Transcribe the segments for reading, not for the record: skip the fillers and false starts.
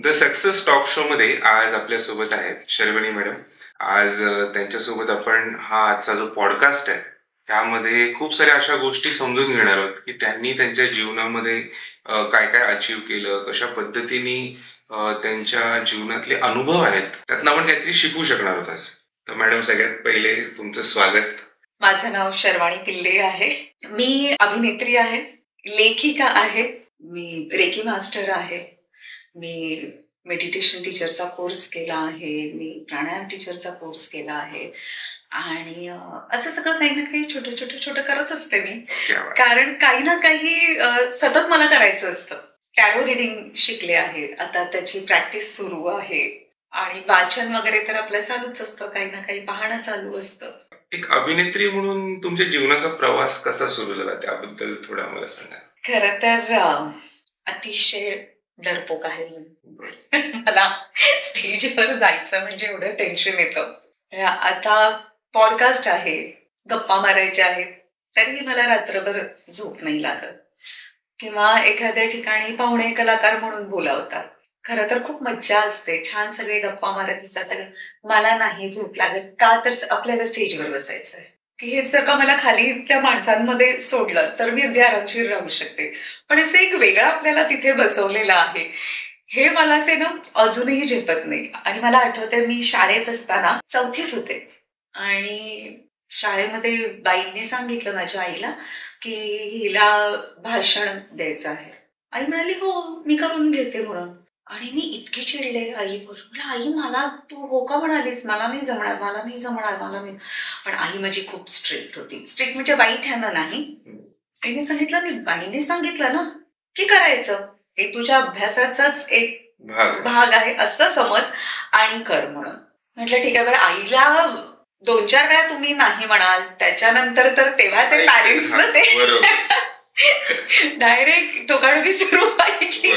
The success talk show मध्ये आज आपल्यासोबत आहेत शर्वणी मॅडम. आज त्यांच्यासोबत आपण हा आजचा जो पॉडकास्ट आहे त्यामध्ये खूप साऱ्या अशा गोष्टी समजून घेणार आहोत की त्यांनी त्यांच्या जीवनामध्ये काय काय अचीव केलं, कशा पद्धतीने त्यांच्या जीवनातले अनुभव आहेत त्यातनं आपण काहीतरी शिकू शकणार आहोत आज. तर मॅडम, सगळ्यात पहिले तुमचं स्वागत. माझं नाव शर्वाणी पिल्ले आहे. मी अभिनेत्री आहे, लेखिका आहे, मी रेकी मास्टर आहे, मी मेडिटेशन टीचरचा कोर्स केला आहे, मी प्राणायाम टीचरचा कोर्स केला आहे आणि असं सगळं काही ना काही छोटं करत असते मी. कारण काही ना काही सतत मला करायचं असतं. टॅरो रिडिंग शिकले आहे, आता त्याची प्रॅक्टिस सुरू आहे आणि वाचन वगैरे तर आपलं चालूच असतं, काही ना काही पाहणं चालू असतं. एक अभिनेत्री म्हणून तुमच्या जीवनाचा प्रवास कसा सुरू झाला त्याबद्दल थोडं आम्हाला सांगा. खरं तर अतिशय डरपोक आहे मला स्टेजवर जायचं म्हणजे एवढं टेन्शन येतं. आता पॉडकास्ट आहे, गप्पा मारायच्या आहेत, तरी मला रात्रभर झोप नाही लागत. किंवा एखाद्या ठिकाणी पाहुणे कलाकार म्हणून बोलावतात, खरं तर खूप मज्जा असते, छान सगळे गप्पा मारत असतात सगळं, मला नाही झोप लागत. का तर आपल्याला स्टेजवर बसायचं आहे की हे जर का मला खाली त्या माणसांमध्ये सोडलं तर मी अगदी आरामशीर राहू शकते, पण असं एक वेगळं आपल्याला तिथे बसवलेलं आहे, हे मला ते ना अजूनही झेपत नाही. आणि मला आठवतंय मी शाळेत असताना 4थीत होते आणि शाळेमध्ये बाईंनी सांगितलं माझ्या आईला की हिला भाषण द्यायचं आहे. आई म्हणाली हो मी करून घेते म्हणून. आणि मी इतकी चिडले आईवर, म्हटलं आई मला तू हो का म्हणालीस, मला नाही जमणार, मला नाही जमणार, मला नाही. पण आई माझी खूप स्ट्रिक्ट होती. स्ट्रिक्ट म्हणजे वाईट ह्यानं नाही, आईने सांगितलं मी बाईने सांगितलं ना की करायचं, हे तुझ्या अभ्यासाचाच एक भाग आहे असं समज आणि कर म्हणून. म्हटलं ठीक आहे. बरं आईला 2-4 वेळा तुम्ही नाही म्हणाल, त्याच्यानंतर तर तेव्हाचे पॅरेंट्स ना ते डायरेक्ट टोकाटोकी सुरू व्हायची.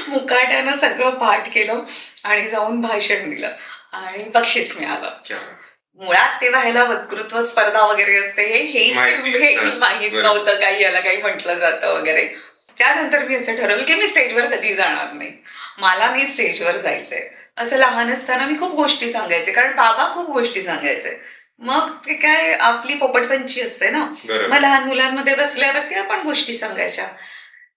मुकाट्यानं सगळं पाठ केलं आणि जाऊन भाषण दिलं आणि बक्षीस मिळालं. मुळात ते व्हायला वक्तृत्व स्पर्धा वगैरे असते हे माहीत नव्हतं, काही याला काही म्हटलं जातं वगैरे. त्यानंतर मी असं ठरवलं की मी स्टेजवर कधी जाणार नाही, मला नाही स्टेजवर जायचंय. असं लहान असताना मी खूप गोष्टी सांगायचे, कारण बाबा खूप गोष्टी सांगायचे. मग ते काय आपली पोपटपंची असते ना, मग लहान मुलांमध्ये बसल्यावरती आपण गोष्टी सांगायच्या.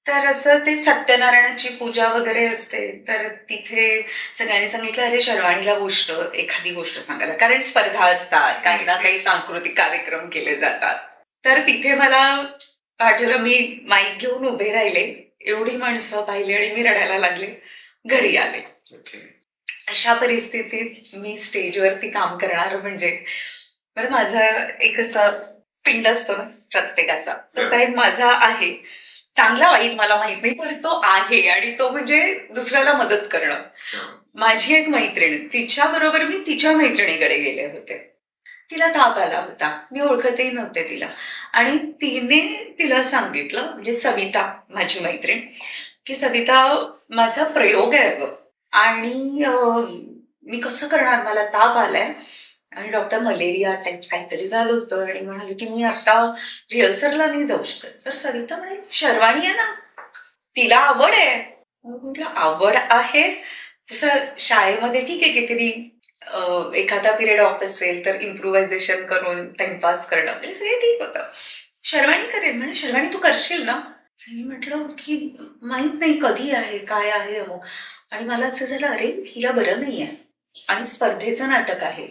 तर असं ते सत्यनारायणाची पूजा वगैरे असते, तर तिथे सगळ्यांनी सांगितलं अरे शर्वाणीला एखादी गोष्ट सांगायला, कारण स्पर्धा असतात, काही ना काही सांस्कृतिक कार्यक्रम केले जातात. तर तिथे मला पाठवलं, मी माईक घेऊन उभे राहिले, एवढी माणसं पाहिली आणि मी रडायला लागले, घरी आले. अशा परिस्थितीत मी स्टेजवरती काम करणार म्हणजे, बरं माझा एक असं पिंड असतो ना प्रत्येकाचा, तसा एक माझा आहे, चांगला वाईट मला माहित नाही पण तो आहे, आणि तो म्हणजे दुसऱ्याला मदत करणं. माझी एक मैत्रीण, तिच्या बरोबर मी तिच्या मैत्रिणीकडे गेले होते, तिला ताप आला होता, मी ओळखतही नव्हते तिला, आणि तिला सांगितलं, म्हणजे सविता माझी मैत्रीण, की सविता माझा प्रयोग आहे अगं आणि मी कसं करणार, मला ताप आलाय आणि डॉक्टर मलेरिया टाईप काहीतरी झालं होतं आणि म्हणाले की मी आता रिहर्सलला नाही जाऊ शकत. तर सविता म्हणाली शर्वाणी आहे ना, तिला आवड आहे. म्हटलं आवड आहे तसं शाळेमध्ये ठीक आहे, काहीतरी एखादा पिरियड ऑफ असेल तर इम्प्रोव्हायझेशन करून टाइमपास करणं सगळं ठीक होतं. शर्वाणी करेल म्हणजे, शर्वाणी तू करशील ना. आणि मी म्हटलं की माहित नाही कधी आहे काय आहे अमुक. आणि मला असं झालं अरे हिला बरं नाही आहे आणि स्पर्धेचं नाटक आहे,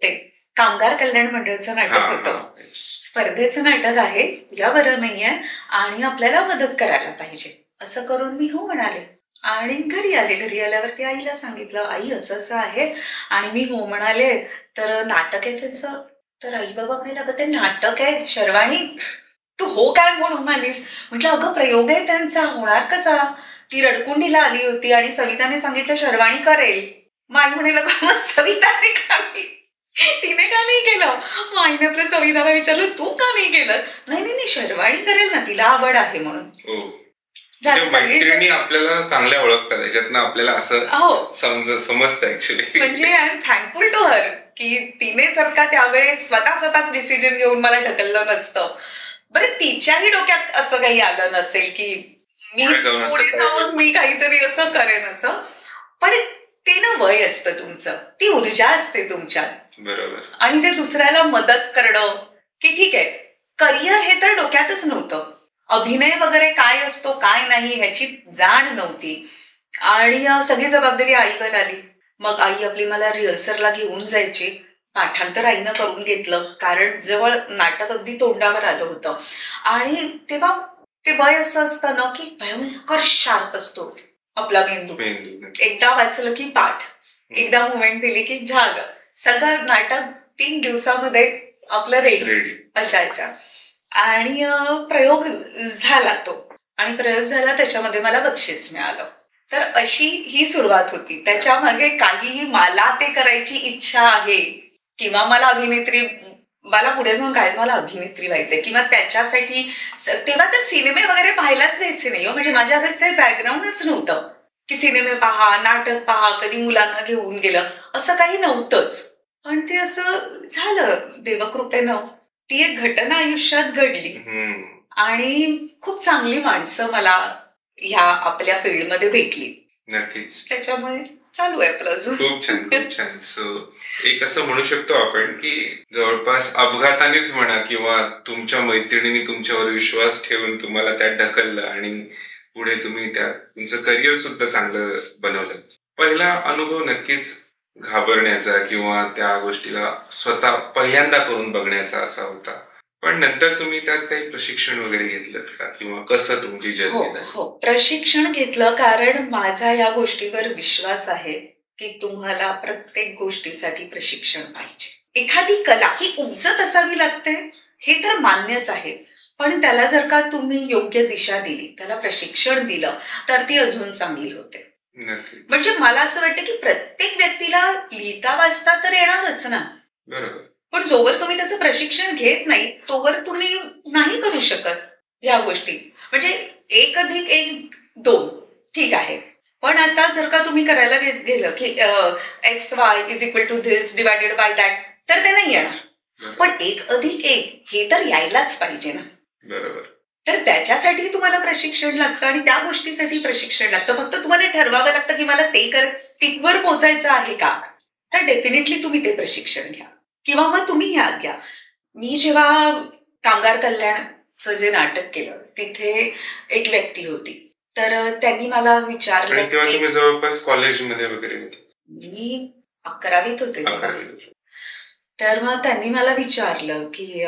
ते कामगार कल्याण मंडळाचं नाटक होतं, स्पर्धेचं नाटक आहे, तिला बरं नाहीये आणि आपल्याला मदत करायला पाहिजे, असं करून मी हो म्हणाले आणि घरी आले. घरी आल्यावरती आईला सांगितलं आई असं असं आहे आणि मी हो म्हणाले, तर नाटक आहे त्यांचं. तर आई बाबा म्हणाले अगं ते नाटक आहे शर्वाणी, तू हो काय म्हणून आलीस. म्हटलं अगं प्रयोग आहे त्यांचा, होणार कसा. ती रडकुंडीला आली होती आणि सविताने सांगितलं शर्वाणी करेल. आई म्हणेल मग सविताने का नाही, तिने का नाही केलं. मग आईने आपल्या सविताला विचारलं तू का नाही केलं. नाही शर्वाणी करेल ना, तिला आवड आहे म्हणून. मैत्रिणी आपल्याला चांगल्या ओळखतात, याच्यातनं आपल्याला असं समजतं ऍक्च्युली. म्हणजे I am thankful to her की तिने जर का त्यावेळेस स्वतःच डिसिजन घेऊन मला ढकललं नसतं. बरं तिच्याही डोक्यात असं काही आलं नसेल की मी पुढे जाऊन मी काहीतरी असं करेन असं. पण ते ना वय असतं तुमचं, ती ऊर्जा असते तुमच्यात, बरोबर. आणि ते दुसऱ्याला मदत करणं की ठीक आहे. करिअर हे तर डोक्यातच नव्हतं, अभिनय वगैरे काय असतो काय नाही ह्याची जाण नव्हती, आणि सगळी जबाबदारी आईवर आली. मग आई आपली मला रिहर्सलला घेऊन जायची, पाठांतर आईनं करून घेतलं कारण जवळ नाटक अगदी तोंडावर आलं होतं. आणि तेव्हा ते वय असं असतं ना की भयंकर शार्प असतो आपला मेंदू. एकदा वाचलं की पाठ, एकदा मुवमेंट दिली की झालं, सगळं नाटक 3 दिवसामध्ये आपलं रेडी असायच्या. आणि प्रयोग झाला तो, आणि प्रयोग झाला त्याच्यामध्ये मला बक्षीस मिळालं. तर अशी ही सुरुवात होती. त्याच्या मागे काहीही मला ते करायची इच्छा आहे किंवा मला अभिनेत्री, मला पुढे जाऊन काय मला अभिनेत्री व्हायचंय किंवा त्याच्यासाठी तेव्हा तर सिनेमे वगैरे पाहायलाच द्यायचे नाही हो. म्हणजे माझ्या घरचं बॅकग्राऊंडच नव्हतं की सिनेमे पहा, नाटक पहा, कधी मुलांना घेऊन गेलं, असं काही नव्हतंच. पण ते असं झालं देवकृपेनं. ती एक घटना आयुष्यात घडली आणि खूप चांगली माणसं मला ह्या आपल्या फील्डमध्ये भेटली. नक्कीच. त्याच्यामुळे चालू आहे आपलं अजून. खूप छान, खूप छान. सो एक असं म्हणू शकतो आपण की जवळपास अपघातानेच म्हणा किंवा तुमच्या मैत्रिणींनी तुमच्यावर विश्वास ठेवून तुम्हाला त्यात ढकललं आणि पुढे तुम्ही तुमचं करिअर सुद्धा चांगलं बनवलं. पहिला अनुभव नक्कीच घाबरण्याचा किंवा त्या गोष्टीला स्वतः पहिल्यांदा करून बघण्याचा असा होता. पण नंतर तुम्ही त्यात काही प्रशिक्षण वगैरे घेतलं का किंवा कसं तुमची जर्नी झाली? हो, प्रशिक्षण घेतलं कारण माझा या गोष्टीवर विश्वास आहे की तुम्हाला प्रत्येक गोष्टीसाठी प्रशिक्षण पाहिजे. एखादी कला ही उपजत असावी लागते हे तर मान्यच आहे, पण त्याला जर का तुम्ही योग्य दिशा दिली, त्याला प्रशिक्षण दिलं तर ती अजून चांगली होते. म्हणजे मला असं वाटतं की प्रत्येक व्यक्तीला लिहिता वाचता तर येणारच ना, बरोबर, पण जोवर तुम्ही त्याचं प्रशिक्षण घेत नाही तोवर तुम्ही नाही करू शकत या गोष्टी. म्हणजे 1+1=2 ठीक आहे, पण आता जर का तुम्ही करायला गेलं की XY=this डिवायडेड बाय दॅट, तर ते नाही येणार. पण 1+1 हे तर यायलाच पाहिजे ना. बरोबर. तर त्याच्यासाठी तुम्हाला प्रशिक्षण लागतं आणि त्या गोष्टीसाठी प्रशिक्षण लागतं. फक्त तुम्हाला ठरवावं लागतं की मला ते तिथवर पोचायचं आहे का, तर डेफिनेटली तुम्ही ते प्रशिक्षण घ्या किंवा मग तुम्ही ह्या घ्या. मी जेव्हा कामगार कल्याणचं जे नाटक केलं तिथे एक व्यक्ती होती, तर त्यांनी मला विचारलं, तेव्हा तुम्ही जवळपास कॉलेजमध्ये वगैरे होते? मी 11वीत होते. तर मग त्यांनी मला विचारलं की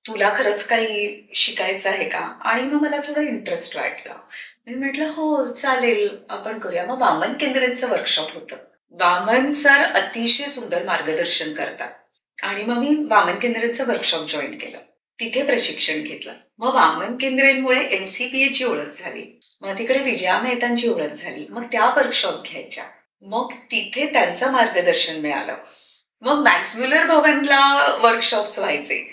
तुला खरंच काही शिकायचं आहे का, आणि मग मला थोडं इंटरेस्ट वाटला. मी म्हटलं हो चालेल आपण करूया. मग वामन केंद्रेचं वर्कशॉप होतं. वामन सर अतिशय सुंदर मार्गदर्शन करतात आणि मग मी वामन केंद्रेचं वर्कशॉप जॉईन केलं, तिथे प्रशिक्षण घेतलं. मग वामन केंद्रेमुळे NCPA ची ओळख झाली, मग तिकडे विजया मेहतांची ओळख झाली, मग त्या वर्कशॉप घ्यायच्या, मग तिथे त्यांचं मार्गदर्शन मिळालं. मग मॅक्स म्युलर भवनला वर्कशॉप्स व्हायचे.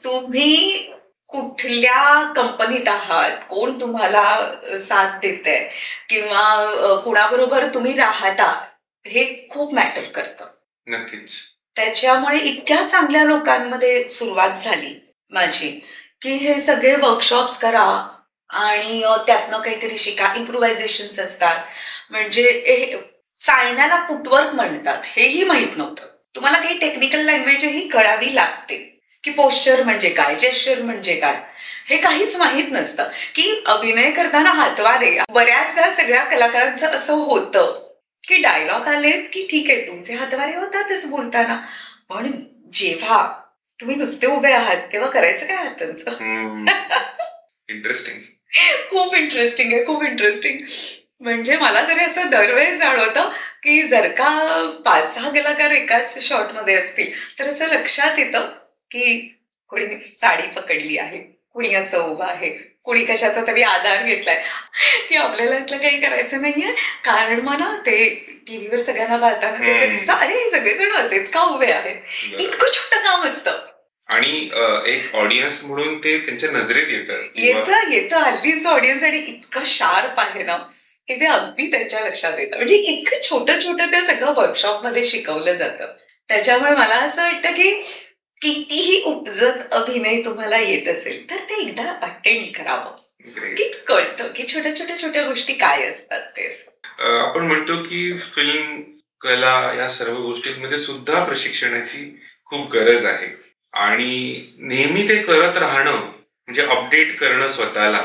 तुम्ही कुठल्या कंपनीत आहात, कोण तुम्हाला साथ देतंय किंवा कुणाबरोबर तुम्ही राहता हे खूप मॅटर करतं. नक्कीच. त्याच्यामुळे इतक्या चांगल्या लोकांमध्ये सुरुवात झाली माझी की हे सगळे वर्कशॉप्स करा आणि त्यातनं काहीतरी शिका. इम्प्रोव्हायझेशन्स असतात, म्हणजे चालण्याला फुटवर्क म्हणतात, हेही माहित नव्हतं. तुम्हाला काही टेक्निकल लँग्वेजही कळावी लागते की पोस्चर म्हणजे काय, जेस्चर म्हणजे काय, हे काहीच माहित नसतं. की अभिनय करताना हातवारे, बऱ्याचदा सगळ्या कलाकारांचं असं होतं की डायलॉग आलेत की ठीक आहे तुमचे हातवारे होतातच बोलताना, पण जेव्हा तुम्ही नुसते उभे आहात तेव्हा करायचं काय हातांचं. इंटरेस्टिंग, खूप इंटरेस्टिंग आहे, खूप इंटरेस्टिंग. म्हणजे मला तरी असं दरवेळेस जाणवतं की जर का 5-6 कलाकार एकाच शॉटमध्ये असतील तर असं लक्षात येतं की कोणी साडी पकडली आहे, कुणी असं उभं आहे, कुणी कशाचा तरी आधार घेतलाय, की आपल्याला इथलं काही करायचं नाहीये. कारण मग ना ते टीव्हीवर सगळ्यांना पाहताना कसं दिसतं, अरे हे सगळेजण असेच का उभे आहेत. इतकं छोटं काम असतं आणि एक ऑडियन्स म्हणून ते त्यांच्या नजरेत येतं. हल्लीच ऑडियन्स आणि इतकं शार्प आहे ना की ते अगदी त्यांच्या लक्षात येतं. म्हणजे इतकं छोटं ते सगळं वर्कशॉप मध्ये शिकवलं जातं. त्याच्यामुळे मला असं वाटतं की कितीही उपजत अभिनय तुम्हाला येत असेल तर ते एकदा अटेंड करावं की कळतं की छोट्या गोष्टी काय असतात ते. आपण म्हणतो की फिल्म कला या सर्व गोष्टींमध्ये सुद्धा प्रशिक्षणाची खूप गरज आहे आणि नेहमी ते करत राहणं म्हणजे अपडेट करणं स्वतःला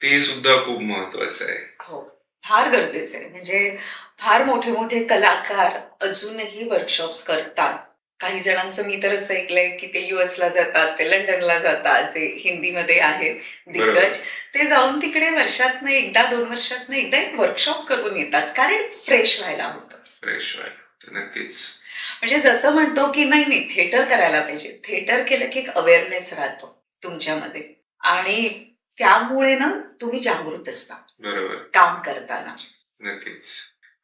ते सुद्धा खूप महत्वाचं आहे. हो, फार गरजेचं आहे. म्हणजे फार मोठे मोठे कलाकार अजूनही वर्कशॉप्स करतात. काही जणांचं मी तर असं ऐकलंय की ते US ला जातात, ते लंडनला जातात, जे हिंदीमध्ये आहेत दिग्गज, ते जाऊन तिकडे वर्षातनं एकदा 2 वर्षातनं एकदा एक वर्कशॉप करून येतात, कारण फ्रेश व्हायला होतं. फ्रेश व्हायला नक्कीच. म्हणजे जसं म्हणतो की नाही थिएटर करायला पाहिजे, थिएटर केलं की एक अवेअरनेस राहतो तुमच्यामध्ये आणि त्यामुळे ना तुम्ही जागृत असता. बरोबर. काम करताना. नक्कीच.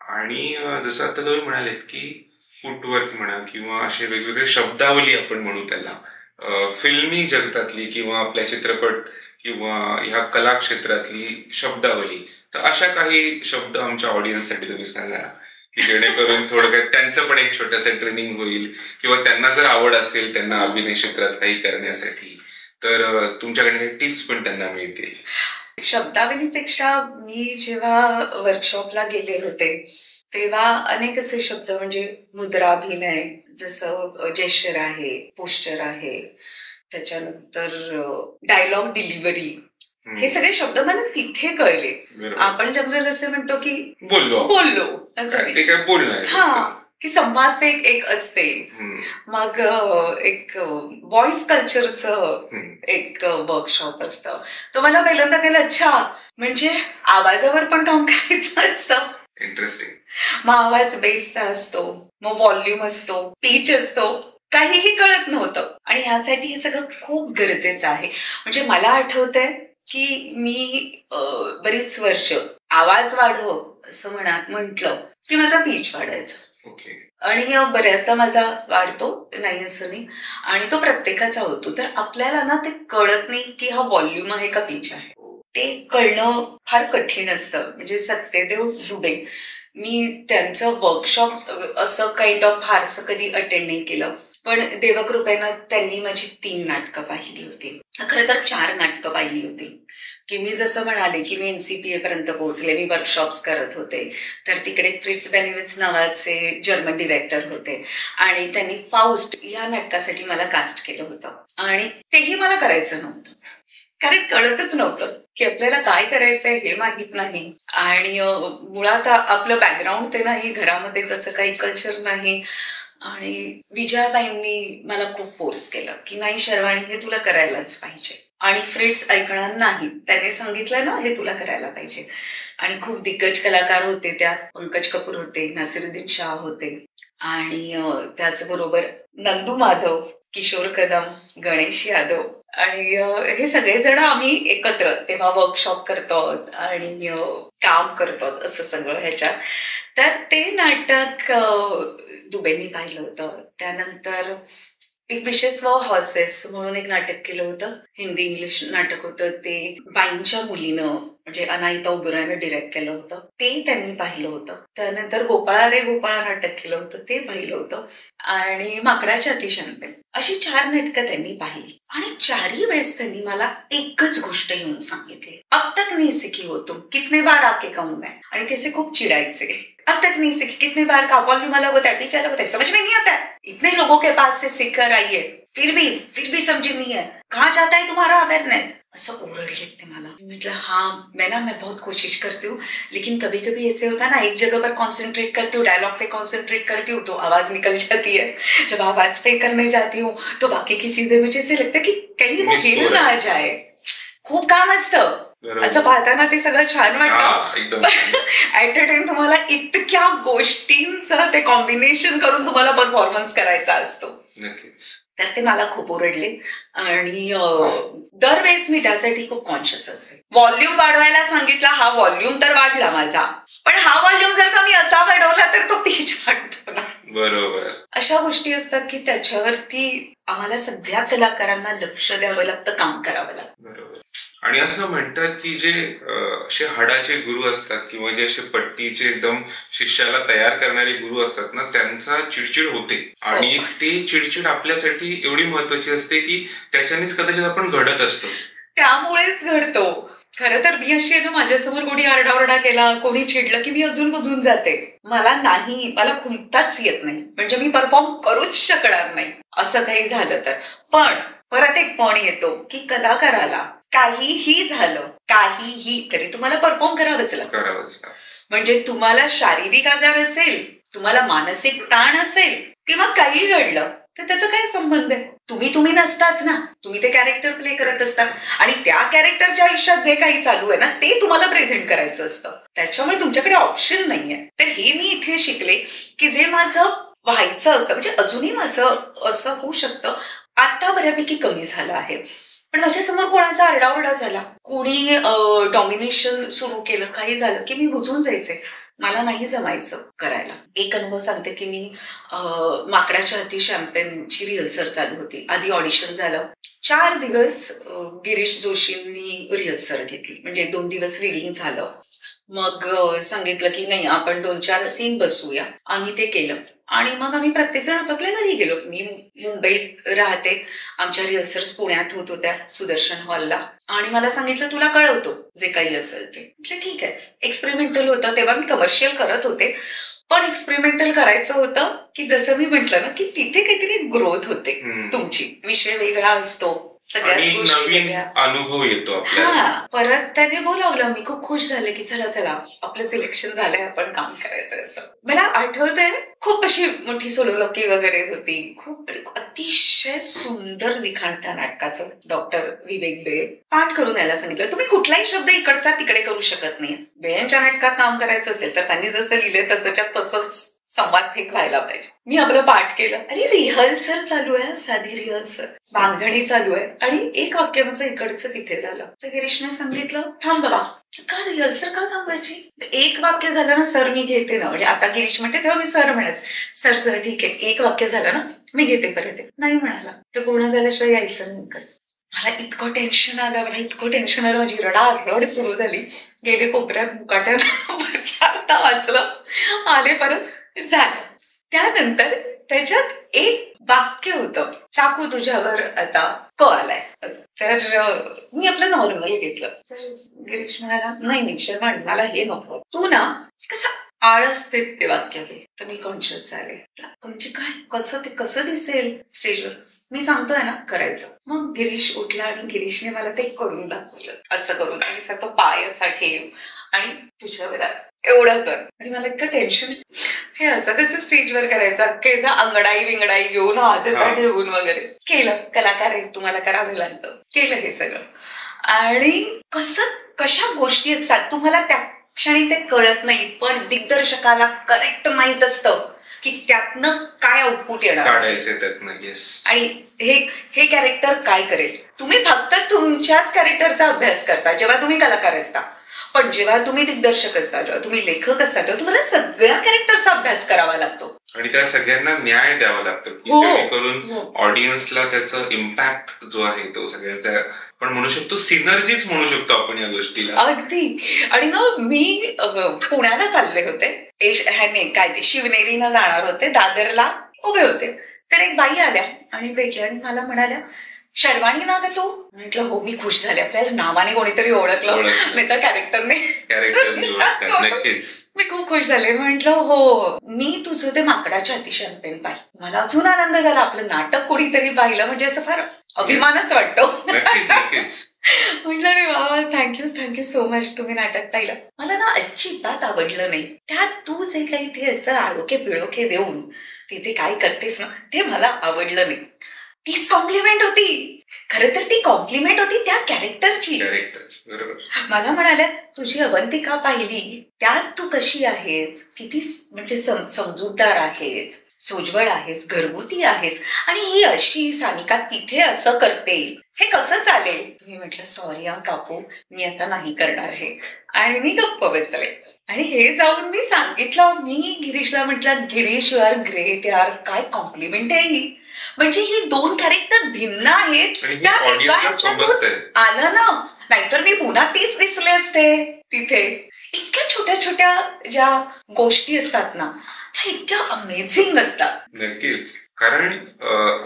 आणि जसं आता तुम्ही म्हणालेत की फुटवर्क म्हणा किंवा असे वेगवेगळे शब्दावली आपण म्हणू त्याला फिल्मी जगतातली किंवा आपल्या चित्रपट किंवा ह्या कला क्षेत्रातली शब्दावली, तर अशा काही शब्द आमच्या ऑडियन्ससाठी तुम्ही सांगा की जेणेकरून थोडक्यात त्यांचं पण एक छोटंसं ट्रेनिंग होईल किंवा त्यांना जर आवड असेल त्यांना अभिनय क्षेत्रात काही करण्यासाठी तर तुमच्याकडे काही टिप्स पण त्यांना मिळतील. शब्दावलीपेक्षा मी जेव्हा वर्कशॉपला गेले होते तेव्हा अनेक असे शब्द म्हणजे मुद्राभिनय, जसं जेस्चर आहे, पोस्चर आहे, त्याच्यानंतर डायलॉग डिलिव्हरी, हे सगळे शब्द मला तिथे कळले. आपण जनरल असे म्हणतो की बोललो ते काय बोलणं, हा की संवाद एक असते. मग एक व्हॉइस कल्चरचं एक वर्कशॉप असतं. तो मला पहिल्यांदा कळलं, अच्छा म्हणजे आवाजावर पण काम करायचं असतं. इंटरेस्टिंग. मग आवाज बेसचा असतो, मग व्हॉल्यूम असतो, पिच असतो, काहीही कळत नव्हतं. आणि ह्यासाठी हे सगळं खूप गरजेचं आहे. म्हणजे मला आठवतंय की मी बरीच वर्ष आवाज वाढव असं म्हटलं की माझा पीच वाढायचा. आणि बऱ्याचदा माझा वाढतो, नाही असं नाही, आणि तो प्रत्येकाचा होतो. तर आपल्याला ना ते कळत नाही की हा व्हॉल्यूम आहे का पीच आहे, ते कळणं फार कठीण असतं. म्हणजे सत्यदेव दुबे, मी त्यांचं वर्कशॉप असं काइंड ऑफ फारसं कधी अटेंड नाही केलं, पण देवकृपेनं त्यांनी माझी 3 नाटकं पाहिली होती. खरं तर 4 नाटकं पाहिली होती. की मी जसं म्हणाले की मी NCPA पर्यंत पोहोचले, मी वर्कशॉप्स करत होते. तर तिकडे फ्रिट्स बेनिविट्स नावाचे जर्मन डिरेक्टर होते आणि त्यांनी फाउस्ट या नाटकासाठी मला कास्ट केलं होतं. आणि तेही मला करायचं नव्हतं, कारण कळतच नव्हतं की आपल्याला काय करायचंय हे माहित नाही. आणि मुळात आपलं बॅकग्राऊंड ते नाही, घरामध्ये तसं काही कल्चर नाही. आणि विजयाबाईंनी मला खूप फोर्स केलं की नाही शर्वाणी, हे तुला करायलाच पाहिजे. आणि फ्रिट्स ऐकणार नाही, त्याने सांगितलं ना हे तुला करायला पाहिजे. आणि खूप दिग्गज कलाकार होते त्यात, पंकज कपूर होते, नसिरुद्दीन शाह होते, आणि त्याचबरोबर नंदू माधव, किशोर कदम, गणेश यादव, आणि हे सगळेजण आम्ही एकत्र तेव्हा वर्कशॉप करतो आणि काम करतो असं सगळं ह्याच्यात. तर ते नाटक दुबेंनी पाहिलं होतं. त्यानंतर एक विशेष हॉर्सेस म्हणून एक नाटक केलं होतं, हिंदी इंग्लिश नाटक होतं. ते बाईंच्या मुलीनं म्हणजे अनायता उबरानं डिरेक्ट केलं होतं, ते त्यांनी पाहिलं होतं. त्यानंतर गोपाळा रे गोपाळा नाटक केलं होतं, ते पाहिलं होतं. आणि माकडाच्या अतिशांत, अशी 4 नाटकं त्यांनी पाहिली. आणि 4ही वेळेस त्यांनी मला एकच गोष्ट येऊन सांगितली, अब तक नहीं सीखी हो तुम, कितने बार आके कहूं मैं. आणि त्याचे खूप चिडायचे, अब तक नहीं सीखी, कितने बार का, वॉल्यूम अलग होता है, पिच अलग होता है, समझ में नहीं आता है, इतने लोगों के पास से सीख कर आई है, फिर भी समझ नहीं है, कहाँ जाता है तुम्हारा अवेयरनेस. असं ओरडले ते मला. म्हटलं हाँ मैं बहुत कोशिश करती हूँ, लेकिन कभी कभी ऐसे होता है ना, एक जगह पर कॉन्सेंट्रेट करती हूँ, डायलॉग पे कॉन्सेंट्रेट करती हूँ तो आवाज निकल जाती है. जब आवाज पे करने जाती हूँ तो बाकी की चीजें मुझे ऐसे लगता है की कहीं वो हिल ना जाए. खूप काम असतं असं पाहताना, ते सगळं छान वाटतं, ऍट अ टाइम तुम्हाला इतक्या गोष्टींचं ते कॉम्बिनेशन करून तुम्हाला परफॉर्मन्स करायचा असतो. तर ते मला खूप ओरडले. आणि दरवेळेस मी त्यासाठी खूप कॉन्शियस असते. व्हॉल्यूम वाढवायला सांगितला, हा व्हॉल्यूम तर वाढला माझा, पण हा व्हॉल्यूम जर का मी असा वाढवला तर तो पिच वाढतो ना. बरोबर. अशा गोष्टी असतात की त्याच्यावरती आम्हाला सगळ्या कलाकारांना लक्ष द्यावं लागतं, काम करावं लागतं. बरोबर. आणि असं म्हणतात की जे असे हाडाचे गुरु असतात किंवा जे असे पट्टीचे एकदम शिष्याला तयार करणारे गुरु असतात ना, त्यांचा चिडचिड होते. आणि ते चिडचिड आपल्यासाठी एवढी महत्वाची असते की त्याच्यानेच कदाचित आपण घडत असतो. त्यामुळेच घडतो. खरं तर मी अशी आहे ना, माझ्यासमोर कोणी आरडाओरडा केला, कोणी चिडलं की मी अजून बुजून जाते. मला खुलताच येत नाही, म्हणजे मी परफॉर्म करूच शकणार नाही असं काही झालं तर. पण परत एक पण येतो की कलाकाराला काहीही झालं, काहीही तरी तुम्हाला परफॉर्म करावंच लागतं. म्हणजे तुम्हाला शारीरिक आजार असेल, तुम्हाला मानसिक ताण असेल किंवा काही घडलं तर त्याचा काय संबंध आहे? तुम्ही नसताच ना, तुम्ही ते कॅरेक्टर प्ले करत असता आणि त्या कॅरेक्टरच्या आयुष्यात जे काही चालू आहे ना ते तुम्हाला प्रेझेंट करायचं असतं. त्याच्यामुळे तुमच्याकडे ऑप्शन नाहीये. तर हे मी इथे शिकले की जे माझं व्हायचं असं, म्हणजे अजूनही माझं असं होऊ शकतं, आता बऱ्यापैकी कमी झालं आहे. पण माझ्यासमोर कोणाचा आरडाओरडा झाला, कोणी डॉमिनेशन सुरू केलं, काही झालं की मी बुजून जायचे. मला नाही जमायचं करायला. एक अनुभव सांगते की मी माकडाच्या हाती शॅम्पेनची रिहर्सल चालू होती. आधी ऑडिशन झालं. 4 दिवस गिरीश जोशींनी रिहर्सल घेतली, म्हणजे 2 दिवस रिडिंग झालं. मग सांगितलं की नाही, आपण 2-4 सीन बसवूया. आम्ही ते केलं आणि मग आम्ही प्रत्येकजण आपापल्या घरी गेलो. मी मुंबईत राहते, आमच्या रिहर्सल्स पुण्यात होत होत्या सुदर्शन हॉलला, आणि मला सांगितलं तुला कळवतो जे काही असेल ते. म्हटलं ठीक आहे. एक्सपेरिमेंटल होतं तेव्हा, मी कमर्शियल करत होते पण एक्सपेरिमेंटल करायचं होतं की जसं मी म्हटलं ना की तिथे काहीतरी ग्रोथ होते तुमची. विषय वेगळा असतो, सगळ्याच गोष्टी वेगळ्या, अनुभव येतो आपल्याला. परत त्याने बोलावलं. मी खूप खुश झाले की चला आपलं सिलेक्शन झालंय, आपण काम करायचं असं. मला आठवतंय खूप अशी मोठी सोलोलॉकी वगैरे होती. खूप अतिशय सुंदर लिखाण त्या नाटकाचं. डॉक्टर विवेक बेळ पाठ करून यायला सांगितलं. तुम्ही कुठलाही शब्द इकडचा तिकडे करू शकत नाही. बेळ्यांच्या नाटकात काम करायचं असेल तर त्यांनी जसं लिहिलंय तसंच्या तसंच संवाद फेक व्हायला पाहिजे. मी आपलं पाठ केलं आणि रिहर्सल चालू आहे, साधी रिहर्सल, बांधणी चालू आहे, आणि एक वाक्य माझं इकडचं तिथे झालं. तर गिरीशने सांगितलं थांब बाबा. का रिहर्सल का थांबायची? एक वाक्य झालं ना सर मी घेते ना, म्हणजे आता गिरीश म्हणते तेव्हा मी सर म्हणायचं, सर ठीक आहे, एक वाक्य झालं ना मी घेते परत. नाही म्हणाला तर पूर्ण झाल्याशिवाय यायचं नाही. मला इतकं टेन्शन आलं, माझी रडारड सुरू झाली. गेले कोपऱ्यात मुकाट्यानं 4 वाचलं, आले परत, झालं. त्यानंतर त्याच्यात एक वाक्य होतं, चाकू तुझ्यावर आता क आलाय. तर मी आपलं नॉर्मल घेतलं. गिरीश म्हणाला नाही शर्माण, मला हे नको, तू ना कसं आळस देत ते वाक्य घे. तर मी कॉन्शियस झाले, म्हणजे काय कसं दिसेल स्टेजवर, मी सांगतोय ना करायचं. मग गिरीश उठला आणि गिरीशने मला ते करून दाखवलं. असं करून तो पाय असा ठेव आणि तुझ्यावर एवढं कर. आणि मला इतकं टेन्शन, हे असं कसं स्टेजवर करायचं, केसा अंगडाई विंगडाई घेऊन हाताचा ठेवून वगैरे केलं. कलाकार आहे, तुम्हाला करावं लागतं. केलं हे सगळं. आणि कशा गोष्टी असतात तुम्हाला त्या क्षणी ते कळत नाही, पण दिग्दर्शकाला करेक्ट माहित असतं की त्यातनं काय आउटपुट येणार आणि हे कॅरेक्टर काय करेल. तुम्ही फक्त तुमच्याच कॅरेक्टरचा अभ्यास करता जेव्हा तुम्ही कलाकार असता, पण जेव्हा तुम्ही दिग्दर्शक असता, जेव्हा तुम्ही लेखक असता, तेव्हा तुम्हाला सगळ्या कॅरेक्टरचा अभ्यास करावा लागतो आणि त्या सगळ्यांना न्याय द्यावा लागतो, जेणेकरून ऑडियन्सला त्याचा इम्पॅक्ट जो आहे तो सगळ्यांचा, पण म्हणू शकतो सिनर्जीच म्हणू शकतो आपण या गोष्टीला. अगदी. आणि मग मी पुण्याला चालले होते, काय ते शिवनेरीनं जाणार होते, दादरला उभे होते. तर एक बाई आल्या आणि भेटल्या आणि मला म्हणाल्या, शर्वाणी ना ग तू? म्हटलं हो. मी खुश झाले, आपल्याला नावाने कोणीतरी ओळखलं, नाही तर कॅरेक्टरने. मी खूप खुश झाले. म्हटलं हो, मी तुझं ते माकडाच्या हाती शॅम्पेन पाहिलं. मला अजून आनंद झाला. आपलं नाटक कोणीतरी पाहिलं म्हणजे असं फार अभिमानच वाटतो. म्हटलं रे बाबा, थँक्यू सो मच, तुम्ही नाटक पाहिलं. मला ना अजिबात आवडलं नाही. त्यात तू जे काही ते असं आडोके पिळोके देऊन ते जे काय करतेस ना, ते मला आवडलं नाही. तीच कॉम्प्लिमेंट होती. खरं तर ती कॉम्प्लिमेंट होती त्या कॅरेक्टरची. मला म्हणाल्या, तुझी अवंतिका पाहिली, त्यात तू कशी आहेस, किती म्हणजे समजूतदार आहेस, सोज्वळ आहेस, घरगुती आहेस, आणि ही अशी सानिका तिथे असं करते, हे कसं चालेल? मी म्हटलं सॉरी काकू, मी आता नाही करणार हे. आणि मी गप्प बसले. आणि हे जाऊन मी सांगितलं, मी गिरीशला म्हटलं, गिरीश यू आर ग्रेट यार, काय कॉम्प्लिमेंट आहे ही. म्हणजे ही 2 कॅरेक्टर भिन्न आहेत, त्या एका ह्याच्यातून आलं ना, नाहीतर मी पुन्हा 30 दिसले असते तिथे. इतक्या छोट्या छोट्या ज्या गोष्टी असतात ना त्या इतक्या अमेझिंग असतात. नक्कीच, कारण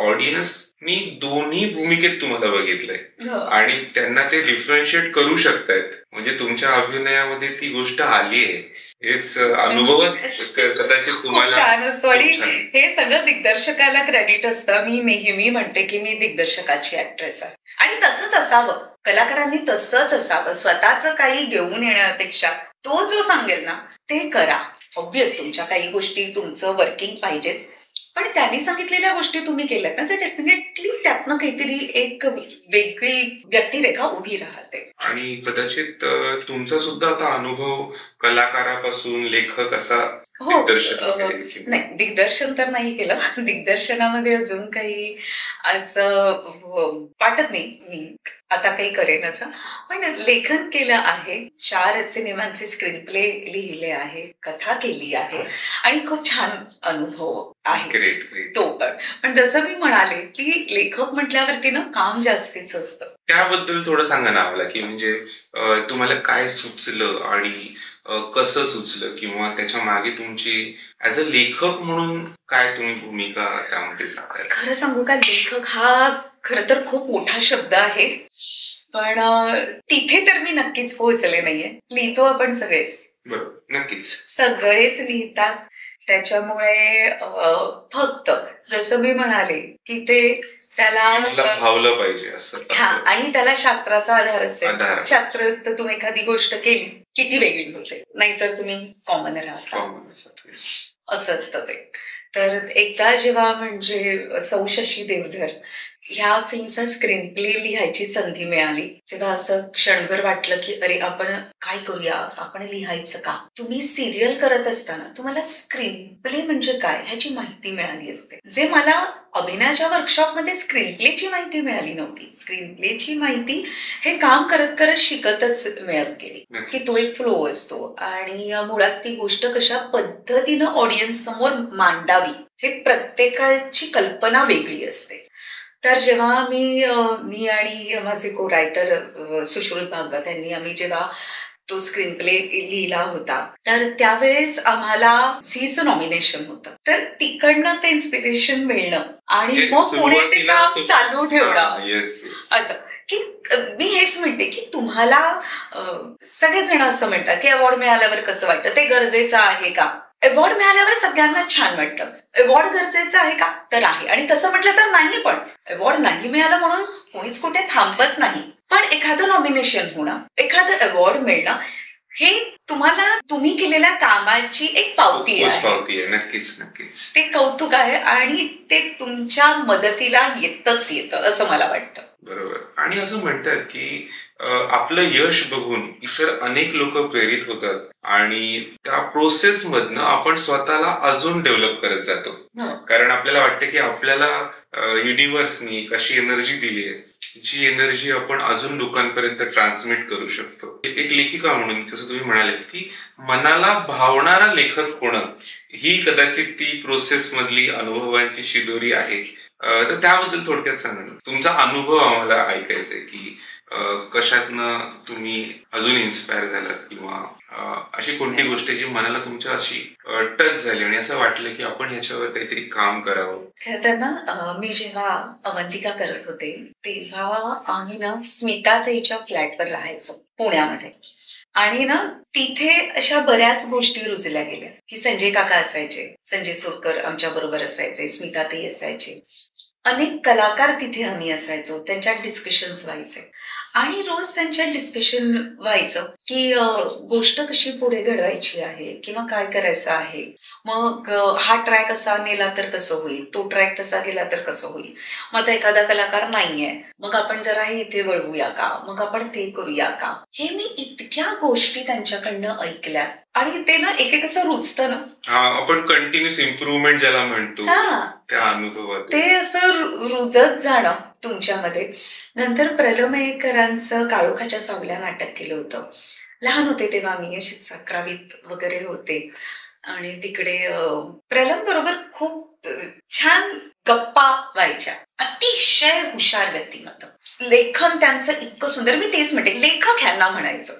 ऑडियन्सनी दोन्ही भूमिकेत तुम्हाला बघितलंय आणि त्यांना ते डिफरन्शिएट करू शकतायत. म्हणजे तुमच्या अभिनयामध्ये ती गोष्ट आली आहे, हेच अनुभवच कदाचित तुम्हाला छान असतो. आणि हे सगळं दिग्दर्शकाला क्रेडिट असतं. मी नेहमी म्हणते की मी दिग्दर्शकाची ऍक्ट्रेस आहे आणि तसंच असावं. कलाकारांनी तसंच असावं. स्वतःच काही घेऊन येण्यापेक्षा तो जो सांगेल ना ते करा. ऑब्व्हियस तुमच्या काही गोष्टी तुमचं वर्किंग पाहिजेच, पण त्यांनी सांगितलेल्या गोष्टी तुम्ही केल्यात ना तर डेफिनेटली त्यातनं काहीतरी एक वेगळी व्यक्तिरेखा उभी राहते. आणि कदाचित तुमचा सुद्धा आता अनुभव कलाकारापासून लेखक असा दिग्दर्शक नाही, दिग्दर्शन तर नाही केलं. दिग्दर्शनामध्ये अजून काही असं वाटत नाही मी आता काही करेन असं. पण लेखन केलं आहे. 4 सिनेमांचे स्क्रीन प्ले लिहिले आहे, कथा केली आहे आणि खूप छान अनुभव आहे तो. पण जसं मी म्हणाले की लेखक म्हटल्यावरती ना काम जास्तीच असतं. त्याबद्दल थोडं सांगा ना आम्हाला, की म्हणजे तुम्हाला काय सुचलं आणि कसं सुचलं, किंवा त्याच्या मागे तुमची ऍज अ लेखक म्हणून काय तुम्ही भूमिका त्यामध्ये सांगाल? खरं सांगू का, लेखक हा खरं तर खूप मोठा शब्द आहे, पण तिथे तर मी नक्कीच पोहोचले नाहीये. लिहितो आपण सगळेच, बरोबर, नक्कीच सगळेच लिहितात. त्याच्यामुळे फक्त जसं मी म्हणाले की ते त्याला भावलं पाहिजे असं. आणि त्याला शास्त्राचा आधार असेल. शास्त्रयुक्त तुम्ही एखादी गोष्ट केली किती वेगळी होते, नाहीतर तुम्ही कॉमन राहता, असं असतं ते. तर एकदा जेव्हा म्हणजे सौ शशी देवधर ह्या फिल्मचा स्क्रीन प्ले लिहायची संधी मिळाली तेव्हा असं क्षणभर वाटलं की अरे आपण काय करूया, आपण लिहायचं का. तुम्ही सिरियल करत असताना तुम्हाला स्क्रीन प्ले म्हणजे काय ह्याची माहिती मिळाली असते, जे मला अभिनयाच्या वर्कशॉपमध्ये स्क्रीन प्लेची माहिती मिळाली नव्हती. स्क्रीन प्लेची माहिती हे काम करत करत शिकतच मिळत गेली की तो एक फ्लो असतो आणि मुळात ती गोष्ट कशा पद्धतीनं ऑडियन्स समोर मांडावी हे प्रत्येकाची कल्पना वेगळी असते. तर जेव्हा मी आणि माझे को रायटर सुश्रुत भागवत यांनी आम्ही जेव्हा तो स्क्रीन प्ले लिहिला होता तर त्यावेळेस आम्हाला झीचं नॉमिनेशन होतं. तर तिकडनं ते इन्स्पिरेशन मिळणं आणि मग पुढे ते काम चालू ठेवणं, असं की मी हेच म्हणते की तुम्हाला सगळेजण असं म्हणतात की अवॉर्ड मिळाल्यावर कसं वाटतं, ते गरजेचं आहे का. अवॉर्ड मिळाल्यावर सगळ्यांना छान वाटतं. अवॉर्ड गरजेचं आहे का, तर आहे. आणि तसं म्हटलं तर नाही, पण अवॉर्ड नाही मिळालं म्हणून कोणीच कुठे थांबत नाही. पण एखादं नॉमिनेशन होणं, एखादं अवॉर्ड मिळणं हे तुम्हाला तुम्ही केलेल्या कामाची एक पावती आहे. नक्कीच नक्कीच ते कौतुक आहे आणि ते तुमच्या मदतीला येतं असं मला वाटतं. बरोबर. आणि असं म्हणतात की आपलं यश बघून इतर अनेक लोक प्रेरित होतात आणि त्या प्रोसेस मधनं आपण स्वतःला अजून डेव्हलप करत जातो. कारण आपल्याला वाटतं की आपल्याला युनिव्हर्सनी अशी एनर्जी दिली आहे, जी एनर्जी आपण अजून लोकांपर्यंत ट्रान्समिट करू शकतो. एक लेखिका म्हणून जसं तुम्ही म्हणाले की मनाला भावणारा लेखक होणं ही कदाचित ती प्रोसेस मधली अनुभवांची शिदोरी आहे. तर त्याबद्दल थोडक्यात सांगा ना, तुमचा अनुभव आम्हाला ऐकायचा आहे की कशातनं तुम्ही अजून इन्स्पायर झालात, किंवा अशी कोणती गोष्ट जी मनाला तुमच्या अशी टच झाली आणि असं वाटलं की आपण ह्याच्यावर काहीतरी काम करावं. खरं तर ना मी जेव्हा अवंतिका करत होते तेव्हा आम्ही ना स्मिताताईच्या फ्लॅटवर राहायचो पुण्यामध्ये. आणि ना तिथे अशा बऱ्याच गोष्टी रुजल्या गेल्या की संजय काका असायचे, संजय सोडकर आमच्या बरोबर असायचे, स्मिताताई असायचे, अनेक कलाकार तिथे आम्ही असायचो. त्यांच्या डिस्कशन्स व्हायचे आणि रोज त्यांच्या डिस्कशन व्हायचं की गोष्ट कशी पुढे घडवायची आहे किंवा काय करायचं आहे. मग हा ट्रॅक असा नेला तर कसं होईल, तो ट्रॅक तसा गेला तर कसं होईल. मग आता एखादा कलाकार नाहीये, मग आपण जरा हे इथे वळवूया का, मग आपण ते करूया का. हे मी इतक्या गोष्टी त्यांच्याकडनं ऐकल्या आणि ते ना एक असं रुजतं ना, आपण कंटिन्युअस इम्प्रुव्हमेंट ज्याला म्हणतो त्या अनुभवात ते असं रुजत जाणं तुमच्यामध्ये. नंतर प्रलमयेकरांचं काळोखाच्या सावल्या नाटक केलं होतं. लहान होते तेव्हा मी, अशीच 11वीत वगैरे होते आणि तिकडे प्रलम बरोबर खूप छान गप्पा व्हायच्या अतिशय हुशार व्यक्तिमत्व, लेखन त्यांचं इतकं सुंदर. मी तेच म्हणते, लेखक ह्यांना म्हणायचं,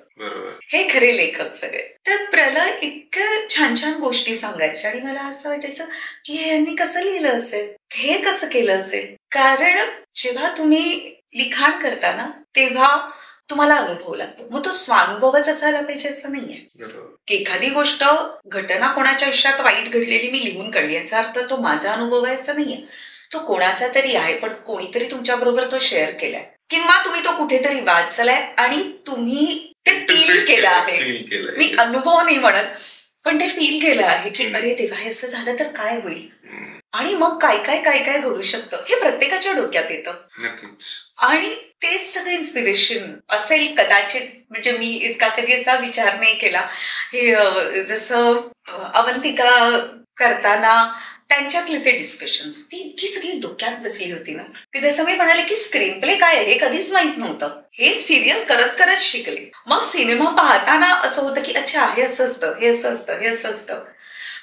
हे खरे लेखक सगळे. तर प्रलय इतकं छान छान गोष्टी सांगायच्या आणि मला असं वाटायचं की यांनी कसं लिहिलं असेल, हे कसं केलं असेल. कारण जेव्हा तुम्ही लिखाण करता ना तेव्हा तुम्हाला अनुभव लागतो, मग तो स्वानुभवच असायला पाहिजे असं नाहीये की एखादी गोष्ट, घटना कोणाच्या आयुष्यात वाईट घडलेली मी लिहून काढली याचा अर्थ तो माझा अनुभव आहे असं नाहीये. तो कोणाचा तरी आहे, पण कोणीतरी तुमच्या बरोबर तो शेअर केलाय किंवा तुम्ही तो कुठेतरी वाचलाय आणि तुम्ही ते फील केलं आहे. मी अनुभव नाही म्हणत, पण ते फील केलं आहे की अरे तेव्हा हे असं झालं तर काय होईल आणि मग काय काय काय काय घडू शकतं, हे प्रत्येकाच्या डोक्यात येतं. आणि तेच सगळं इन्स्पिरेशन असेल कदाचित. म्हणजे मी इतका कधी असा विचार नाही केला. हे जसं अवंतिका करताना त्यांच्यातले ते डिस्कशन्स ती इतकी सगळी डोक्यात बसली होती ना की जसं मी म्हणाले की स्क्रीन प्ले काय हे कधीच माहित नव्हतं. हे सिरियल करत करत शिकले. मग सिनेमा पाहताना असं होतं की अच्छा हे असं असतं, हे असं असतं, हे असं असतं.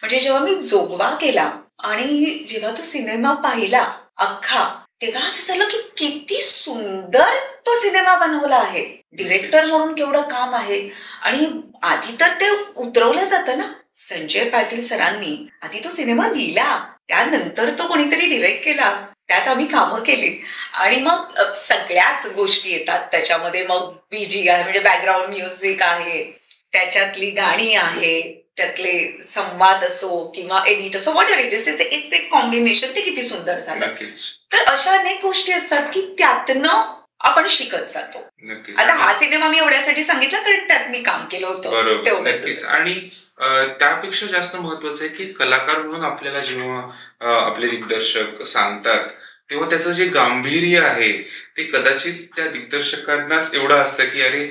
म्हणजे जेव्हा मी जोगवा केला आणि जेव्हा तो सिनेमा पाहिला अख्खा, तेव्हा असं झालं की किती सुंदर तो सिनेमा बनवला आहे. डिरेक्टर म्हणून केवढं काम आहे. आणि आधी तर ते उतरवलं जातं ना, संजय पाटील सरांनी आधी तो सिनेमा लिहिला, त्यानंतर तो कोणीतरी डिरेक्ट केला, त्यात आम्ही कामं केली आणि मग सगळ्याच गोष्टी येतात त्याच्यामध्ये. मग BGM म्हणजे बॅकग्राऊंड म्युझिक आहे, त्याच्यातली गाणी आहे, त्यातले संवाद असो किंवा एडिट असो, what ever it is, it's एक कॉम्बिनेशन. ते किती सुंदर झालं. तर अशा अनेक गोष्टी असतात की त्यातनं आपण शिकत जातो. आता हा सिनेमा मी एवढ्यासाठी सांगितला कारण त्यात मी काम केलं होतं तेवढंच. आणि त्यापेक्षा जास्त महत्वाचं आहे की कलाकार म्हणून आपल्याला जेव्हा आपले दिग्दर्शक सांगतात तेव्हा त्याचं जे गांभीर्य आहे ते कदाचित त्या दिग्दर्शकांनाच एवढं असतं की अरे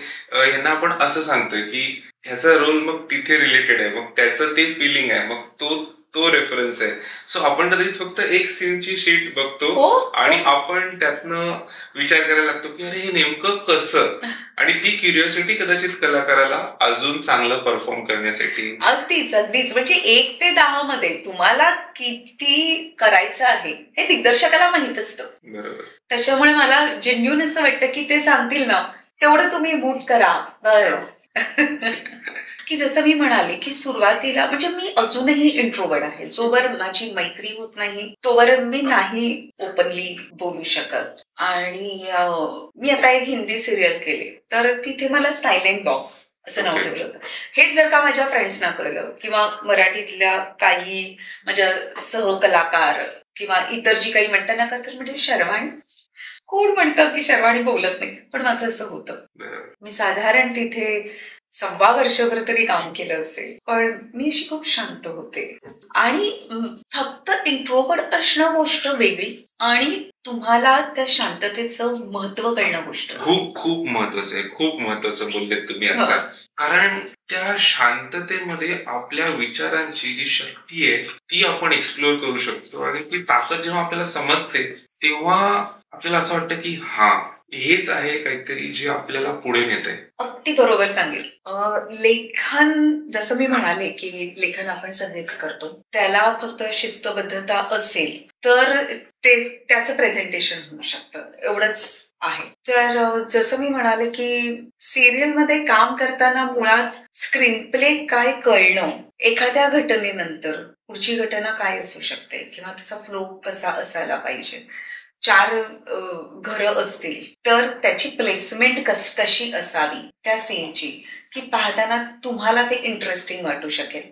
यांना आपण असं सांगतोय की ह्याचा रोल मग तिथे रिलेटेड आहे, मग त्याचं ते फिलिंग आहे, मग तो रेफरन्स आहे. सो आपण कदाचित फक्त एक सीनची शीट बघतो आणि आपण त्यातनं विचार करायला लागतो की अरे हे नेमकं कसं. आणि ती क्युरिओसिटी कदाचित कलाकाराला अजून चांगलं परफॉर्म करण्यासाठी. अगदीच अगदीच. म्हणजे 1 ते 10 मध्ये तुम्हाला किती करायचं आहे हे दिग्दर्शकाला माहित असतं. बरोबर. त्याच्यामुळे मला जेन्युइन असं वाटतं की ते सांगतील ना तेवढं तुम्ही मूट करा बस. की जसं मी म्हणाले की सुरुवातीला म्हणजे मी अजूनही इंट्रोवर्ट आहे. जोवर माझी मैत्री होत नाही तोवर मी नाही ओपनली बोलू शकत. आणि मी आता एक हिंदी सिरियल केले तर तिथे मला सायलेंट बॉक्स असं नाव ठेवलं होतं. हेच जर का माझ्या फ्रेंड्सना कळलं किंवा मराठीतल्या काही माझ्या सहकलाकार किंवा इतर जी काही म्हणतात ना तर म्हणजे शर्वाणी, कोण म्हणतं की शर्वाणी बोलत नाही, पण माझं असं होतं. मी साधारण तिथे 1.25 वर्षभर तरी काम केलं असेल, पण मी अशी खूप शांत होते. आणि फक्त इंट्रोवर्ट असणं गोष्ट वेगळी आणि तुम्हाला त्या शांततेचं महत्व कळणं गोष्ट खूप खूप महत्वाचं आहे. खूप महत्वाचं बोललेत तुम्ही आता. कारण त्या शांततेमध्ये आपल्या विचारांची जी शक्ती आहे ती आपण एक्सप्लोर करू शकतो आणि ती ताकद जेव्हा आपल्याला समजते तेव्हा आपल्याला असं वाटतं की हा हेच आहे काहीतरी जे आपल्याला पुढे नेत आहे. अगदी बरोबर सांगेल. लेखन जसं मी म्हणाले की लेखन आपण सगळेच करतो, त्याला फक्त शिस्तबद्धता असेल तर ते त्याचं प्रेझेंटेशन होऊ शकतं, एवढंच आहे. तर जसं मी म्हणाले की सिरियलमध्ये काम करताना मुळात स्क्रीन प्ले काय कळणं, एखाद्या घटनेनंतर पुढची घटना काय असू शकते किंवा त्याचा फ्लो कसा असायला पाहिजे. 4 घरं असतील तर त्याची प्लेसमेंट कशी असावी त्या सीनची की पाहताना तुम्हाला ते इंटरेस्टिंग वाटू शकेल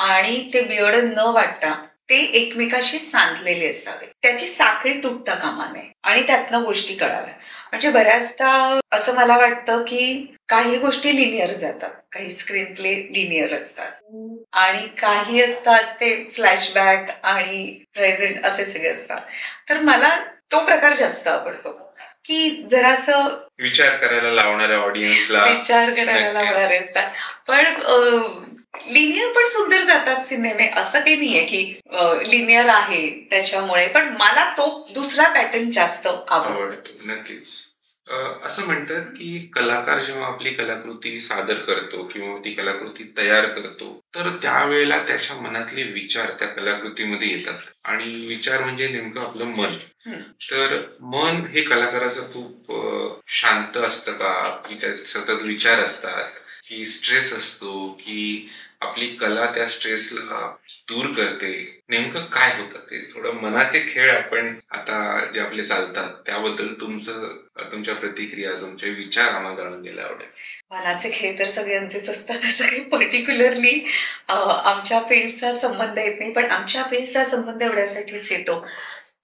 आणि ते वियर्ड न वाटता ते एकमेकाशी सांधलेले असावे. त्याची साखळी तुटता कामा नये आणि त्यातनं गोष्टी कळाव्या. म्हणजे बऱ्याचदा असं मला वाटतं की काही गोष्टी लिनियर जातात, काही स्क्रीन प्ले लिनियर असतात आणि काही असतात ते फ्लॅशबॅक आणि प्रेझेंट असे सगळे असतात. तर मला तो प्रकार जास्त आवडतो की जरासं विचार करायला लावणाऱ्या ऑडियन्सला विचार करायला लावणारे असतात. पण लिनियर पण सुंदर जातात सिनेमे, असं काही नाहीये की लिनियर आहे त्याच्यामुळे. पण मला तो दुसरा पॅटर्न जास्त आवडतो. नक्कीच. असं म्हणतात की कलाकार जेव्हा आपली कलाकृती सादर करतो किंवा ती कलाकृती तयार करतो तर त्यावेळेला त्याच्या मनातले विचार त्या कलाकृतीमध्ये येतात. आणि विचार म्हणजे नेमकं आपलं मन. तर मन हे कलाकाराचं खूप शांत असतं का, की त्यात सतत विचार असतात, की स्ट्रेस असतो, की आपली कला त्या स्ट्रेसला दूर करते, नेमकं काय होतं ते थोडं मनाचे खेळ आपण आता जे आपले चालतात त्याबद्दल तुमच्या प्रतिक्रिया, तुमचे विचार आम्हाला जाणून घ्यायला आवडेल. मनाचे खेळ तर सगळ्यांचेच असतात, असं काही पर्टिक्युलरली आमच्या फील्डचा संबंध येत नाही. पण आमच्या फील्डचा संबंध एवढ्यासाठीच येतो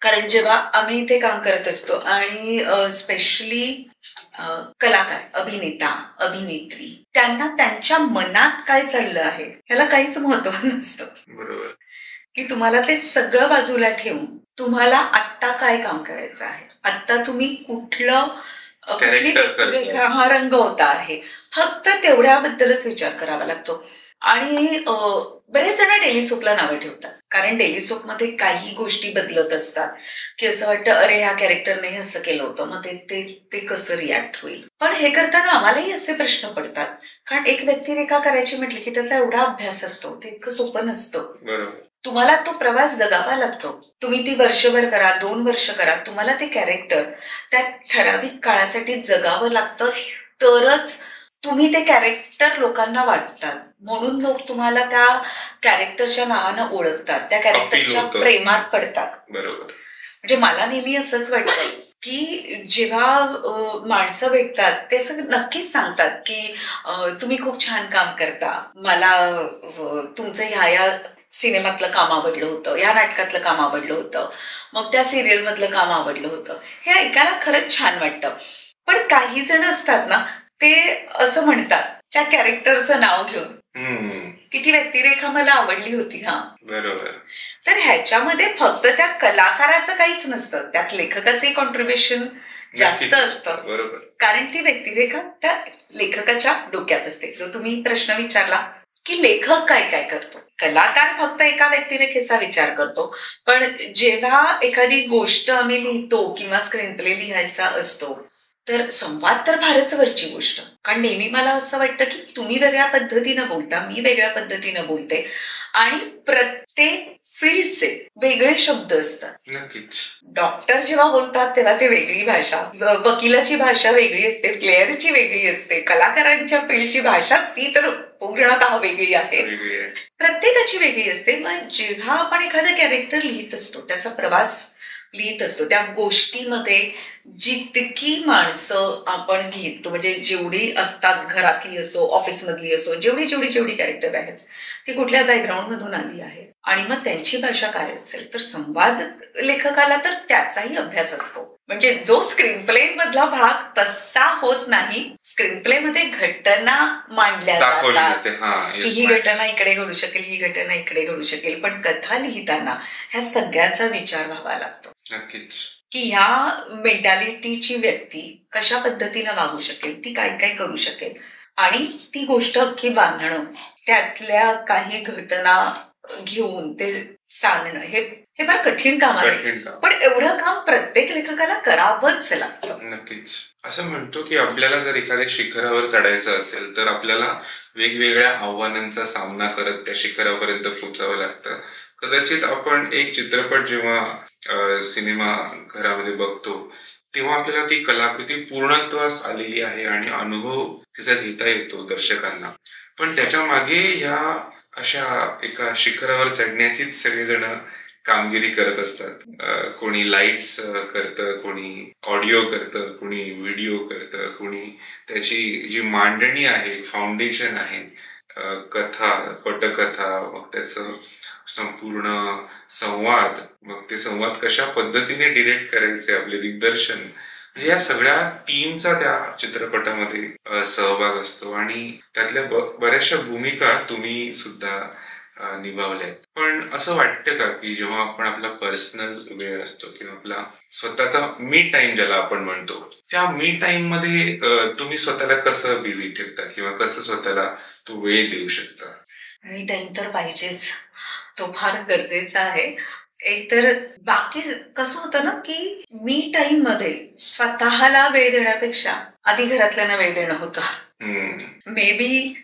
कारण जेव्हा आम्ही इथे काम करत असतो आणि स्पेशली कलाकार, अभिनेता, अभिनेत्री, त्यांना त्यांच्या मनात काय चाललं आहे ह्याला काहीच महत्व नसतं. बरोबर. की तुम्हाला ते सगळं बाजूला ठेवून तुम्हाला आत्ता काय काम करायचं आहे, आत्ता तुम्ही कुठली रंग होता आहे, फक्त तेवढ्याबद्दलच विचार करावा लागतो. आणि बरेच जण डेली सोपला नावं ठेवतात कारण डेली सोप मध्ये काही गोष्टी बदलत असतात की असं वाटतं अरे ह्या कॅरेक्टरने असं केलं होतं, मग ते कसं रिॲक्ट होईल. पण हे करताना आम्हालाही असे प्रश्न पडतात कारण एक व्यक्तिरेखा करायची म्हटली की त्याचा एवढा अभ्यास असतो, ते इतकं सोपं नसतं. तुम्हाला तो प्रवास जगावा लागतो. तुम्ही ती वर्षभर करा, 2 वर्ष करा, तुम्हाला ते कॅरेक्टर त्या ठराविक काळासाठी जगावं लागतं, तरच तुम्ही ते कॅरेक्टर लोकांना वाटतात. म्हणून लोक तुम्हाला त्या कॅरेक्टरच्या नावानं ओळखतात, त्या कॅरेक्टरच्या प्रेमात पडतात. बरोबर. म्हणजे मला नेहमी असंच वाटतं की जेव्हा माणसं भेटतात ते असं नक्कीच सांगतात की तुम्ही खूप छान काम करता, मला तुमचं ह्या सिनेमातलं काम आवडलं होतं, या नाटकातलं काम आवडलं होतं, मग त्या सिरियल मधलं काम आवडलं होतं. हे ऐकायला खरंच छान वाटतं. पण काही जण असतात ना, ते असं म्हणतात त्या कॅरेक्टरचं नाव घेऊन की ती व्यक्तिरेखा मला आवडली होती. हा बरोबर. तर ह्याच्यामध्ये फक्त त्या कलाकाराचं काहीच नसतं, त्यात लेखकाचंही कॉन्ट्रीब्युशन जास्त असतं. बरोबर. कारण ती व्यक्तिरेखा त्या लेखकाच्या डोक्यात असते. जो तुम्ही प्रश्न विचारला की लेखक काय काय करतो, कलाकार फक्त एका व्यक्तिरेखेचा विचार करतो. पण जेव्हा एखादी गोष्ट आम्ही लिहितो किंवा स्क्रीन प्ले लिहायचा असतो तर संवाद तर फारच वरची गोष्ट. कारण नेहमी मला असं वाटतं की तुम्ही वेगळ्या पद्धतीनं बोलता, मी वेगळ्या पद्धतीनं बोलते आणि प्रत्येक फील्डचे वेगळे शब्द असतात. नक्कीच. डॉक्टर जेव्हा बोलतात तेव्हा ते वेगळी भाषा, वकिलाची भाषा वेगळी असते, प्लेयरची वेगळी असते, कलाकारांच्या फील्डची भाषा ती तर पूर्णतः वेगळी आहे, प्रत्येकाची वेगळी असते. मग जेव्हा आपण एखादं कॅरेक्टर लिहित असतो, त्याचा प्रवास लिहित असतो, त्या गोष्टीमध्ये जितकी माणसं आपण घेतो, म्हणजे जेवढी असतात, घरातली असो, ऑफिसमधली असो, जेवढी कॅरेक्टर आहेत ती कुठल्या बॅकग्राऊंड मधून आली आहे आणि मग त्यांची भाषा काय असेल. तर संवाद लेखकाला तर त्याचाही अभ्यास असतो. म्हणजे जो स्क्रीन प्ले मधला भाग तसा होत नाही, स्क्रीन प्ले मध्ये घटना मांडल्या जातात की ही घटना इकडे घडू शकेल, ही घटना इकडे घडू शकेल. पण कथा लिहिताना ह्या सगळ्याचा विचार व्हावा लागतो. नक्कीच. की ह्या मेंटॅलिटीची व्यक्ती कशा पद्धतीनं वागू शकेल, ती काय काय करू शकेल आणि ती गोष्ट अख्खी बांधणं, त्यातल्या काही घटना घेऊन ते सांगणं, हे फार कठीण काम आहे. पण एवढं काम प्रत्येक लेखकाला करावंच लागतं. नक्कीच. असं म्हणतो की आपल्याला जर एखाद्या शिखरावर चढायचं असेल तर आपल्याला वेगवेगळ्या आव्हानांचा सामना करत त्या शिखरापर्यंत पोहोचावं लागतं. कदाचित आपण एक चित्रपट जेव्हा सिनेमा घरामध्ये बघतो तेव्हा आपल्याला ती कलाकृती पूर्णत्वास आलेली आहे आणि अनुभव तिचा घेता येतो दर्शकांना. पण त्याच्या मागे ह्या अशा एका शिखरावर चढण्याचीच सगळेजण कामगिरी करत असतात. कोणी लाईट्स करतं, कोणी ऑडिओ करतं, कोणी व्हिडिओ करतं, कोणी त्याची जी मांडणी आहे, फाउंडेशन आहे, कथा, पटकथा, मग त्याचं संपूर्ण संवाद, मग ते संवाद कशा पद्धतीने डिरेक्ट करायचे, आपले दिग्दर्शन, म्हणजे या सगळ्या टीमचा त्या चित्रपटामध्ये सहभाग असतो आणि त्यातल्या बऱ्याचशा भूमिका तुम्ही सुद्धा निभावल्यात. पण असं वाटतं का की जेव्हा आपण आपला पर्सनल वेळ असतो किंवा आपला स्वतःचा मी टाइम ज्याला आपण म्हणतो, त्या मी टाइम मध्ये तुम्ही स्वतःला कसं बिझी ठेवता किंवा कसं स्वतःला तो वेळ देऊ शकता? मी टाइम तर पाहिजेच, तो फार गरजेचा आहे. एकतर बाकी कसं होतं ना की मी टाइम मध्ये स्वतःला वेळ देण्यापेक्षा आधी घरातल्यांना वेळ देणं होतं. मे बी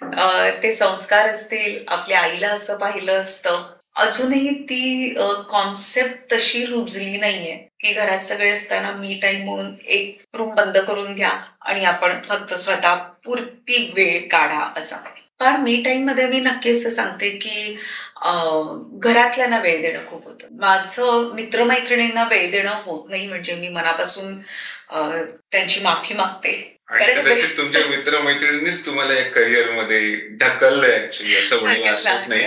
ते संस्कार असतील, आपल्या आईला असं पाहिलं असतं. अजूनही ती कॉन्सेप्ट तशी रुजली नाहीये की घरात सगळे असताना मी टाइम म्हणून एक रूम बंद करून घ्या आणि आपण फक्त स्वतः पुरती वेळ काढा असा. पण मी टाइम मध्ये मी नक्की असं सांगते की घरातल्यांना वेळ देणं खूप होतं. माझं मित्रमैत्रिणींना वेळ देणं होत नाही म्हणजे मी मनापासून त्यांची माफी मागते. कदाचित तुमच्या मित्रमैत्रिणींनीच तुम्हाला या करिअर मध्ये ढकललंय ऍक्च्युली, असं म्हणायला नाही.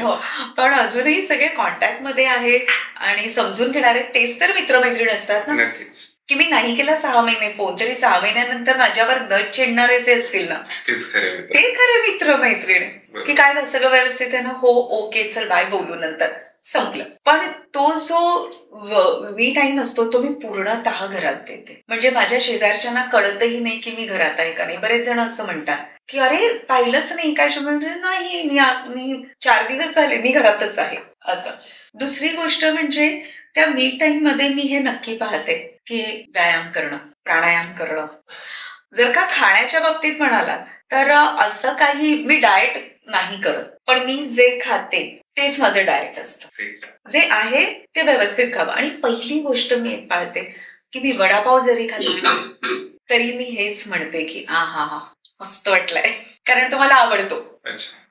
पण अजूनही सगळे कॉन्टॅक्ट मध्ये आहे आणि समजून घेणारे तेच तर मित्रमैत्रिणी असतात ना. नक्कीच. की मी नाही केला 6 महिने फोन तरी 6 महिन्यानंतर माझ्यावर दच चिडणारेच असतील ना, ते खरे मित्रमैत्रिणी. की काय सगळं व्यवस्थित आहे ना, हो ओके चल बाय बोलू नंतर, संपलं. पण तो जो मी टाइम नसतो तो मी पूर्णतः घरात देते. म्हणजे माझ्या शेजारच्यांना कळतही नाही की मी घरात आहे का नाही. बरेच जण असं म्हणतात की अरे पाहिलंच नाही काय, नाही मी 4 दिवस झाले मी घरातच आहे असं. दुसरी गोष्ट म्हणजे त्या मी टाइम मध्ये मी हे नक्की पाहते की व्यायाम करणं, प्राणायाम करणं. जर का खाण्याच्या बाबतीत म्हणाला तर असं काही मी डाएट नाही करत, पण मी जे खाते तेच माझं डाएट असतं. जे आहे ते व्यवस्थित खावं. आणि पहिली गोष्ट मी एक पाळते की मी वडापाव जरी खाल्ला तरी मी हेच म्हणते की हा मस्त वाटलंय, कारण तो मला आवडतो.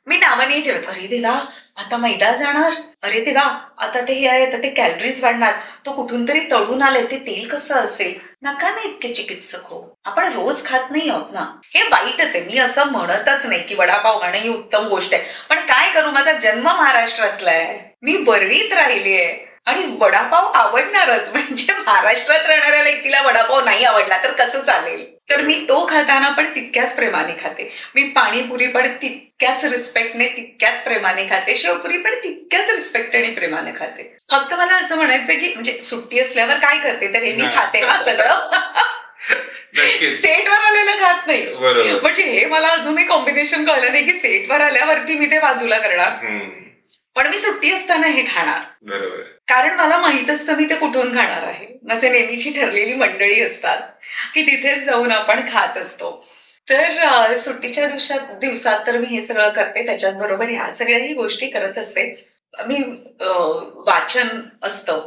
मी नावं नाही ठेवत, अरे देवा आता मैदा जाणार, अरे देवा आता ते हे आहे, आता ते कॅलरीज वाढणार, तो कुठून तरी तळून आलाय, ते तेल कसं असेल. नका ना इतके चिकित्सक हो, आपण रोज खात नाही आहोत ना. हे वाईटच आहे, मी असं म्हणतच नाही की वडापाव खाणं ही उत्तम गोष्ट आहे. पण काय करू, माझा जन्म महाराष्ट्रातला आहे, मी वरळीत राहिली आहे आणि वडापाव आवडणारच. म्हणजे महाराष्ट्रात राहणाऱ्या व्यक्तीला वडापाव नाही आवडला तर कसं चालेल. तर मी तो खाताना पण तितक्याच प्रेमाने खाते. मी पाणीपुरी पण तितक्याच रिस्पेक्टने तितक्याच प्रेमाने खाते. शेवपुरी पण तितक्याच रिस्पेक्ट आणि प्रेमाने खाते. फक्त मला असं म्हणायचं की म्हणजे सुट्टी असल्यावर काय करते तर हे मी खाते हा सगळं. सेटवर आलेलं खात नाही. म्हणजे हे मला अजूनही कॉम्बिनेशन कळलं नाही की सेटवर आल्यावरती मी ते बाजूला करणार, पण मी सुट्टी असताना हे खाणार. बरोबर. कारण मला माहित असतं मी ते कुठून खाणार आहे. माझे नेहमीची ठरलेली मंडळी असतात की तिथेच जाऊन आपण खात असतो. तर सुट्टीच्या दिवसात तर मी हे सगळं करते. त्याच्याबरोबर ह्या सगळ्याही गोष्टी करत असते. मी वाचन असतं,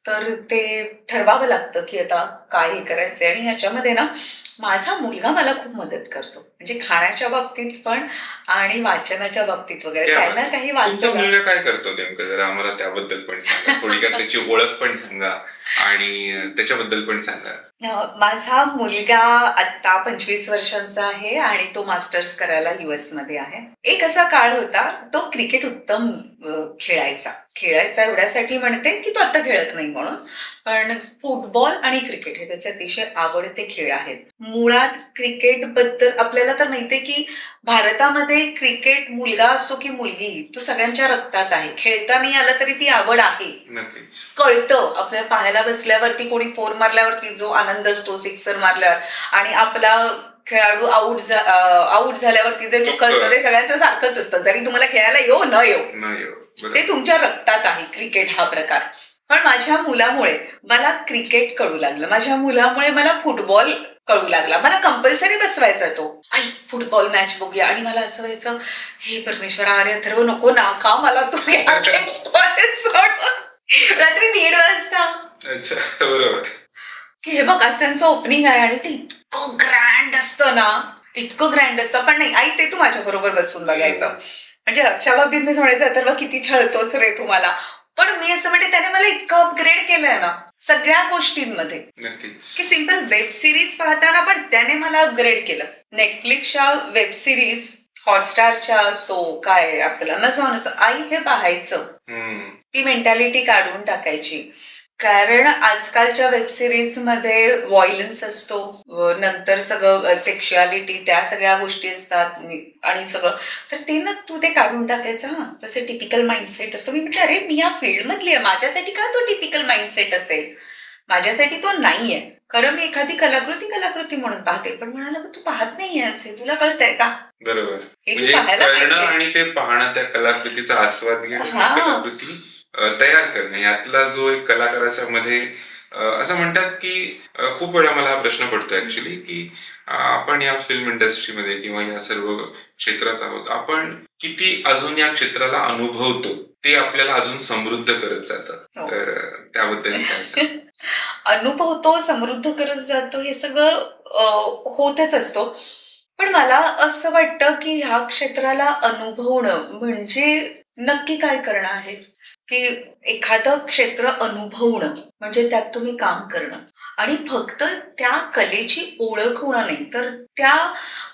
तर ते ठरवावं लागतं की आता काय हे करायचंय. आणि ह्याच्यामध्ये ना माझा मुलगा मला खूप मदत करतो, म्हणजे खाण्याच्या बाबतीत पण आणि वाचनाच्या बाबतीत वगैरे. त्यांना काही वाचन काय करतो नेमकं, जरा आम्हाला त्याबद्दल पण सांगा, थोडक्यात त्याची ओळख पण सांगा आणि त्याच्याबद्दल पण सांगा. माझा मुलगा आता 25 वर्षांचा आहे आणि तो मास्टर्स करायला US मध्ये आहे. एक असा काळ होता तो क्रिकेट उत्तम खेळायचा एवढ्यासाठी म्हणते की तो आता खेळत नाही म्हणून, पण फुटबॉल आणि क्रिकेट हे त्याचे अतिशय आवडते खेळ आहेत. मुळात क्रिकेट बद्दल आपल्याला तर माहितीये की भारतामध्ये क्रिकेट मुलगा असो की मुलगी तो सगळ्यांच्या रक्तात आहे. खेळता नाही आलं तरी ती आवड आहे, कळतं. आपल्याला पाहायला बसल्यावरती कोणी फोर मारल्यावरती जो आनंद असतो, सिक्सर मारल्यावर, आणि आपला खेळाडू आउट झाल्यावरती जे दुःख असतं ते सगळ्यांचं सारखंच असतं, जरी तुम्हाला खेळायला येऊ न येऊ, ते तुमच्या रक्तात आहे क्रिकेट हा प्रकार. पण माझ्या मुलामुळे मला क्रिकेट कळू लागलं, माझ्या मुलामुळे मला फुटबॉल कळू लागला. मला कंपल्सरी बसवायचा तो, आई फुटबॉल मॅच बघूया. आणि मला असं व्हायचं, हे परमेश्वरा अरे अथर्व नको ना, का मला तू रात्री 1:30 वाजता की हे बघ असं ओपनिंग आहे आणि ते इतकं ग्रँड असतं ना, इतकं ग्रँड असतं. पण नाही आई, ते तू माझ्या बरोबर बसून बघायचं. म्हणजे अशा बाबतीत मी म्हणायचं अथर्व किती छळतोस रे तू मला. पण मी असं म्हणते त्याने मला इतकं अपग्रेड केलंय ना सगळ्या गोष्टींमध्ये की सिम्पल वेब सिरीज पाहताना पण त्याने मला अपग्रेड केलं. नेटफ्लिक्सच्या वेब सिरीज, हॉटस्टारच्या सो काय आपलं अमेझॉन, आई हे पाहायचं, ती मेंटॅलिटी काढून टाकायची. कारण आजकालच्या वेब सिरीज मध्ये व्हायलन्स असतो, नंतर सगळं सेक्शुअलिटी, त्या सगळ्या गोष्टी असतात आणि सगळं, तर ते ना तू ते काढून टाकायचं. हा तसे टिपिकल माइंडसेट असतो. मी म्हटलं अरे मी या फील्ड मधली आहे, माझ्यासाठी का तो टिपिकल माइंडसेट असेल, माझ्यासाठी तो नाहीये. खरं मी एखादी कलाकृती म्हणून पाहते, पण म्हणाला तू पाहत नाहीये असे, तुला कळतंय का? बरोबर. हे तू पाहायला पाहिजे. आणि ते पाहणं, त्या कलाकृतीचा आस्वाद घेणं, कलाकृती तयार करणे, यातला जो एक कलाकाराच्या मध्ये असं म्हणतात की खूप वेळा मला हा प्रश्न पडतो ऍक्च्युली की आपण या फिल्म इंडस्ट्रीमध्ये किंवा या सर्व क्षेत्रात आहोत, आपण किती अजून या क्षेत्राला अनुभवतो ते आपल्याला अजून समृद्ध करत जातं. तर त्याबद्दल काय सांग? अनुभवतो, समृद्ध करत जातो, हे सगळं होतच असतो. पण मला असं वाटतं की ह्या क्षेत्राला अनुभवणं म्हणजे नक्की काय करणं आहे, की एखादं क्षेत्र अनुभवणं म्हणजे त्यात तुम्ही काम करणं आणि फक्त त्या कलेची ओळख होणं नाही, तर त्या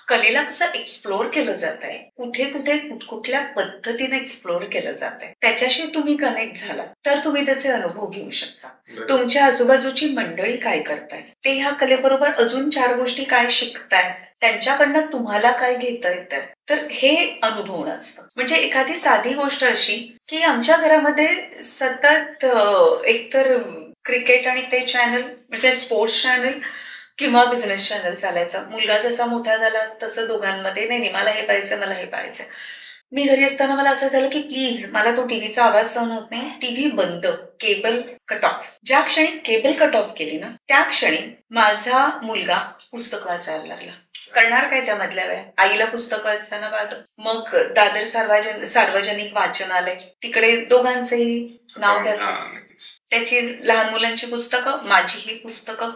कलेला कसं एक्सप्लोर केलं जात आहे, कुठे कुठे कुठल्या पद्धतीने एक्सप्लोर केलं जात आहे, त्याच्याशी तुम्ही कनेक्ट झाला तर तुम्ही त्याचे अनुभव घेऊ शकता. तुमच्या आजूबाजूची मंडळी काय करताय, ते ह्या कलेबरोबर अजून 4 गोष्टी काय शिकताय, त्यांच्याकडनं तुम्हाला काय घेता येतं, तर हे अनुभवणं असतं. म्हणजे एखादी साधी गोष्ट अशी की आमच्या घरामध्ये सतत एकतर क्रिकेट आणि ते चॅनल म्हणजे स्पोर्ट्स चॅनल किंवा बिझनेस चॅनल चालायचा. मुलगा जसा मोठा झाला तसं दोघांमध्ये नाही मला हे पाहायचं, मला हे पाहायचं. मी घरी असताना मला असं झालं की प्लीज मला तो टीव्हीचा आवाज सहन होत नाही, टीव्ही बंद, केबल कट ऑफ. ज्या क्षणी केबल कट ऑफ केली ना त्या क्षणी माझा मुलगा पुस्तक वाचायला लागला. करणार काय त्या मधल्या वेळा, आईला पुस्तक वाचताना पाहतो, मग दादर सार्वजनिक वाचनालय तिकडे दोघांचेही नाव घ्यायचं, त्याची लहान मुलांची पुस्तकं, माझी ही पुस्तकं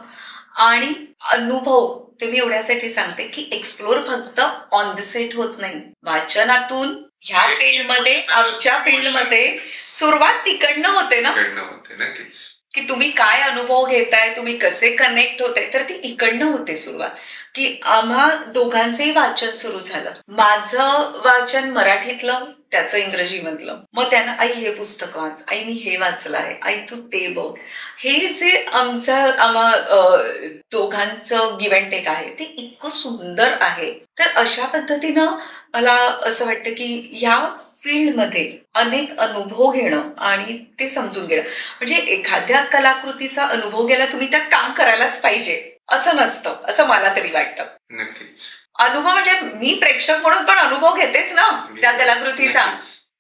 आणि अनुभव. ते मी एवढ्यासाठी सांगते की एक्सप्लोर फक्त ऑन द सेट होत नाही, वाचनातून ह्या फील्डमध्ये आमच्या फील्डमध्ये सुरुवात तिकडनं होते ना, की तुम्ही काय अनुभव घेताय, तुम्ही कसे कनेक्ट होताय, तर ती इकडनं होते सुरुवात. की आम्हा दोघांचंही वाचन सुरू झालं. माझं वाचन मराठीतलं, त्याचं इंग्रजीमधलं. मग त्यानं आई हे पुस्तक वाच, आई मी हे वाचलं आहे, आई तू ते बघ. हे जे आम्हा दोघांचं गिव्ह अँड टेक आहे ते इतकं सुंदर आहे. तर अशा पद्धतीनं मला असं वाटतं की ह्या फील्डमध्ये अनेक अनुभव घेणं आणि ते समजून घेणं, म्हणजे एखाद्या कलाकृतीचा अनुभव घ्यायला तुम्ही त्यात काम करायलाच पाहिजे असं नसतं, असं मला तरी वाटतं. नक्कीच. अनुभव म्हणजे मी प्रेक्षक म्हणून पण अनुभव घेतेच ना त्या कलाकृतीचा.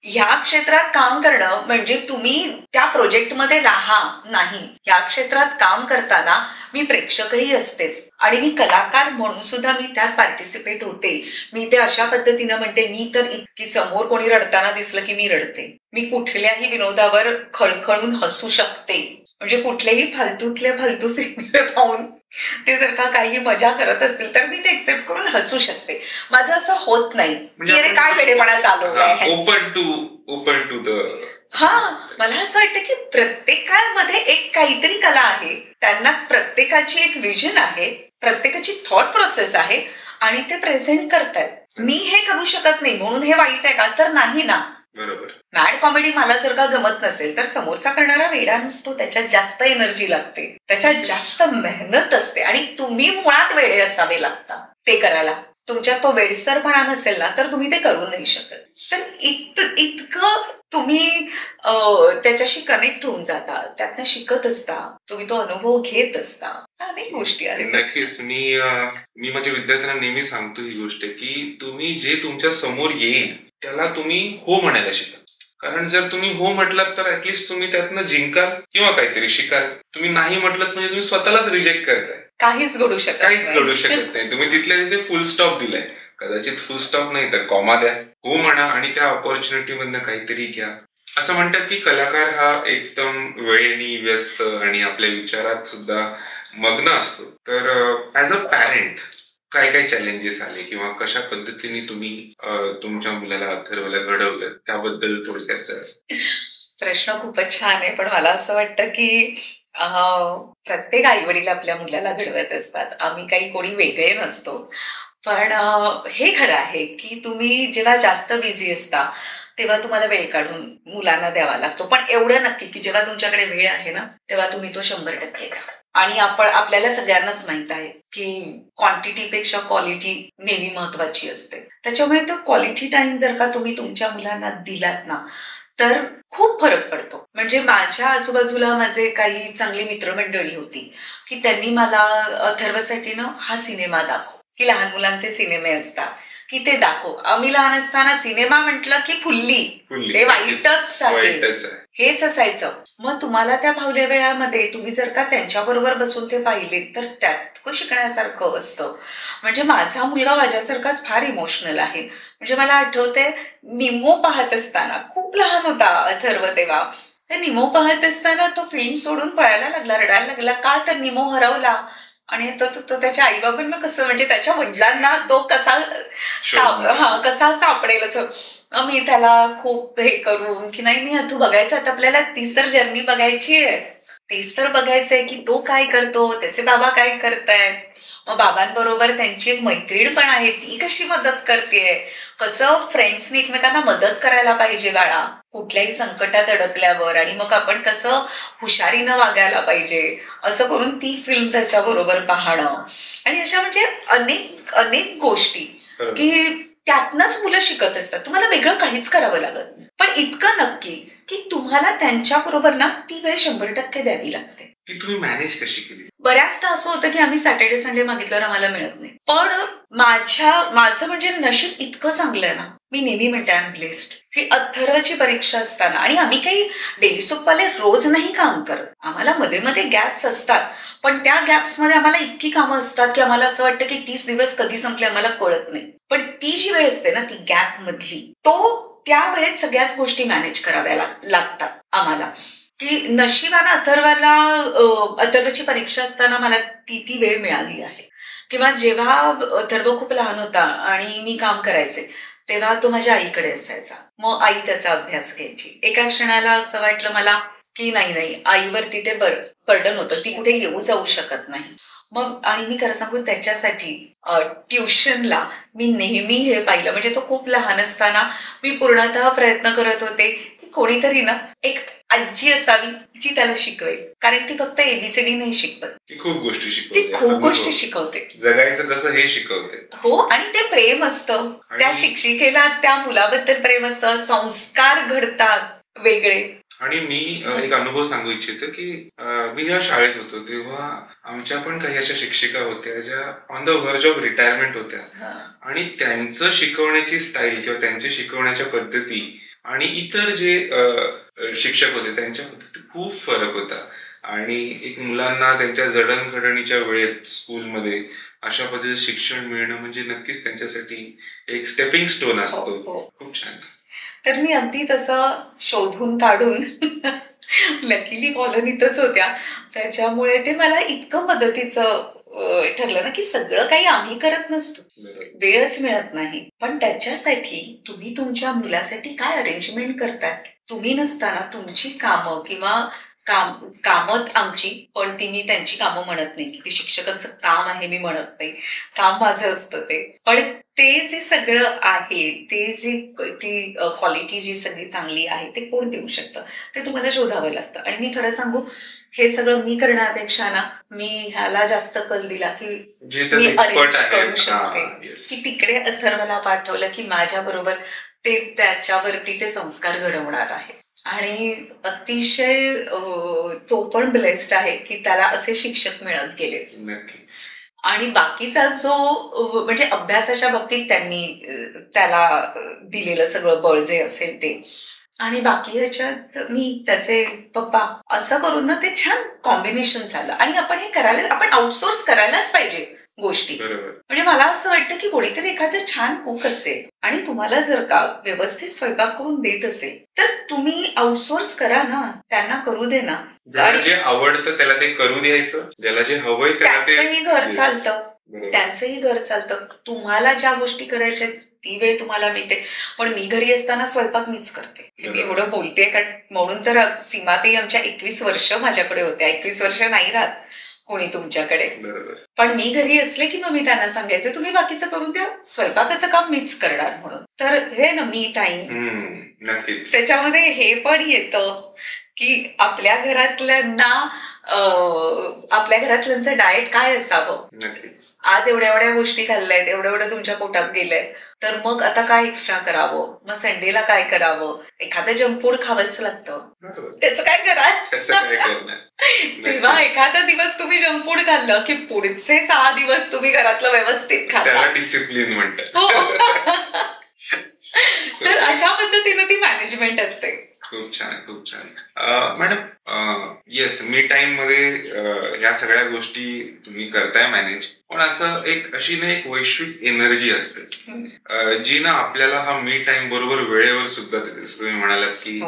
ह्या क्षेत्रात काम करणं म्हणजे तुम्ही त्या प्रोजेक्टमध्ये राहा नाही, ह्या क्षेत्रात काम करताना मी प्रेक्षकही असतेच आणि मी कलाकार म्हणून सुद्धा मी त्यात पार्टिसिपेट होते. मी ते अशा पद्धतीनं म्हणते, मी तर की समोर कोणी रडताना दिसलं की मी रडते, मी कुठल्याही विनोदावर खळखळून हसू शकते, म्हणजे कुठलेही फालतू सिनेमे पाहून ते जर का काही मजा करत असतील तर मी ते एक्सेप्ट करून हसू शकते. माझं असं होत नाही की अरे काय वेडेपणा चालू आहे. ओपन टू द मला असं वाटतं की प्रत्येकामध्ये एक काहीतरी कला आहे, त्यांना प्रत्येकाची एक विजन आहे, प्रत्येकाची थॉट प्रोसेस आहे आणि ते प्रेझेंट करतायत. मी हे करू शकत नाही म्हणून हे वाईट आहे का, तर नाही ना. बरोबर. मॅड कॉमेडी मला जर का जमत नसेल तर समोरचा करणारा वेडा नसतो, त्याच्यात जास्त एनर्जी लागते, त्याच्यात जास्त मेहनत असते आणि तुम्ही मुळात वेडे असावे लागता ते करायला. तुमच्यात तो वेडसरपणा नसेल ना तर तुम्ही ते करू नाही शकत. तर इतकं तुम्ही त्याच्याशी कनेक्ट होऊन जाता, त्यातनं शिकत असता, तुम्ही तो अनुभव घेत असता, अनेक गोष्टी आहेत. नक्कीच. मी माझ्या विद्यार्थ्यांना नेहमी सांगतो ही गोष्ट की तुम्ही जे तुमच्या समोर येईल त्याला तुम्ही हो म्हणायला शिका. कारण जर तुम्ही हो म्हटलात तर ऍटलिस्ट तुम्ही त्यातनं जिंकाल किंवा काहीतरी शिकाल. तुम्ही नाही म्हटलात म्हणजे तुम्ही स्वतःलाच रिजेक्ट करताय, काहीच घडू शकत नाही. तुम्ही तिथल्या तिथे फुल स्टॉप दिलाय, कदाचित फुल स्टॉप नाही तर कॉमा द्या, हो म्हणा आणि त्या ऑपॉर्च्युनिटी मधनं काहीतरी घ्या. असं म्हणतात की कलाकार हा एकदम वेळेने व्यस्त आणि आपल्या विचारात सुद्धा मग्न असतो. तर ऍज अ पॅरेंट काय काय चॅलेंजेस आले किंवा कशा पद्धतीने तुम्ही तुमच्या मुलाला अथर्वला घडवलं त्याबद्दल थोडक्यात जरा. प्रश्न खूपच छान आहे, पण मला असं वाटतं की प्रत्येक आई वडील आपल्या मुलाला घडवत असतात, आम्ही काही कोणी वेगळे नसतो. पण हे खरं आहे की तुम्ही जेव्हा जास्त बिझी असता तेव्हा तुम्हाला वेळ काढून मुलांना द्यावा लागतो, पण एवढं नक्की की जेव्हा तुमच्याकडे वेळ आहे ना तेव्हा तुम्ही तो 100% द्या. आणि आपल्याला सगळ्यांनाच माहित आहे की क्वांटिटीपेक्षा क्वालिटी नेहमी महत्वाची असते. त्याच्यामुळे तो क्वालिटी टाइम जर का तुम्ही तुमच्या मुलांना दिलात ना तर खूप फरक पडतो. म्हणजे माझ्या आजूबाजूला माझे काही चांगली मित्रमंडळी होती की त्यांनी मला अथर्वसाठी ना हा सिनेमा दाखव, की लहान मुलांचे सिनेमे असतात की ते दाखव. आम्ही लहान असताना सिनेमा म्हटलं की फुल्ली ते वाईटच आहे, हेच असायचं. मग तुम्हाला त्या फावल्या वेळामध्ये तुम्ही जर का त्यांच्याबरोबर बसून ते पाहिले तर त्यात शिकण्यासारखं असतं. म्हणजे माझा मुलगा माझ्यासारखाच फार इमोशनल आहे. म्हणजे मला आठवते निमो पाहत असताना, खूप लहान होता अथर्व तेव्हा, तर निमो पाहत असताना तो फिल्म सोडून पळायला लागला, रडायला लागला. का तर निमो हरवला आणि तो त्याच्या आईबाबांना कसं, म्हणजे त्याच्या वडिलांना तो कसा सापडेल असं. मी त्याला खूप हे करून की नाही तू बघायचं, आता आपल्याला तीच तर जर्नी बघायची आहे, तेच तर बघायचंय की तो काय करतो, त्याचे बाबा काय करतायत, मग बाबांबरोबर त्यांची एक मैत्रीण पण आहे, ती कशी मदत करतेय, कसं फ्रेंड्सनी एकमेकांना मदत करायला पाहिजे बाळा कुठल्याही संकटात अडकल्यावर, आणि मग आपण कसं हुशारीनं वागायला पाहिजे, असं करून ती फिल्म त्याच्याबरोबर पाहणं. आणि अशा म्हणजे अनेक अनेक गोष्टी की त्यातनंच मुलं शिकत असतात. तुम्हाला वेगळं काहीच करावं लागत नाही, पण इतकं नक्की की तुम्हाला त्यांच्याबरोबर ना ती वेळ 100% द्यावी लागते. ती तुम्ही मॅनेज कशी केली? बऱ्याचदा असं होतं की आम्ही सॅटर्डे संडे मागितल्यावर आम्हाला मिळत नाही, पण माझं म्हणजे नशीब इतकं चांगलं आहे ना, मी नेहमी म्हणते आय एम ब्लेस्ड की अथर्वची परीक्षा असताना, आणि आम्ही काही डेली सोपवाले रोज नाही काम करत, आम्हाला मध्ये मध्ये गॅप्स असतात, पण त्या गॅप्समध्ये आम्हाला इतकी कामं असतात की आम्हाला असं वाटतं की 30 दिवस कधी संपले आम्हाला कळत नाही. पण ती जी वेळ असते ना, ती गॅप मधली, त्या वेळेत सगळ्याच गोष्टी मॅनेज कराव्या लागतात आम्हाला. की नशिबानं अथर्वची परीक्षा असताना मला ती वेळ मिळाली आहे. किंवा जेव्हा अथर्व खूप लहान होता आणि मी काम करायचे तेव्हा तो माझ्या आईकडे असायचा, मग आई त्याचा अभ्यास घ्यायची. एका क्षणाला असं वाटलं मला की नाही आईवरती ते बर्डन होतं, ती कुठे येऊ जाऊ शकत नाही. मग आणि मी खरं सांगू त्याच्यासाठी ट्युशनला मी नेहमी हे पाहिलं. म्हणजे तो खूप लहान असताना मी पूर्णतः प्रयत्न करत होते की कोणीतरी ना एक आजी असावी जी त्याला शिकवेल, कारण ती फक्त एबीसीडी नाही शिकवत, ती खूप गोष्टी शिकवते, जगायचं कसं हे शिकवते. हो, आणि ते प्रेम असतं, त्या शिक्षिकेला त्या मुलाबद्दल प्रेम असतं, संस्कार घडतात वेगळे. आणि मी एक अनुभव सांगू इच्छितो की मी जेव्हा शाळेत होतो तेव्हा आमच्या पण काही अशा शिक्षिका होत्या ज्या ऑन द वर्ज ऑफ रिटायरमेंट होत्या, आणि त्यांचं शिकवण्याची स्टाईल किंवा त्यांच्या शिकवण्याच्या पद्धती आणि इतर जे शिक्षक होते त्यांच्या पद्धती खूप फरक होता. आणि एक मुलांना त्यांच्या जडणघडणीच्या वेळेत स्कूलमध्ये अशा पद्धतीचं शिक्षण मिळणं म्हणजे नक्कीच त्यांच्यासाठी एक स्टेपिंग स्टोन असतो. खूप छान. तर मी अगदी तसं शोधून काढून लकीली कॉलनीतच होत्या, त्याच्यामुळे ते मला इतकं मदतीचं ठरलं ना की सगळं काही आम्ही करत नसतो, वेळच मिळत नाही, पण त्याच्यासाठी तुम्ही तुमच्या मुलासाठी काय अरेंजमेंट करतात. तुम्ही नसताना तुमची कामं किंवा कामत आमची, पण ती मी त्यांची कामं म्हणत नाही की ते शिक्षकांचं काम आहे मी म्हणत नाही, काम माझं असतं ते, पण ते जे सगळं आहे ते जे ती क्वालिटी जी सगळी चांगली आहे ते कोण देऊ शकतं, ते तुम्हाला शोधावं लागतं. आणि मी खरं सांगू हे सगळं मी करण्यापेक्षा ना मी ह्याला जास्त कल दिला की मी अरेंज करू शकते, की तिकडे अथर्वला पाठवलं की माझ्या बरोबर ते त्याच्यावरती ते संस्कार घडवणार आहे. आणि अतिशय तो पण ब्लेस्ड आहे की त्याला असे शिक्षक मिळत गेले. आणि बाकीचा जो म्हणजे अभ्यासाच्या बाबतीत त्यांनी त्याला दिलेलं सगळं बळ जे असेल ते, आणि बाकी ह्याच्यात मी त्याचे पप्पा, असं करून ना ते छान कॉम्बिनेशन झालं. आणि आपण हे करायला, आपण आउटसोर्स करायलाच पाहिजे गोष्टी. म्हणजे मला असं वाटतं की कोणीतरी एखादं छान कुक असेल आणि तुम्हाला जर का व्यवस्थित स्वयंपाक करून देत असेल तर तुम्ही आउटसोर्स करा ना, त्यांना करू दे ना. ज्याला जे आवडतं त्याला ते करू द्यायचं, ज्याला जे हवंय त्यांचंही घर चालतं, त्यांचंही घर चालतं. तुम्हाला ज्या गोष्टी करायच्या ती वेळ तुम्हाला मिळते. पण मी घरी असताना स्वयंपाक मीच करते. मी एवढं बोलते कारण म्हणून तर सीमाताई आमच्या 21 वर्ष माझ्याकडे होत्या, 21 वर्ष नाही राहत कोणी तुमच्याकडे, पण मी घरी असले की मग मी त्यांना सांगायचं तुम्ही बाकीचं करून द्या, स्वयंपाकाचं काम मीच करणार म्हणून. तर हे ना मी टाइम, त्याच्यामध्ये हे पण येतं की आपल्या घरातल्यांना आपल्या घरातल्यांचं डाएट काय असावं, नक्कीच. आज एवढ्या एवढ्या गोष्टी खाल्ल्यात, एवढ्या एवढ्या तुमच्या पोटात गेलंय, तर मग आता काय एक्स्ट्रा करावं, मग संडेला काय करावं, एखादं जंक फूड खावंच लागतं, बरोबर. त्याचं काय त्याचं काय करा. करणार? तेव्हा नक्कीच. एखादा दिवस तुम्ही जंक फूड खाल्लं की पुढचे 6 दिवस तुम्ही घरातलं व्यवस्थित खाता. त्याला डिसिप्लिन म्हणतात. हो. तर अशा पद्धतीनं ती मॅनेजमेंट असते. खूप छान, खूप छान. मॅडम, येस, मी टाइम मध्ये ह्या सगळ्या गोष्टी तुम्ही करताय मॅनेज, पण असं अशी ना एक वैश्विक एनर्जी असते जी ना आपल्याला हा मी टाइम बरोबर वेळेवर सुद्धा देते. जसं तुम्ही म्हणालात की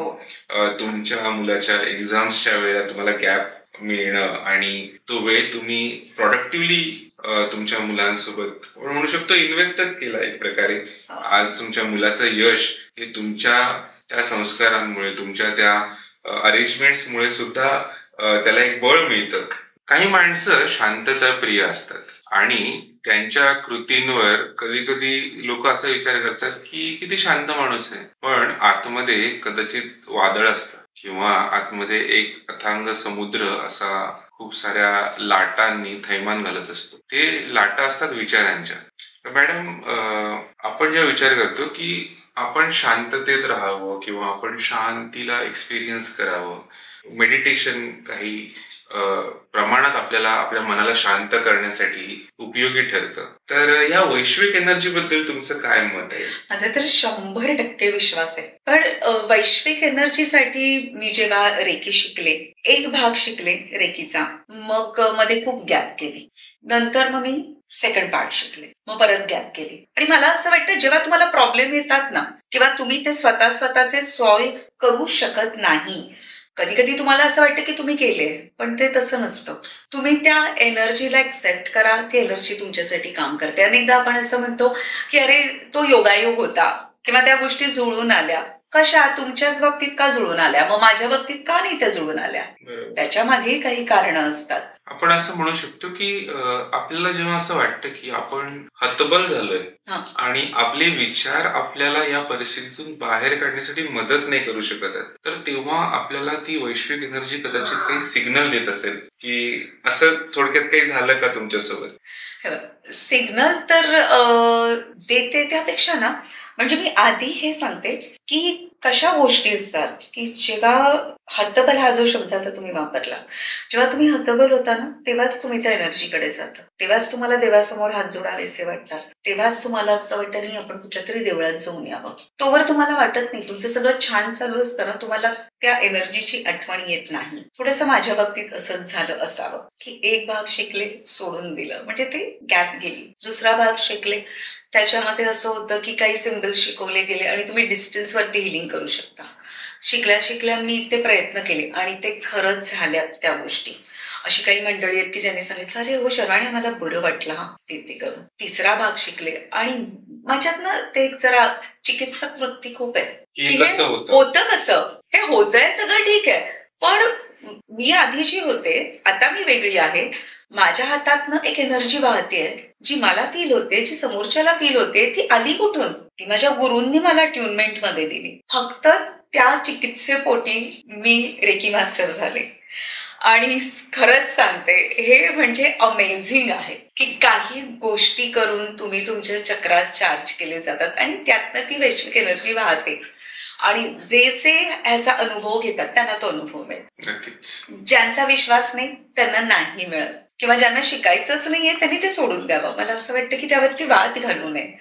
तुमच्या मुलाच्या एक्झाम्सच्या वेळेला तुम्हाला गॅप मिळणं आणि तो वेळ तुम्ही प्रोडक्टिव्हली तुमच्या मुलांसोबत म्हणू शकतो इन्व्हेस्टच केला एक प्रकारे. आज तुमच्या मुलाचं यश हे तुमच्या त्या संस्कारांमुळे, तुमच्या त्या अरेंजमेंट्समुळे सुद्धा त्याला एक बळ मिळतं. काही माणसं शांतता प्रिय असतात आणि त्यांच्या कृतींवर कधी कधी लोक असा विचार करतात की किती शांत माणूस आहे, पण आतमध्ये कदाचित वादळ असतं किंवा आतमध्ये एक अथांग समुद्र असा खूप साऱ्या लाटांनी थैमान घालत असतो. ते लाटा असतात विचारांच्या. तर मॅडम, आपण जेव्हा विचार करतो की आपण शांततेत राहावं किंवा आपण शांतीला एक्सपिरियन्स करावं, मेडिटेशन काही प्रमाणात आपल्याला आपल्या मनाला शांत करण्यासाठी उपयोगी ठरतं, तर या वैश्विक एनर्जी बद्दल तुमचं काय मत आहे? माझा तर 100% विश्वास आहे. पण वैश्विक एनर्जीसाठी मी जेव्हा रेकी शिकले, एक भाग शिकले रेकीचा, मग मध्ये खूप गॅप केली, नंतर मग मी सेकंड पार्ट शिकले, मग परत गॅप केली. आणि मला असं वाटतं जेव्हा तुम्हाला प्रॉब्लेम येतात ना, किंवा तुम्ही ते स्वतःचे सॉल्व्ह करू शकत नाही, कधी कधी तुम्हाला असं वाटतं की तुम्ही केले, पण ते तसं नसतं. तुम्ही त्या एनर्जीला एक्सेप्ट करा, ती एनर्जी तुमच्यासाठी काम करते. अनेकदा आपण असं म्हणतो की अरे तो योगायोग होता किंवा त्या गोष्टी जुळून आल्या. कशा? तुमच्याच बाबतीत का जुळून आल्या, मग माझ्या बाबतीत का नाही त्या जुळून आल्या? त्याच्या मागे काही कारणं असतात. आपण असं म्हणू शकतो की आपल्याला जेव्हा असं वाटतं की आपण हतबल झालोय आणि आपले विचार आपल्याला या परिस्थितीतून बाहेर काढण्यासाठी मदत नाही करू शकत, तर तेव्हा आपल्याला ती वैश्विक एनर्जी कदाचित काही सिग्नल देत असेल की असं थोडक्यात काही झालं का तुमच्यासोबत? सिग्नल तर देते, त्यापेक्षा ना म्हणजे मी आधी हे सांगते की कशा गोष्टी असतात की जेव्हा हतबल हा जो शब्द आता तुम्ही वापरला, जेव्हा तुम्ही हतबल होता ना तेव्हाच तुम्ही त्या एनर्जीकडे जाता, तेव्हाच तुम्हाला देवासमोर हात जोडावेसे वाटतात, तेव्हाच तुम्हाला असं वाटतं नाही आपण कुठल्या तरी देवळात जाऊन यावं. तोवर तुम्हाला वाटत नाही, तुमचं सगळं छान चालू असताना तुम्हाला त्या एनर्जीची आठवण येत नाही. थोडंसं माझ्या बाबतीत असंच झालं असावं की एक भाग शिकले, सोडून दिलं, म्हणजे ते गॅप गेली. दुसरा भाग शिकले, त्याच्यामध्ये असं होतं की काही सिम्बल शिकवले गेले आणि तुम्ही डिस्टन्सवरती हिलिंग करू शकता. शिकल्या शिकल्या मी ते प्रयत्न केले आणि ते खरंच झाल्यात त्या गोष्टी. अशी काही मंडळी आहेत की ज्यांनी सांगितलं अरे हो शर्वाणी मला बरं वाटलं हा ते करून. तिसरा भाग शिकले आणि माझ्यात ना ते जरा चिकित्सक वृत्ती खूप आहे की हे होतं कसं, हे होतंय सगळं ठीक आहे, पण मी आधी जी होते आता मी वेगळी आहे. माझ्या हातातनं एक एनर्जी वाहतेय जी मला फील होते, जी समोरच्याला फील होते, ती आली कुठून? ती माझ्या गुरूंनी मला ट्यूनमेंट मध्ये दिली. फक्त त्या चिकित्सेपोटी मी रेकी मास्टर झाले. आणि खरंच सांगते हे म्हणजे अमेझिंग आहे की काही गोष्टी करून तुम्ही तुमच्या चक्रात चार्ज केले जातात आणि त्यातनं ती वैश्विक एनर्जी वाहते आणि जे ह्याचा अनुभव घेतात त्यांना तो अनुभव मिळतो. ज्यांचा विश्वास नाही त्यांना नाही मिळत, किंवा ज्यांना शिकायचंच नाहीये त्यांनी ते सोडून द्यावं. मला असं वाटतं की त्यावरती वाद घालू नये,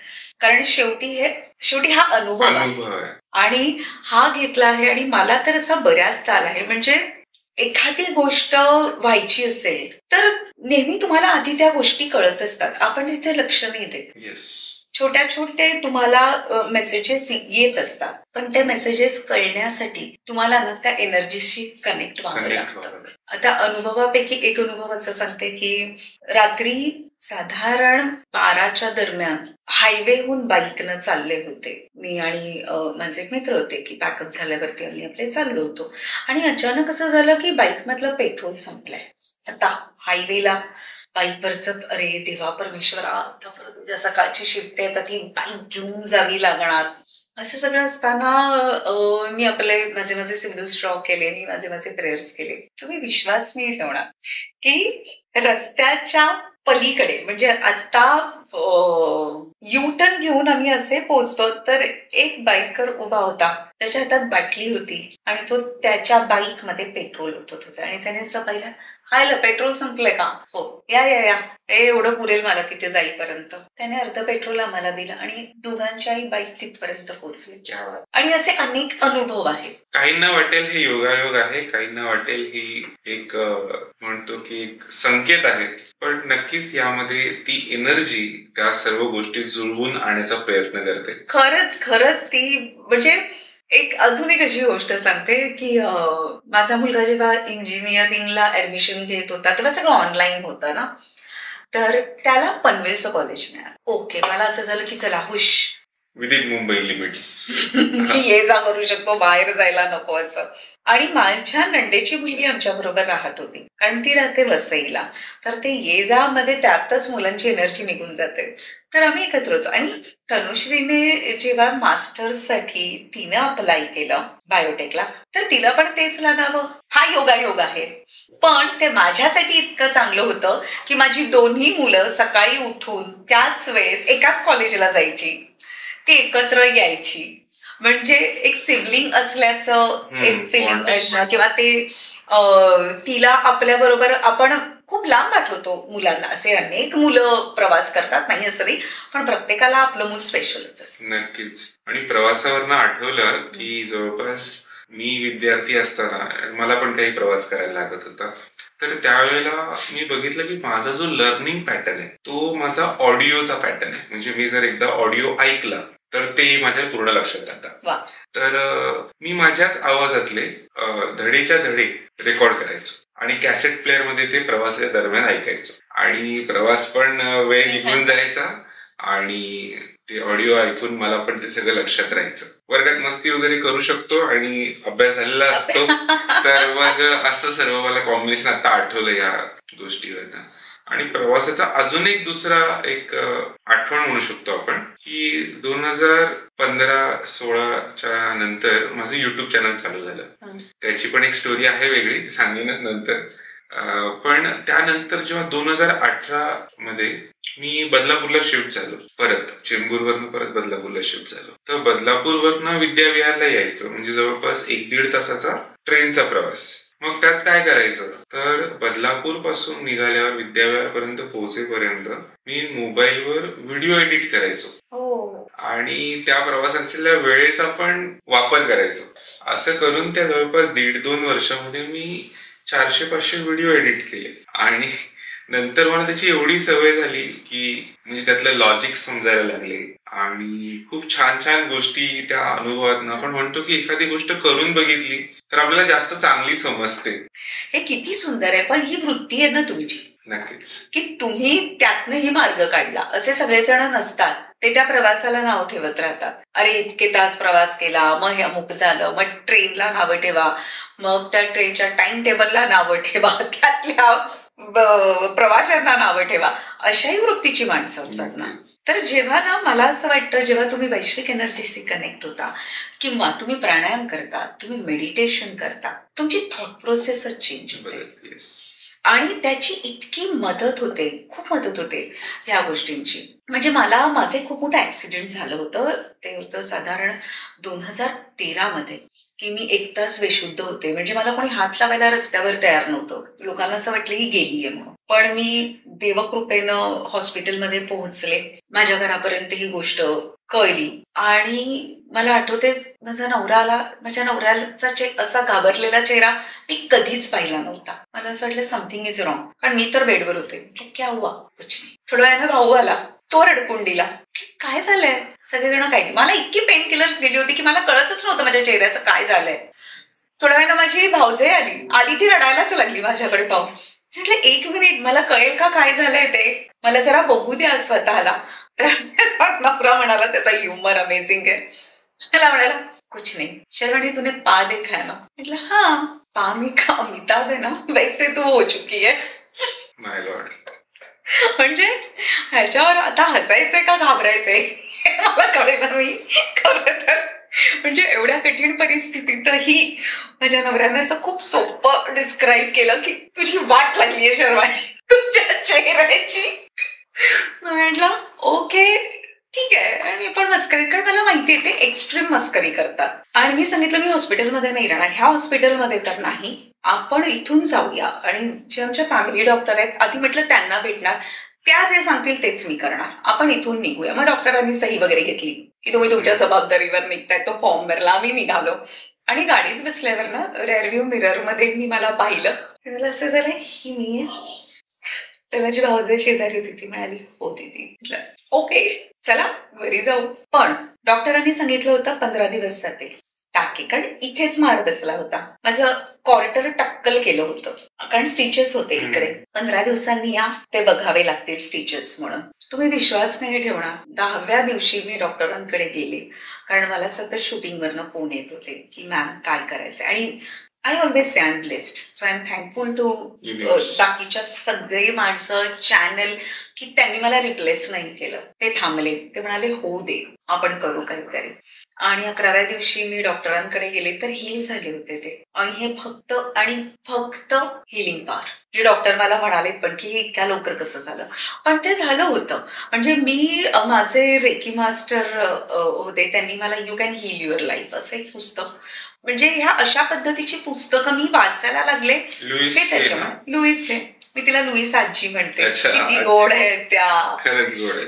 कारण शेवटी हा अनुभव आहे आणि हा घेतला आहे. आणि मला तर असा बऱ्याचदा आला आहे, म्हणजे एखादी गोष्ट व्हायची असेल तर नेहमी तुम्हाला आधी त्या गोष्टी कळत असतात, आपण तिथे लक्ष नाही देत. छोट्या छोटे तुम्हाला मेसेजेस येत असतात, पण ते मेसेजेस कळण्यासाठी तुम्हाला ना त्या एनर्जीशी कनेक्ट व्हावं लागतं. आता अनुभवापैकी एक अनुभव असं सांगते की रात्री साधारण 12च्या दरम्यान हायवेहून बाईकनं चालले होते मी आणि माझे एक मित्र होते की पॅकअप झाल्यावरती आम्ही आपले चाललो होतो आणि अचानक असं झालं की बाईक मधलं पेट्रोल संपलंय. आता हायवेला बाईकवरचं अरे देवा परमेश्वरा, सकाळची शिफ्ट आहे, आता ती बाईक घेऊन जावी लागणार, असं सगळं असताना मी माझे माझे सिम्बल्स ड्रॉ केले आणि माझे माझे प्रेयर्स केले. तुम्ही विश्वास नाही ठेवणार की रस्त्याच्या पलीकडे म्हणजे आता यू टर्न घेऊन आम्ही असे पोहोचतो तर एक बाईकर उभा होता, त्याच्या हातात बाटली होती आणि तो त्याच्या बाईक मध्ये पेट्रोल ओतत होता आणि त्याने असं पाहिलं, हायला पेट्रोल संपलंय का? हो, या या या, एवढं पुरेल मला तिथे जाईपर्यंत. त्याने अर्ध पेट्रोल आम्हाला दिलं आणि दोघांच्याही बाईक तिथपर्यंत पोहोचली. आणि असे अनेक अनुभव आहेत. काहींना वाटेल हे योगायोग आहे, काहींना वाटेल ही एक म्हणतो की एक संकेत आहे, पण नक्कीच यामध्ये ती एनर्जी त्या सर्व गोष्टी जुळवून आणण्याचा प्रयत्न करते. खरंच खरंच ती म्हणजे एक अजून एक अशी गोष्ट सांगते की माझा मुलगा जेव्हा इंजिनिअरिंगला ऍडमिशन घेत होता तेव्हा सगळं ऑनलाईन होतं ना, तर त्याला पनवेलचं कॉलेज मिळालं. ओके, मला असं झालं की चला हुश, विदिन मुंबई लिमिट्स ये जा करू शकतो, बाहेर जायला नको असं. आणि माझ्या नंडेची मुलगी आमच्या बरोबर राहत होती, कारण ती राहते वसईला, तर ते ये जा मध्ये त्यातच मुलांची एनर्जी निघून जाते. तर आम्ही एकत्र होतो. आणि तनुश्रीने जेव्हा मास्टर्ससाठी तिनं अप्लाय केलं बायोटेकला, तर तिला पण तेच लागावं, हा योगायोग आहे. पण ते माझ्यासाठी इतकं चांगलं होतं की माझी दोन्ही मुलं सकाळी उठून त्याच वेळेस एकाच कॉलेजला जायची, ती एकत्र यायची. म्हणजे एक सिबलिंग असल्याचं एक फिलिंग असणं, किंवा ते तिला आपल्या बरोबर आपण खूप लांब आठवतो मुलांना. असे अनेक मुलं प्रवास करतात, नाही असं नाही, पण प्रत्येकाला आपलं मूल स्पेशलच असतं. नक्कीच. आणि प्रवासावरनं आठवलं की जवळपास मी विद्यार्थी असताना मला पण काही प्रवास करायला लागत होता, तर त्यावेळेला मी बघितलं की माझा जो लर्निंग पॅटर्न आहे तो माझा ऑडिओचा पॅटर्न आहे. म्हणजे मी जर एकदा ऑडिओ ऐकला तर ते माझ्या पूर्ण लक्षात राहतात. तर मी माझ्याच आवाजातले धडेच्या धडे रेकॉर्ड करायचो आणि कॅसेट प्लेअर मध्ये ते प्रवासाच्या दरम्यान ऐकायचो. आणि प्रवास पण वेळ निघून जायचा आणि ते ऑडिओ ऐकून मला पण ते सगळं लक्षात राहायचं. वर्गात मस्ती वगैरे करू शकतो आणि अभ्यास झालेला असतो, तर मग असं सर्व मला कॉम्बिनेशन आता आठवलं या गोष्टीवरनं. आणि प्रवासाचा अजून एक दुसरा एक आठवण म्हणू शकतो आपण की 2015-16च्या नंतर माझं युट्यूब चॅनल चालू झालं. त्याची पण एक स्टोरी आहे वेगळी, सांगेनच नंतर. पण त्यानंतर जेव्हा 2018 मध्ये मी बदलापूरला शिफ्ट झालो, परत चेंबूरवरनं परत बदलापूरला शिफ्ट झालो, तर बदलापूरवरनं विद्याविहारला यायचं, म्हणजे जवळपास 1-1.5 तासाचा ट्रेनचा प्रवास. मग त्यात काय करायचं, तर बदलापूर पासून निघाल्यावर विद्याविहारपर्यंत पोहोचेपर्यंत मी मोबाईलवर व्हिडिओ एडिट करायचो आणि त्या प्रवासाच्या वेळेचा पण वापर करायचो. असं करून त्या जवळपास 1.5-2 वर्षामध्ये मी 400-500 व्हिडिओ एडिट केले. आणि नंतर मला त्याची एवढी सवय झाली की म्हणजे त्यातलं लॉजिक समजायला लागले आणि खूप छान छान गोष्टी त्या अनुभवातनं आपण म्हणतो की एखादी गोष्ट करून बघितली तर आपल्याला जास्त चांगली समजते. हे किती सुंदर आहे. पण ही वृत्ती आहे ना तुमची, नक्कीच, की तुम्ही त्यातनंही मार्ग काढला. असे सगळेजण नसतात, ते त्या प्रवासाला नाव ठेवत राहतात. अरे इतके तास प्रवास केला, मग हे अमुक झालं, मग ट्रेनला नावं ठेवा, मग त्या ट्रेनच्या टाइम टेबलला नावं ठेवा, त्यातल्या प्रवाशांना नावं ठेवा. अशाही वृत्तीची माणसं असतात ना. तर जेव्हा ना मला असं वाटतं, जेव्हा तुम्ही वैश्विक एनर्जीशी कनेक्ट होता किंवा तुम्ही प्राणायाम करता, तुम्ही मेडिटेशन करता, तुमची थॉट प्रोसेसच चेंज होते आणि त्याची इतकी मदत होते, खूप मदत होते ह्या गोष्टींची. म्हणजे मला माझे खूप मोठं ऍक्सिडेंट झालं होतं. ते होतं साधारण 2013 मध्ये, की मी 1 तास बेशुद्ध होते. म्हणजे मला कोणी हात लावायला रस्त्यावर तयार नव्हतं, लोकांना असं वाटलं ही गेलीये म्हणून. पण मी देवकृपेनं हॉस्पिटलमध्ये पोहोचले, माझ्या घरापर्यंत ही गोष्ट कळली आणि मला आठवतेच माझा नवरा आला. माझ्या नवऱ्याचा असा घाबरलेला चेहरा मी कधीच पाहिला नव्हता. मला असं वाटलं समथिंग इज रॉंग, कारण मी तर बेडवर होते. क्या हुआ? कुछ नाही. थोड्या वेळानं भाऊ आला, तो रडकून दिला, काय झालंय? सगळेजण काय, मला इतकी पेन किलर्स गेली होती की मला कळतच नव्हतं माझ्या चेहऱ्याचं काय झालंय. थोड्या वेळानं माझी भाऊजाई आली ती रडायलाच लागली माझ्याकडे पाहून. म्हटलं 1 मिनिट, मला कळेल का काय झालंय ते, मला जरा बघू द्या स्वतःला. नवरा म्हणाला, त्याचा ह्युमर अमेझिंग आहे, मला म्हणाला कुछ नहीं, शर्वणी तूने पा देखा है ना? म्हटलं हाँ, पा मी का अमिताभ आहे ना, वैसे तू हो चुकी आहे. माय लॉर्ड. म्हणजे ह्याच्यावर आता हसायचंय का घाबरायचंय मला कळेल नाही खरं तर. म्हणजे एवढ्या कठीण परिस्थितीतही माझ्या नवऱ्याने असं खूप सोपं डिस्क्राईब केलं की तुझी वाट लागलीये शर्वाणी तुमच्या चेहऱ्याची. म्हटलं ओके ठीक आहे. आणि मी पण मस्करी, कारण मला माहितीये ते एक्स्ट्रीम मस्करी करतात. आणि मी सांगितलं मी हॉस्पिटलमध्ये नाही राहणार, ह्या हॉस्पिटलमध्ये तर नाही, आपण इथून जाऊया. आणि जे आमच्या फॅमिली डॉक्टर आहेत आधी म्हटलं त्यांना भेटणार, त्या जे सांगतील तेच मी करणार, आपण इथून निघूया. मग डॉक्टरांनी सही वगैरे घेतली की तुम्ही तुमच्या जबाबदारीवर निघताय, तो फॉर्म भरला, आम्ही निघालो. आणि गाडीत बसल्यावर ना रेअरव्ह्यू मिरर मध्ये मी मला पाहिलं, मला असं झालं ही मी आहे. तर माझी भावजय शेजारी होती, ती म्हणाली होती ती. म्हटलं ओके चला घरी जाऊ. पण डॉक्टरांनी सांगितलं होतं 15 दिवस जाते टाके, कारण इथेच मार बसला होता. माझं क्वार्टर टक्कल केलं होतं कारण स्टिचेस होते इकडे. 15 दिवसांनी या ते बघावे लागतील स्टिचेस म्हणून. तुम्ही विश्वास नाही ठेवणार, 10व्या दिवशी मी डॉक्टरांकडे गेले, कारण मला सतत शूटिंगवरनं फोन येत होते की मॅम काय करायचंय. आणि I always say I am blessed, so I am thankful to बाकीच्या सगळे माणसं चॅनल की त्यांनी मला रिप्लेस नाही केलं, ते थांबले. ते म्हणाले होऊ दे आपण करू काहीतरी. आणि 11व्या दिवशी मी डॉक्टरांकडे गेले तर हील झाले होते ते. आणि हे फक्त आणि फक्त हिलिंग पावर, जे डॉक्टर मला म्हणाले पण की हे इतक्या लवकर कसं झालं, पण ते झालं होतं. म्हणजे मी माझे रेकी मास्टर होते, त्यांनी मला you can heal your life असं एक पुस्तक, म्हणजे ह्या अशा पद्धतीची पुस्तकं मी वाचायला लागले. हे त्याच्यामुळे लुईस आहे, मी तिला लुईस आजी म्हणते. किती गोड आहेत त्या,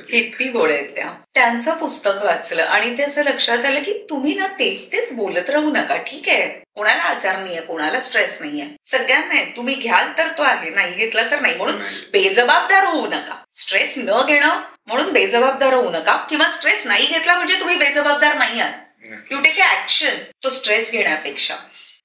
किती गोड आहेत त्या. त्यांचं पुस्तक वाचलं आणि ते असं लक्षात आलं की तुम्ही ना तेच तेच बोलत राहू नका. ठीक आहे कोणाला आजार नाहीये, कोणाला स्ट्रेस नाहीये, सगळ्यांना तुम्ही घ्याल तर तो आहे, नाही घेतला तर नाही. म्हणून बेजबाबदार होऊ नका. स्ट्रेस न घेणं म्हणून बेजबाबदार होऊ नका, किंवा स्ट्रेस नाही घेतला म्हणजे तुम्ही बेजबाबदार नाही आहात. यू टेक ऍक्शन तो स्ट्रेस घेण्यापेक्षा.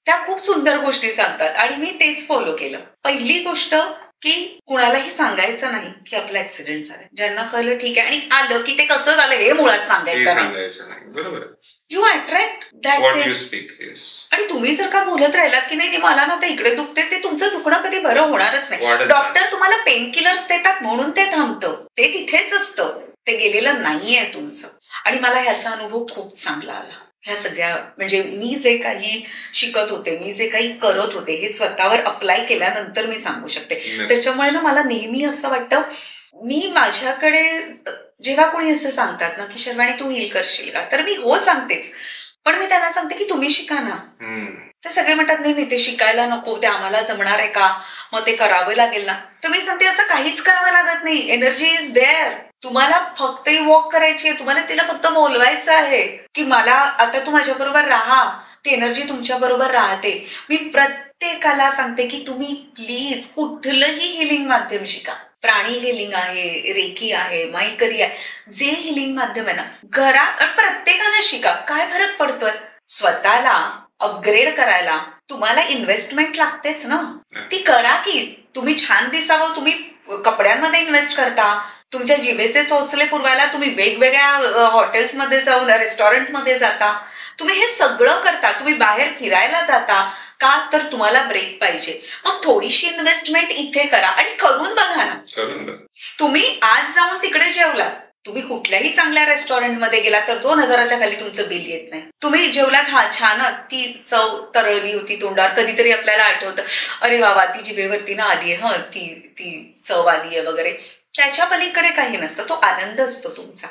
त्या खूप सुंदर गोष्टी सांगतात आणि मी तेच फॉलो केलं. पहिली गोष्ट की कुणालाही सांगायचं नाही की आपला ऍक्सिडेंट झाला. ज्यांना कळलं ठीक आहे, आणि आलं की ते कसं झालं हे मुळात सांगायचं नाही. बरोबर. You attract that thing. आणि तुम्ही जर का बोलत राहिलात की नाही मला ना ते इकडे दुखते, ते तुमचं दुखणं कधी बरं होणारच नाही. डॉक्टर तुम्हाला पेन किलर्स देतात म्हणून ते थांबतं, ते तिथेच असतं, ते गेलेलं नाहीये तुमचं. आणि मला ह्याचा अनुभव खूप चांगला आला. ह्या सगळ्या म्हणजे मी जे काही शिकत होते, मी जे काही करत होते, हे स्वतःवर अप्लाय केल्यानंतर मी सांगू शकते. त्याच्यामुळे ना मला नेहमी असं वाटतं, मी माझ्याकडे जेव्हा कोणी असं सांगतात ना की शर्वाणी तू हील करशील का, तर मी हो सांगतेच, पण मी त्यांना सांगते की तुम्ही शिका ना. ते सगळे म्हणतात नाही नाही ते शिकायला नको, ते आम्हाला जमणार आहे का, मग ते करावं लागेल ना. तर मी सांगते असं काहीच करावं लागत नाही. Energy is there. तुम्हाला फक्त वॉक करायची आहे, तुम्हाला तिला फक्त बोलवायचं आहे की मला आता तू माझ्या बरोबर राहा. ती एनर्जी तुमच्या बरोबर राहते. मी प्रत्येकाला सांगते की तुम्ही प्लीज कुठलंही हिलिंग माध्यम शिका. प्राणी हिलिंग आहे, रेकी आहे, माईकरी आहे, जे हिलिंग माध्यम आहे ना करा. प्रत्येकाला शिका. काय फरक पडतोय, स्वतःला अपग्रेड करायला तुम्हाला इन्व्हेस्टमेंट लागतेच ना, ती करा की. तुम्ही छान दिसावं, तुम्ही कपड्यांमध्ये इन्व्हेस्ट करता, तुमच्या जिभेचे चोचले पुरवायला तुम्ही वेगवेगळ्या हॉटेल्समध्ये जाऊन रेस्टॉरंटमध्ये जाता, तुम्ही हे सगळं करता, तुम्ही बाहेर फिरायला जाता का, तर तुम्हाला ब्रेक पाहिजे. मग थोडीशी इन्व्हेस्टमेंट इथे करा आणि करून बघा ना. तुम्ही आज जाऊन तिकडे जेवलात, तुम्ही कुठल्याही चांगल्या रेस्टॉरंटमध्ये गेला तर 2000च्या खाली तुमचं बिल येत नाही. तुम्ही जेवलात, हा छान, ती चव तरळली होती तोंडावर, कधीतरी आपल्याला आठवतं अरे बाबा ती जिभेवरती ना आलीये, ती चव आलीये वगैरे, त्याच्या पलीकडे काही नसतं. तो आनंद असतो तुमचा.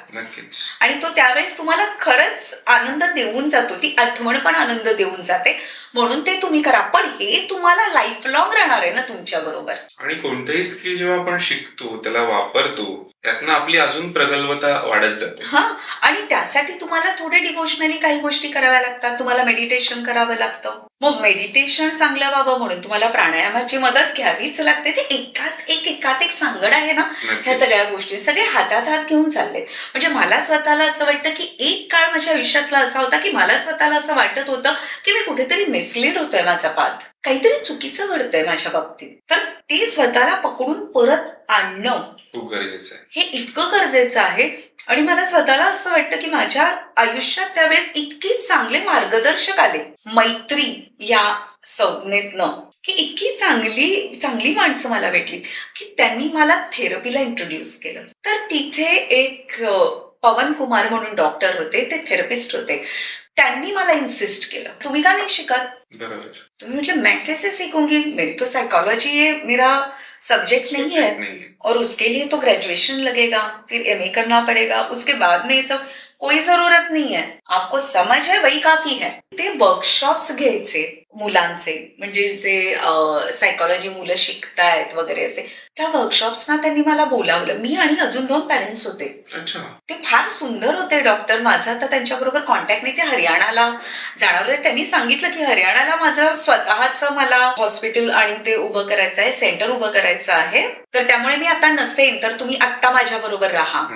आणि तो त्यावेळेस तुम्हाला खरंच आनंद देऊन जातो, ती आठवण पण आनंद देऊन जाते. म्हणून ते तुम्ही करा, पण हे तुम्हाला लाईफ लॉंग राहणार आहे ना तुमच्या बरोबर. आणि कोणतेही स्किल जेव्हा आपण शिकतो, त्याला वापरतो, त्यातनं आपली अजून प्रगल्भता वाढत जाते. हा, आणि त्यासाठी तुम्हाला थोडे डिव्होशनली काही गोष्टी कराव्या लागतात. तुम्हाला मेडिटेशन करावं लागतं. मग मेडिटेशन चांगलं व्हावं म्हणून तुम्हाला प्राणायामाची मदत घ्यावीच लागते. ते एकात एक सांगड आहे ना ह्या सगळ्या गोष्टी, सगळे हातात हात घेऊन चालले. म्हणजे मला स्वतःला असं वाटतं की एक काळ माझ्या आयुष्यातला असा होता की मला स्वतःला असं वाटत होतं की मी कुठेतरी मिसलीड होतोय, माझा पाथ काहीतरी चुकीचं घडतंय माझ्या बाबतीत. तर ते स्वतःला पकडून परत आणणं खूप गरजेचं आहे. हे इतकं गरजेचं आहे. आणि मला स्वतःला असं वाटतं की माझ्या आयुष्यात त्यावेळेस इतकी चांगले मार्गदर्शक आले मैत्री या संज्ञेतनं, की इतकी चांगली माणसं मला भेटली की त्यांनी मला थेरपीला इंट्रोड्यूस केलं. तर तिथे एक पवन कुमार म्हणून डॉक्टर होते, ते थेरपिस्ट होते. त्यांनी मला इन्सिस्ट केलं, तुम्ही का नाही शिकत? बरोबर. तुम्ही म्हटलं मैं कैसे सीखूंगी, मेरी तो साइकोलॉजी है, मेरा सब्जेक्ट नहीं है और उसके लिए तो ग्रेजुएशन लगेगा, फिर एमए करना पड़ेगा, उसके बाद में ये सब कोई जरूरत नहीं है, आपको समझ है वही काफी है. ते वर्कशॉप्स घ्यायचे मुलांचे, म्हणजे जे सायकोलॉजी मुलं शिकतायत वगैरे असे, त्या वर्कशॉप्सना त्यांनी मला बोलावलं. मी आणि अजून 2 पॅरेंट्स होते. ते फार सुंदर होते डॉक्टर. माझा आता त्यांच्याबरोबर कॉन्टॅक्ट नाही. ते हरियाणाला जाणार. त्यांनी सांगितलं की हरियाणाला माझं स्वतःचं मला हॉस्पिटल आणि ते उभं करायचं आहे, सेंटर उभं करायचं आहे, तर त्यामुळे मी आता नसेन, तर तुम्ही आत्ता माझ्या बरोबर राहा.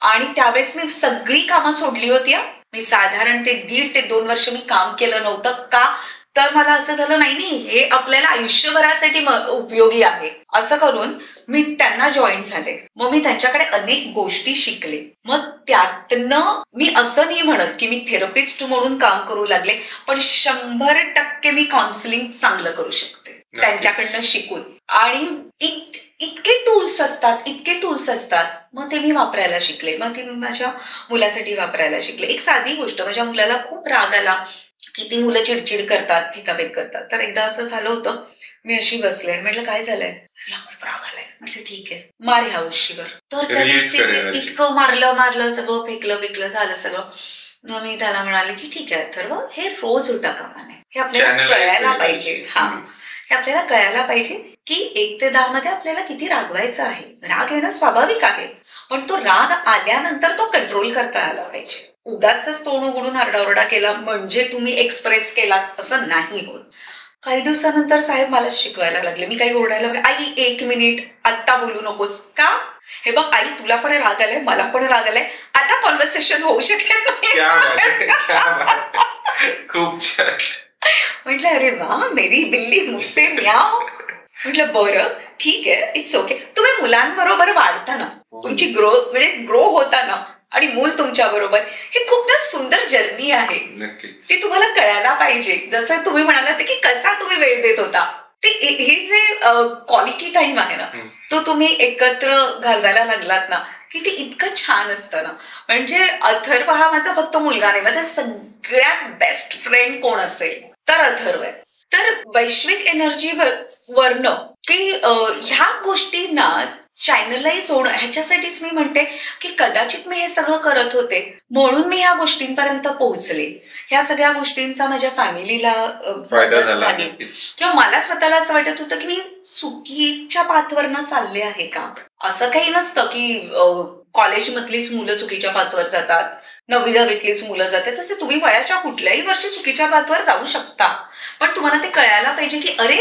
आणि त्यावेळेस मी सगळी कामं सोडली होती. मी साधारण ते 1.5 ते 2 वर्ष मी काम केलं नव्हतं. का तर मला असं झालं, नाही हे आपल्याला आयुष्यभरासाठी उपयोगी आहे. असं करून मी त्यांना जॉईन झाले. मग मी त्यांच्याकडे अनेक गोष्टी शिकले. मग त्यातनं मी असं नाही म्हणत की मी थेरपिस्ट म्हणून काम करू लागले, पण 100% मी काउन्सिलिंग चांगलं करू शकते त्यांच्याकडनं शिकून. आणि इतके टूल्स असतात, मग ते मी वापरायला शिकले. मग ते मी माझ्या मुलासाठी वापरायला शिकले. एक साधी गोष्ट, माझ्या मुलाला खूप राग आला की ती मुलं चिडचिड करतात, फेकाफेक करतात. तर एकदा असं झालं होतं, मी अशी बसले आणि म्हटलं काय झालंय, मला खूप राग आलाय. म्हटलं ठीक आहे, मार ह्या उशीवर. तर त्याने इतकं मारलं, सगळं फेकलं झालं सगळं. मग मी त्याला म्हणाले की ठीक आहे अथर्व, हे रोज होता कामा नये, हे आपल्याला कळायला पाहिजे. हे आपल्याला कळायला पाहिजे की 1 ते 10 मध्ये आपल्याला किती रागवायचं आहे. राग येणं स्वाभाविक आहे, पण तो राग आल्यानंतर तो कंट्रोल करता आला पाहिजे. उगाच तोंड उघडून आरडाओरडा केला म्हणजे तुम्ही एक्सप्रेस केलात असं नाही होत. काही दिवसानंतर साहेब मला शिकवायला लागले. मी काही ओरडायला लागले, आई 1 मिनिट आत्ता बोलू नकोस. का? हे बघ आई, तुला पण राग आलाय, मला पण राग आलाय, आता कॉन्व्हर्सेशन होऊ शकेल नाही. खूप छान. म्हटलं अरे वा, मेरी बिल्ली मुझसे म्याव. म्हटलं बरं ठीक आहे, इट्स ओके. तुम्ही मुलांबरोबर वाढताना, तुमची ग्रो होताना आणि मूल तुमच्या बरोबर, हे खूप ना सुंदर जर्नी आहे. ती तुम्हाला कळायला पाहिजे. जसं तुम्ही म्हणालात की कसा तुम्ही वेळ देत होता, ते हे जे क्वालिटी टाइम आहे ना, तो तुम्ही एकत्र घालवायला लागलात ना की ते इतकं छान असतं ना. म्हणजे अथर्व हा माझा फक्त मुलगा नाही, माझा सगळ्यात बेस्ट फ्रेंड कोण असेल तर अथर्व आहे. तर वैश्विक एनर्जी वरनं की ह्या गोष्टींना चॅनलाइज होणं, ह्याच्यासाठीच मी म्हणते की कदाचित मी हे सगळं करत होते म्हणून मी ह्या गोष्टींपर्यंत पोहोचले. ह्या सगळ्या गोष्टींचा माझ्या फॅमिलीला फायदा झाला किंवा मला स्वतःला असं वाटत होतं की मी चुकीच्या पाथवरनं चालले आहे का. असं काही नसतं की कॉलेजमधलीच मुलं चुकीच्या पाथवर जातात, 9वी-10वीतलीच मुलं जातात. तसे तुम्ही वयाच्या कुठल्याही वर्षी चुकीच्या पाथवर जाऊ शकता, पण तुम्हाला ते कळायला पाहिजे की अरे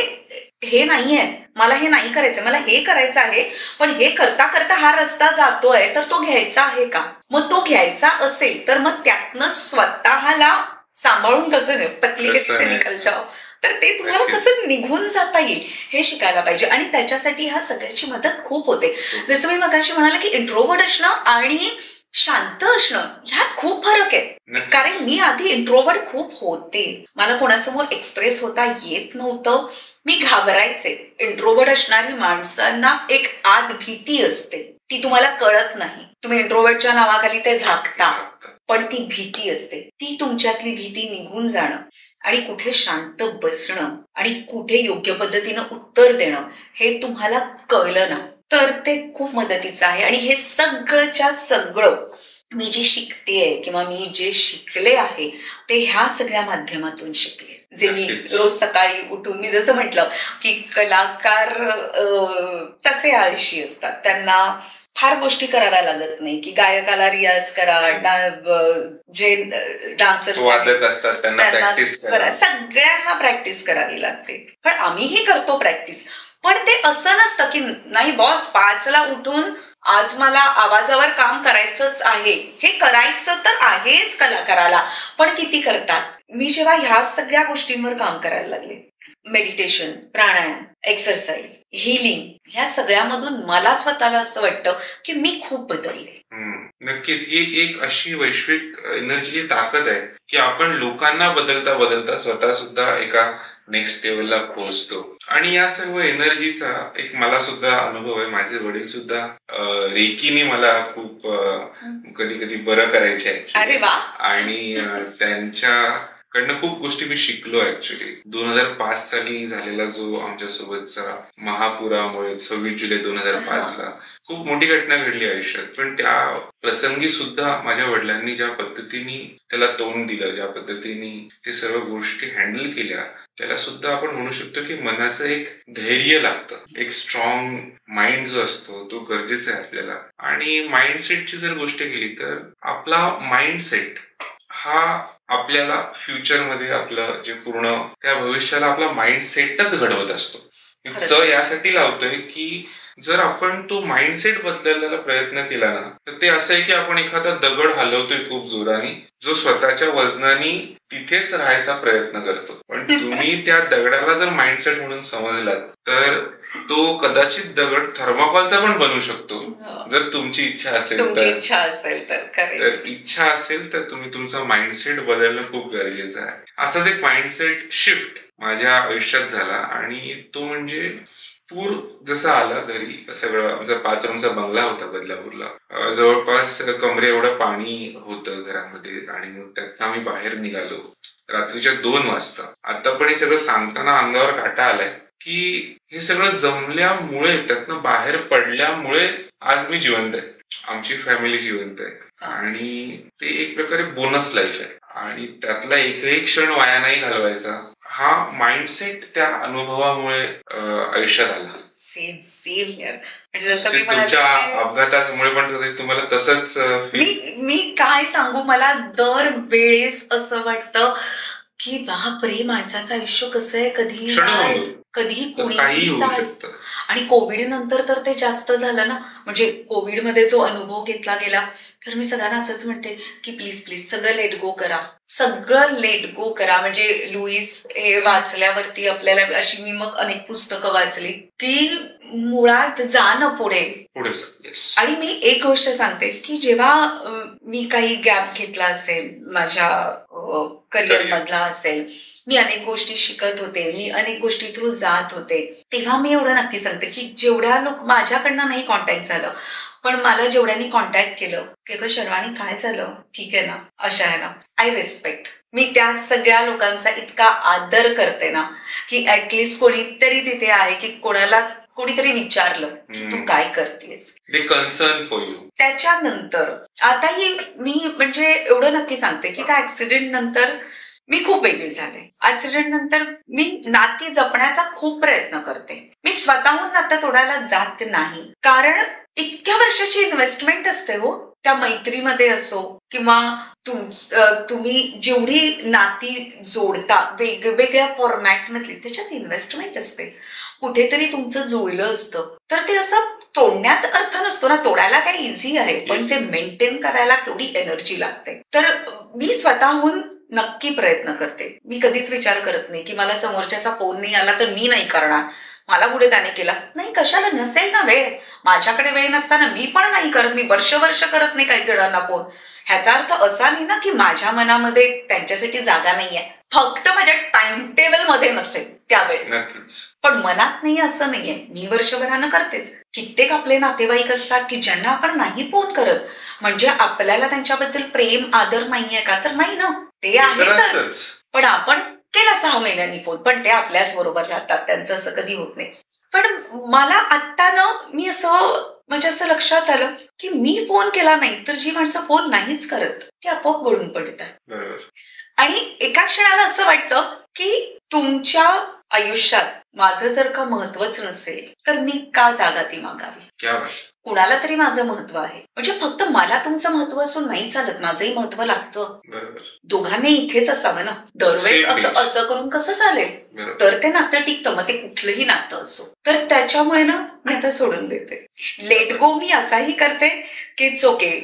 हे नाहीये, मला हे नाही करायचं, मला हे करायचं आहे, पण हे करता करता हा रस्ता जातोय तर तो घ्यायचा आहे का. मग तो घ्यायचा असेल तर मग त्यातनं स्वतःला सांभाळून कसं पतली कसे निकलच्या, तर ते तुम्हाला कसं निघून जाता येईल हे शिकायला पाहिजे. आणि त्याच्यासाठी ह्या सगळ्याची मदत खूप होते. जसं मी मगाशी म्हणाले की इंट्रोवर्ट असणं आणि शांत असणं ह्यात खूप फरक आहे. कारण मी आधी इंट्रोवर्ट खूप होते, मला कोणासमोर एक्सप्रेस होता येत नव्हतं, मी घाबरायचे. इंट्रोवर्ट असणारी माणसांना एक आत भीती असते, ती तुम्हाला कळत नाही. तुम्ही इंट्रोवर्टच्या नावाखाली ते झाकता, पण ती भीती असते. ती तुमच्यातली भीती निघून जाणं आणि कुठे शांत बसणं आणि कुठे योग्य पद्धतीनं उत्तर देणं हे तुम्हाला कळलं ना, तर ते खूप मदतीचं आहे. आणि हे सगळंच्या सगळं मी जे शिकतेय किंवा मी जे शिकले आहे ते ह्या सगळ्या माध्यमातून शिकले. जे मी रोज सकाळी उठून, मी जसं म्हटलं की कलाकार तसे आळशी असतात, त्यांना फार गोष्टी कराव्या लागत नाही की गायकाला रियाज करा, जे डान्सर्स असतात त्यांना प्रॅक्टिस करा, सगळ्यांना प्रॅक्टिस करावी लागते. पण आम्हीही करतो प्रॅक्टिस, पण ते असं नसतं की नाही बॉस 5ला उठून आज मला आवाजावर काम करायचंच आहे. हे करायचं तर आहेच कलाकाराला, पण किती करतात. मी जेव्हा ह्या सगळ्या गोष्टींवर काम करायला लागले, मेडिटेशन, प्राणायाम, एक्सरसाइज, हिलिंग, ह्या सगळ्यामधून मला स्वतःला असं वाटतं की मी खूप बदलले. नक्कीच. ही एक अशी वैश्विक एनर्जीची ताकद आहे की आपण लोकांना बदलता बदलता स्वतः सुद्धा एका नेक्स्ट लेवलला पोहोचतो. आणि या सर्व एनर्जीचा एक मला सुद्धा अनुभव आहे. माझे वडील सुद्धा रेकीने मला खूप कधी कधी बरं करायचे अरे वा. आणि त्यांच्याकडनं खूप गोष्टी मी शिकलो ऍक्च्युली. 2005 साली झालेला जो आमच्यासोबतचा महापुरामुळे 26 जुलै 2005ला खूप मोठी घटना घडली आयुष्यात. पण त्या प्रसंगी सुद्धा माझ्या वडिलांनी ज्या पद्धतीने त्याला तोंड दिलं, ज्या पद्धतीने ते सर्व गोष्टी हँडल केल्या, त्याला सुद्धा आपण म्हणू शकतो की मनाचं एक धैर्य लागतं. एक स्ट्रॉंग माइंड जो असतो तो गरजेचा आहे आपल्याला. आणि माइंडसेटची जर गोष्ट केली तर आपला माइंडसेट हा आपल्याला फ्युचरमध्ये आपलं जे पूर्ण त्या भविष्याला आपला माइंडसेटच घडवत असतो. यासाठी लावतोय की जर आपण तो माइंडसेट बदलायला प्रयत्न केला ना तर ते असं आहे की आपण एखादा दगड हलवतोय खूप जोराने, जो स्वतःच्या वजनाने तिथेच राहायचा प्रयत्न करतो. पण तुम्ही त्या दगडाला जर माइंडसेट म्हणून समजलात तर तो कदाचित दगड थर्माकोलचा पण बनू शकतो जर तुमची इच्छा असेल तर. इच्छा असेल तर तुम्ही तुमचा माइंडसेट बदलणं खूप गरजेचं आहे. असाच एक माइंडसेट शिफ्ट माझ्या आयुष्यात झाला आणि तो म्हणजे पूर जसा आला घरी. सगळं आमचा 5 रूमचा बंगला होता बदलापूरला. जवळपास कमरे एवढं पाणी होतं घरामध्ये आणि मग त्यात आम्ही बाहेर निघालो रात्रीच्या 2 वाजता. आता पण हे सगळं सांगताना अंगावर काटा आलाय की हे सगळं जमल्यामुळे, त्यातनं बाहेर पडल्यामुळे आज मी जिवंत आहे, आमची फॅमिली जिवंत आहे. आणि ते एक प्रकारे बोनस लाईफ आहे आणि त्यातला एकही क्षण वाया नाही घालवायचा. हा माइंडसेट त्या अनुभवामुळे आयुष्यात आला. सेम म्हणजे जसं मी तुमच्या अपघातामुळे पण तुम्हाला तसंच. मी काय सांगू, मला दर वेळेस असं वाटतं की बापरे माणसाचं आयुष्य कसं आहे, कधी कोणी. आणि कोविड नंतर तर ते जास्त झालं ना. म्हणजे कोविडमध्ये जो अनुभव घेतला गेला तर मी सगळ्यांना असंच म्हणते की प्लीज प्लीज सगळं लेट गो करा, सगळं लेट गो करा. म्हणजे लुईस हे वाचल्यावरती आपल्याला अशी मी मग अनेक पुस्तकं वाचली की मुळात जा ना पुढे. आणि मी एक गोष्ट सांगते की जेव्हा मी काही गॅप घेतला असेल माझ्या करिअर मधला असेल, मी अनेक गोष्टी शिकत होते, मी अनेक गोष्टी थ्रू जात होते, तेव्हा मी एवढं नक्की सांगते की जेवढ्या लोक माझ्याकडनं नाही कॉन्टॅक्ट झालं पण मला जेवढ्यांनी कॉन्टॅक्ट केलं की शर्वाणी काय झालं, ठीक आहे ना, अशा आहे ना, आय रिस्पेक्ट. मी त्या सगळ्या लोकांचा इतका आदर करते ना की ऍटलिस्ट कोणीतरी तिथे आहे की कोणीतरी विचारलं की तू काय करतेस, कन्सर्न फॉर यू. त्याच्यानंतर आताही मी म्हणजे एवढं नक्की सांगते की त्या ऍक्सिडेंट नंतर मी खूप वेगळी झाले. ऍक्सिडेंट नंतर मी नाती जपण्याचा खूप प्रयत्न करते. मी स्वतःहून नातं तोडायला जात नाही, कारण इतक्या वर्षाची इन्व्हेस्टमेंट असते हो त्या मैत्रीमध्ये असो किंवा तुम्ही जेवढी नाती जोडता वेगवेगळ्या फॉर्मॅट मधली, त्याच्यात इन्व्हेस्टमेंट असते. कुठेतरी तुमचं जुळलं असतं तर ते असं तोडण्यात अर्थ नसतो ना. तोडायला काही इझी आहे पण ते मेंटेन करायला तेवढी एनर्जी लागते. तर मी स्वतःहून नक्की प्रयत्न करते. मी कधीच विचार करत नाही की मला समोरच्याचा फोन नाही आला तर मी नाही करणार, मला पुढे त्याने केला नाही, कशाला, नसेल ना वेळ, माझ्याकडे वेळ नसताना मी पण नाही करत. मी वर्ष करत नाही काही जणांना फोन. ह्याचा अर्थ असा नाही ना की माझ्या मनामध्ये त्यांच्यासाठी जागा नाहीये, फक्त माझ्या टाइम टेबल मध्ये नसेल त्यावेळेस, पण मनात नाही असं नाहीये. मी वर्षभरानं करतेच. कित्येक आपले नातेवाईक असतात की ज्यांना आपण नाही फोन करत, म्हणजे आपल्याला त्यांच्याबद्दल प्रेम आदर नाहीये का, तर नाही ना, ते आहेतच. पण आपण केला 6 महिन्यांनी फोन, पण ते आपल्याच बरोबर राहतात, त्यांचं असं कधी होत नाही. पण मला आत्ता ना मी म्हणजे असं लक्षात आलं की मी फोन केला नाही तर जी माणसं फोन नाहीच करत ती आपोआप गळून पडतात. आणि एका क्षणाला असं वाटतं की तुमच्या आयुष्यात माझं जर का महत्वच नसेल तर मी का जागा ती मागावी. कुणाला तरी माझं महत्व आहे, म्हणजे फक्त मला तुमचं महत्व असून नाही चालत, माझंही महत्व लागतं. दोघांनी इथेच असावं ना. दरवेळेस असं करून कसं चालेल, तर ते नातं टिकतं, मग ते कुठलंही नातं असो. तर त्याच्यामुळे ना मी आता सोडून देते. लेट गो मी असाही करते की इट्स ओके,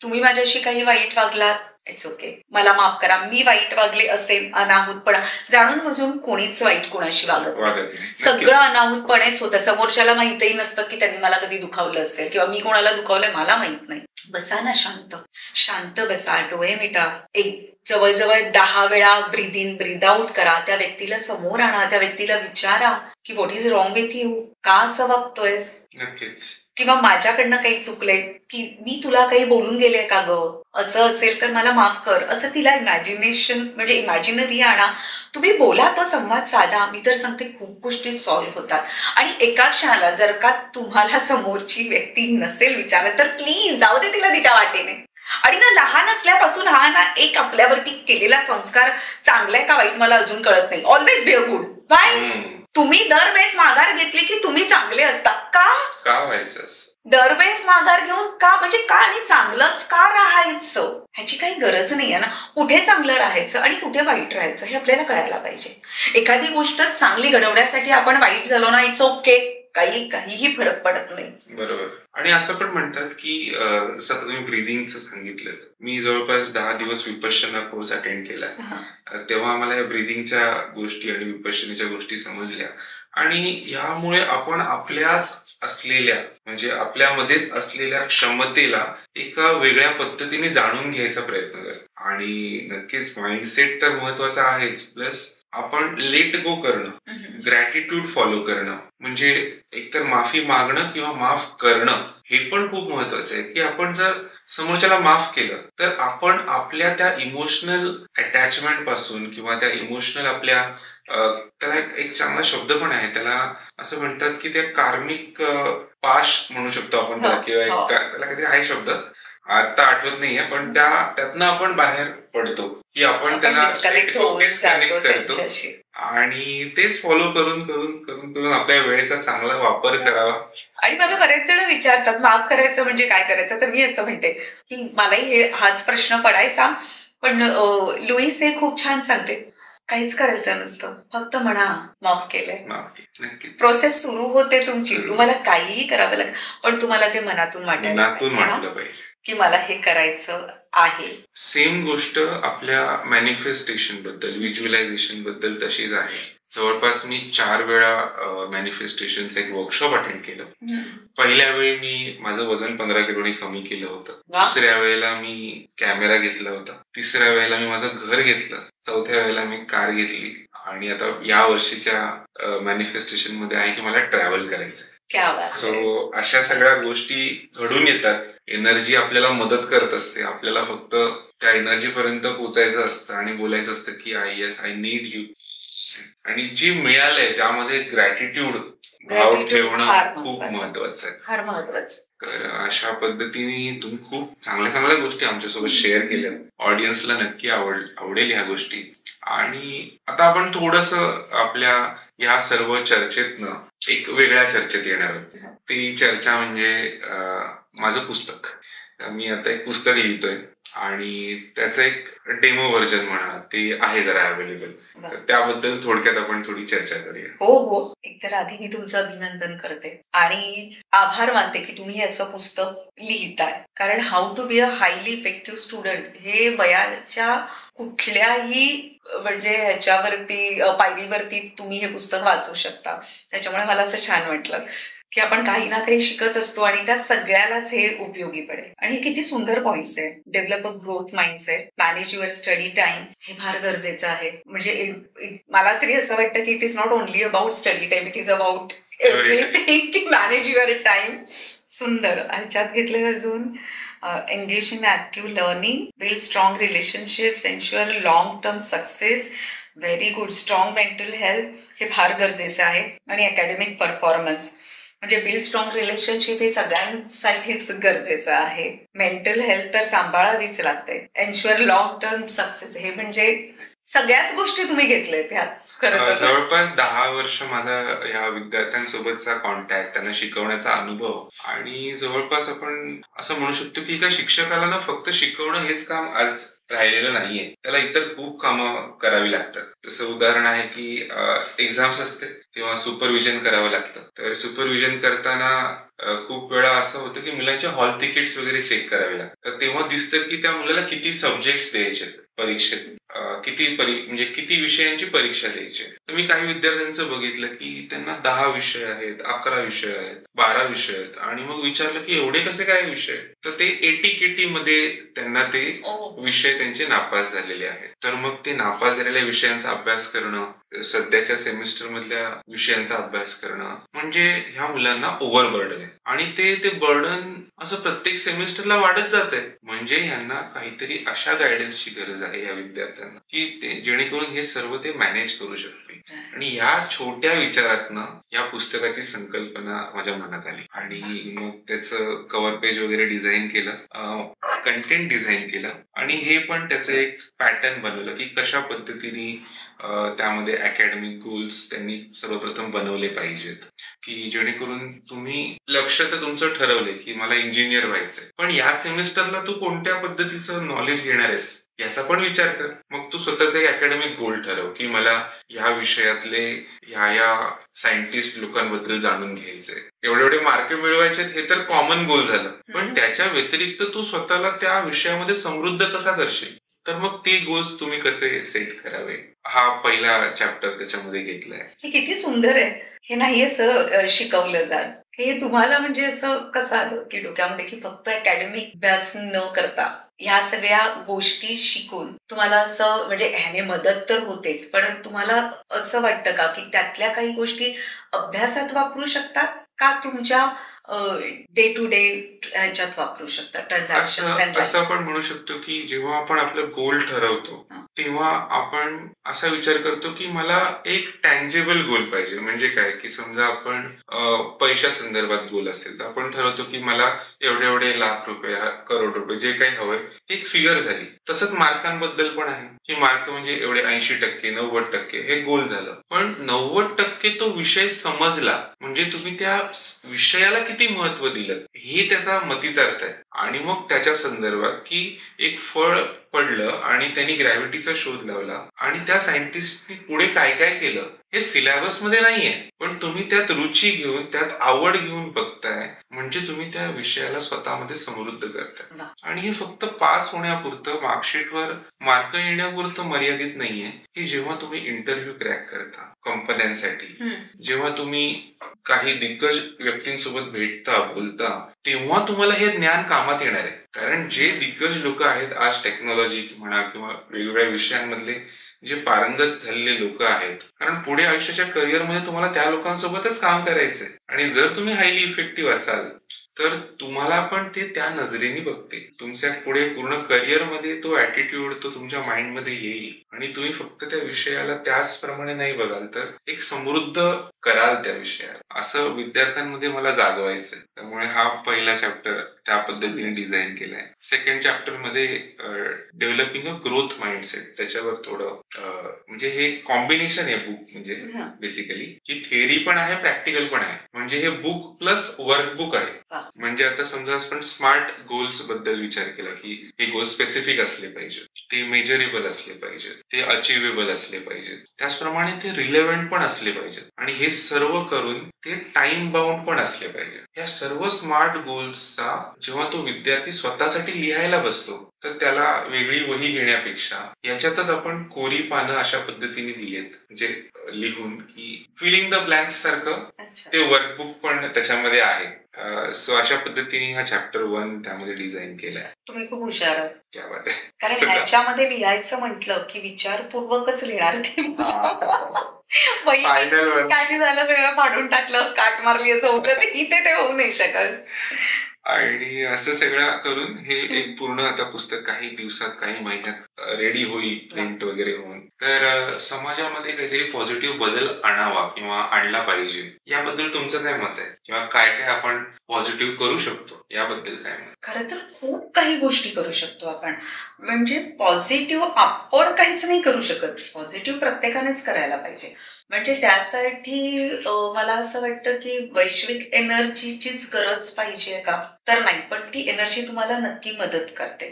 तुम्ही माझ्याशी काही वाईट वागलात, इट्स ओके, मला माफ करा, मी वाईट वागले असेल, अनाहूतपणा, जाणून बुजून कोणीच वाईट कोणाशी वागत नाही. सगळं अनाहूतपणेच होतं. समोरच्याला माहितही नसतं की त्यांनी मला कधी दुखावलं असेल किंवा मी कोणाला दुखावलंय मला माहित नाही. बसा ना शांत, शांत बसा, डोळे मिटा, एक जवळजवळ 10 वेळा ब्रीद इन ब्रीद आउट करा, त्या व्यक्तीला समोर आणा, त्या व्यक्तीला विचारा की what is wrong with you, का असं वागतोयस, नक्कीच. किंवा माझ्याकडनं काही चुकलंय की मी तुला काही बोलून गेले का ग, असं असेल तर मला माफ कर, असं तिला इमॅजिनेशन म्हणजे इमॅजिनरी आणा, तुम्ही बोला, तो संवाद साधा. मी तर सांगते खूप गोष्टी सॉल्व्ह होतात. आणि एका क्षणाला जर का तुम्हाला समोरची व्यक्ती नसेल विचारत तर प्लीज जाऊ दे तिला तिच्या वाटेने. आणि ना लहान असल्यापासून हा ना एक आपल्यावरती केलेला संस्कार चांगला आहे का वाईट मला अजून कळत नाही. Always be a good. Bye. तुम्ही दरवेळेस माघार घेतली की तुम्ही चांगले असता का व्हायचं दरवेळेस माघार घेऊन का, म्हणजे का, आणि चांगलंच का राहायचं ह्याची काही गरज नाहीये ना. कुठे चांगलं राहायचं आणि कुठे वाईट राहायचं हे आपल्याला कळायला पाहिजे. एखादी गोष्ट चांगली घडवण्यासाठी आपण वाईट झालो ना, इट्स ओके, काहीही फरक पडत नाही. बरोबर. आणि असं पण म्हणतात की जसं तुम्ही ब्रीदिंगचं सांगितलं, मी जवळपास 10 दिवस विपश्यना कोर्स अटेंड केला. तेव्हा मला या ब्रीदिंगच्या गोष्टी आणि विपश्यनेच्या गोष्टी समजल्या. आणि यामुळे आपण आपल्याच असलेल्या म्हणजे आपल्यामध्येच असलेल्या क्षमतेला एका वेगळ्या पद्धतीने जाणून घ्यायचा प्रयत्न करतो. आणि नक्कीच माइंडसेट तर महत्वाचा आहेच, प्लस आपण लेट गो करणं, ग्रॅटिट्यूड फॉलो करणं, म्हणजे एकतर माफी मागणं किंवा माफ करणं हे पण खूप महत्वाचं आहे. की आपण जर समोरच्याला माफ केलं तर आपण आपल्या त्या इमोशनल अटॅचमेंट पासून किंवा त्या इमोशनल आपल्या त्याला एक चांगला शब्द पण आहे, त्याला असं म्हणतात की त्या कार्मिक पाश म्हणू शकतो आपण त्याला, किंवा त्याला काहीतरी आहे शब्द, आता आठवत नाहीये, पण त्यातनं आपण बाहेर पडतो की आपण त्याला डिस्कनेक्ट करतो. आणि तेच फॉलो करून करून करून करून आपल्या वेळेचा चांगला वापर करावा. आणि मला बरेच जण विचारतात माफ करायचं म्हणजे काय करायचं, तर मी असं म्हणते की मलाही हाच प्रश्न पडायचा, पण लुईस हे खूप छान सांगते, काहीच करायचं नसतं, फक्त म्हणा माफ केलंय. प्रोसेस सुरू होते तुमची, तुम्हाला काहीही करावं लागेल, पण तुम्हाला ते मनातून वाटायला पाहिजे की मला हे करायचं आहे. सेम गोष्ट आपल्या मॅनिफेस्टेशन बद्दल, व्हिज्युअलायझेशन बद्दल तशीच आहे. जवळपास मी 4 वेळा मॅनिफेस्टेशनचं एक वर्कशॉप अटेंड केलं. पहिल्या वेळी मी माझं वजन 15 किलोने कमी केलं होतं. दुसऱ्या वेळेला मी कॅमेरा घेतला होता. तिसऱ्या वेळेला मी माझं घर घेतलं. चौथ्या वेळेला मी कार घेतली. आणि आता या वर्षीच्या मॅनिफेस्टेशन मध्ये आहे की मला ट्रॅव्हल करायचंय. सो अशा सगळ्या गोष्टी घडून येतात. एनर्जी आपल्याला मदत करत असते. आपल्याला फक्त त्या एनर्जी पर्यंत पोहोचायचं असतं आणि बोलायचं असतं की आय नीड यू. आणि जी मिळालंय त्यामध्ये ग्रॅटिट्यूड भाव ठेवणं खूप महत्वाचं आहे. फार महत्वाचं. तर अशा पद्धतीने तुम्ही खूप चांगल्या चांगल्या गोष्टी आमच्यासोबत शेअर केल्या. ऑडियन्सला नक्की आवडेल ह्या गोष्टी. आणि आता आपण थोडंसं आपल्या या सर्व चर्चेतनं एक वेगळ्या चर्चेत येणार आहोत. ती चर्चा म्हणजे माझं पुस्तक. मी आता एक पुस्तक लिहितोय आणि त्याचं एक डेमो व्हर्जन म्हणा ते आहे जरा अवेलेबल. तर त्याबद्दल थोडक्यात आपण थोडी चर्चा करूया. हो. एकतर आधी मी तुमचं अभिनंदन करते आणि आभार मानते की तुम्ही असं पुस्तक लिहिताय. कारण how to be a highly effective student हे वयाच्या कुठल्याही म्हणजे ह्याच्यावरती पायरीवरती तुम्ही हे पुस्तक वाचू शकता. त्याच्यामुळे मला असं छान वाटलं की आपण काही ना काही शिकत असतो आणि त्या सगळ्यालाच हे उपयोगी पडेल. आणि हे किती सुंदर पॉइंट्स आहे. Develop a growth mindset, manage your study time, हे फार गरजेचं आहे. म्हणजे मला तरी असं वाटतं की it is not only about study time, it is about everything. की मॅनेज युअर टाइम. सुंदर. ह्याच्यात घेतलं अजून engage in active learning, build strong relationships, ensure long term success, very good, strong mental health, हे फार गरजेचं आहे. आणि अकॅडमिक परफॉर्मन्स म्हणजे बिल्ड स्ट्रॉंग रिलेशनशिप हे सगळ्यांसाठीच गरजेचं आहे. मेंटल हेल्थ तर सांभाळावीच लागते. एन्श्युअर लॉंग टर्म सक्सेस, हे म्हणजे सगळ्याच गोष्टी तुम्ही घेतल्यात ह्यात. जवळपास 10 वर्ष माझा या विद्यार्थ्यांसोबतचा कॉन्टॅक्ट, त्यांना शिकवण्याचा अनुभव. आणि जवळपास आपण असं म्हणू शकतो की एका शिक्षकाला ना फक्त शिकवणं हेच काम आज राहिलेलं नाहीये. त्याला इतर खूप कामं करावी लागतात. जसं उदाहरण आहे की एक्झाम्स असते तेव्हा सुपरविजन करावं लागतं. तर सुपरविजन करताना खूप वेळा असं होतं की मुलांच्या हॉल तिकीट्स वगैरे चेक करावे लागतात. तर तेव्हा दिसतं की त्या मुलाला किती सब्जेक्ट्स द्यायचे परीक्षेत, किती विषयांची परीक्षा द्यायची. तर मी काही विद्यार्थ्यांचं बघितलं की त्यांना 10 विषय आहेत, 11 विषय आहेत, 12 विषय आहेत आणि मग विचारलं की एवढे कसे काय विषय, तर ते एटी मध्ये त्यांना ते विषय त्यांचे नापास झालेले आहेत. तर मग ते नापास झालेल्या विषयांचा अभ्यास करणं, सध्याच्या सेमिस्टर मधल्या विषयांचा अभ्यास करणं म्हणजे ह्या मुलांना ओव्हरबर्डन आहे आणि ते बर्डन असं प्रत्येक सेमिस्टरला वाढत जात आहे. म्हणजे ह्यांना काहीतरी अशा गायडन्सची गरज आहे या विद्यार्थ्यांना की ते जेणेकरून हे सर्व ते मॅनेज करू शकतील. आणि या छोट्या विचारातनं या पुस्तकाची संकल्पना माझ्या मनात आली आणि मग त्याचं कव्हर पेज वगैरे डिझाईन केलं, कंटेंट डिझाईन केलं आणि हे पण त्याचं एक पॅटर्न बनवलं की कशा पद्धतीने त्यामध्ये अकॅडमिक गोल्स त्यांनी सर्वप्रथम बनवले पाहिजेत की जेणेकरून तुम्ही लक्ष तर तुमचं ठरवले की मला इंजिनियर व्हायचंय, पण या सेमिस्टरला तू कोणत्या पद्धतीचं नॉलेज घेणार आहेस याचा पण विचार कर. मग तू स्वतःचा एक अकॅडमिक गोल ठरव की मला या विषयातले या सायंटिस्ट लोकांबद्दल जाणून घ्यायचंय, एवढे मार्क मिळवायचे, हे तर कॉमन गोल झालं. पण त्याच्या व्यतिरिक्त तू स्वतःला त्या विषयामध्ये समृद्ध कसा करशील, तर मग ते गोल्स तुम्ही कसे सेट करावे, हा पहिला चॅप्टर त्याच्यामध्ये घेतलाय. हे किती सुंदर आहे. हे नाही असं शिकवलं जात. हे तुम्हाला म्हणजे असं कसं आलं की डोक्यामध्ये की फक्त अकॅडमिक अभ्यास न करता ह्या सगळ्या गोष्टी शिकून तुम्हाला असं म्हणजे ह्याने मदत तर होतेच, पण तुम्हाला असं वाटतं का की त्यातल्या काही गोष्टी अभ्यासात वापरू शकतात का तुमच्या डे टू डे ह्याच्यात वापरू शकतात, ट्रान्झॅक्शन? असं आपण म्हणू शकतो की जेव्हा आपण आपलं गोल ठरवतो तेव्हा आपण असा विचार करतो की मला एक टँजेबल गोल पाहिजे. म्हणजे काय की समजा आपण पैशा संदर्भात गोल असेल तर आपण ठरवतो की मला एवढे लाख रुपये, करोड रुपये, जे काही हवंय ते एक फिगर झाली. तसंच मार्कांबद्दल पण आहे की मार्क म्हणजे एवढे 80%, 90% हे गोल झालं. पण 90% तो विषय समजला म्हणजे तुम्ही त्या विषयाला किती महत्व दिलं हे त्याचा मतितार्थ आहे. आणि मग त्याच्या संदर्भात की एक फळ पडलं आणि त्यांनी ग्रॅव्हिटीचा शोध लावला आणि त्या सायंटिस्टनी पुढे काय काय केलं हे सिलेबस मध्ये नाहीये, पण तुम्ही त्यात रुची घेऊन त्यात आवड घेऊन बघताय म्हणजे तुम्ही त्या विषयाला स्वतःमध्ये समृद्ध करताय. आणि हे फक्त पास होण्यापुरतं, मार्कशीटवर मार्क येण्यापुरतं मर्यादित नाहीये. हे जेव्हा तुम्ही इंटरव्ह्यू क्रॅक करता कंपन्यांसाठी, जेव्हा तुम्ही काही दिग्गज व्यक्तींसोबत भेटता, बोलता, तेव्हा तुम्हाला हे ज्ञान कामात येणार आहे. कारण जे दिग्गज लोक आहेत आज टेक्नॉलॉजी म्हणा किंवा वेगवेगळ्या विषयांमधले जे पारंगत झालेले लोक आहेत, कारण पुढे आयुष्याच्या करिअरमध्ये तुम्हाला त्या लोकांसोबतच काम करायचंय. आणि जर तुम्ही हायली इफेक्टिव्ह असाल तर तुम्हाला पण ते त्या नजरेने बघते. तुमच्या पुढे पूर्ण करिअरमध्ये तो ऍटिट्यूड तो तुमच्या माइंडमध्ये येईल आणि तुम्ही फक्त त्या विषयाला त्याचप्रमाणे नाही बघाल तर एक समृद्ध कराल त्या विषयाला, असं विद्यार्थ्यांमध्ये मला जागवायचंय. त्यामुळे हा पहिला चॅप्टर त्या पद्धतीने डिझाईन केलाय. सेकंड चॅप्टर मध्ये डेव्हलपिंग अ ग्रोथ माइंडसेट, त्याच्यावर थोडं म्हणजे हे कॉम्बिनेशन आहे बुक, म्हणजे बेसिकली ही थिअरी पण आहे, प्रॅक्टिकल पण आहे. म्हणजे हे बुक प्लस वर्कबुक आहे. म्हणजे आता समजा आपण स्मार्ट गोल्स बद्दल विचार केला की हे गोल स्पेसिफिक असले पाहिजे, ते मेजरेबल असले पाहिजे, ते अचिव्हेबल असले पाहिजे, त्याचप्रमाणे ते रिलेव्हंट पण असले पाहिजे आणि हे सर्व करून ते टाइम बाउंड पण असले पाहिजे. या सर्व स्मार्ट गोल्सचा जेव्हा तो विद्यार्थी स्वतःसाठी लिहायला बसतो तर त्याला वेगळी वही घेण्यापेक्षा याच्यातच आपण कोरी पानं अशा पद्धतीने दिलेत, म्हणजे लिहून की फिलिंग द ब्लँक्स सारखं ते वर्कबुक पण त्याच्यामध्ये आहे. सो अशा पद्धतीने हा चॅप्टर 1 त्यामध्ये डिझाईन केलाय. तुम्ही खूप हुशार आहात. कारण ह्याच्यामध्ये लिहायचं म्हटलं की विचारपूर्वकच लिहिणार ते. काही झालं सगळं फाडून टाकलं, काट मारली असं होतं, इथे ते होऊ नाही शकत. आणि असं सगळं करून हे एक पूर्ण आता पुस्तक काही दिवसात, काही महिन्यात रेडी होईल, प्रिंट वगैरे होऊन. तर समाजामध्ये काहीतरी पॉझिटिव्ह बदल आणावा किंवा आणला पाहिजे, याबद्दल तुमचं काय मत आहे? किंवा काय काय आपण पॉझिटिव्ह करू शकतो याबद्दल काय मत? खरं तर खूप काही गोष्टी करू शकतो आपण. म्हणजे पॉझिटिव्ह आपण काहीच नाही करू शकत, पॉझिटिव्ह प्रत्येकानेच करायला पाहिजे. म्हणजे त्यासाठी मला असं वाटतं की वैश्विक एनर्जीचीच गरज पाहिजे का, तर नाही, पण ती एनर्जी तुम्हाला नक्की मदत करते.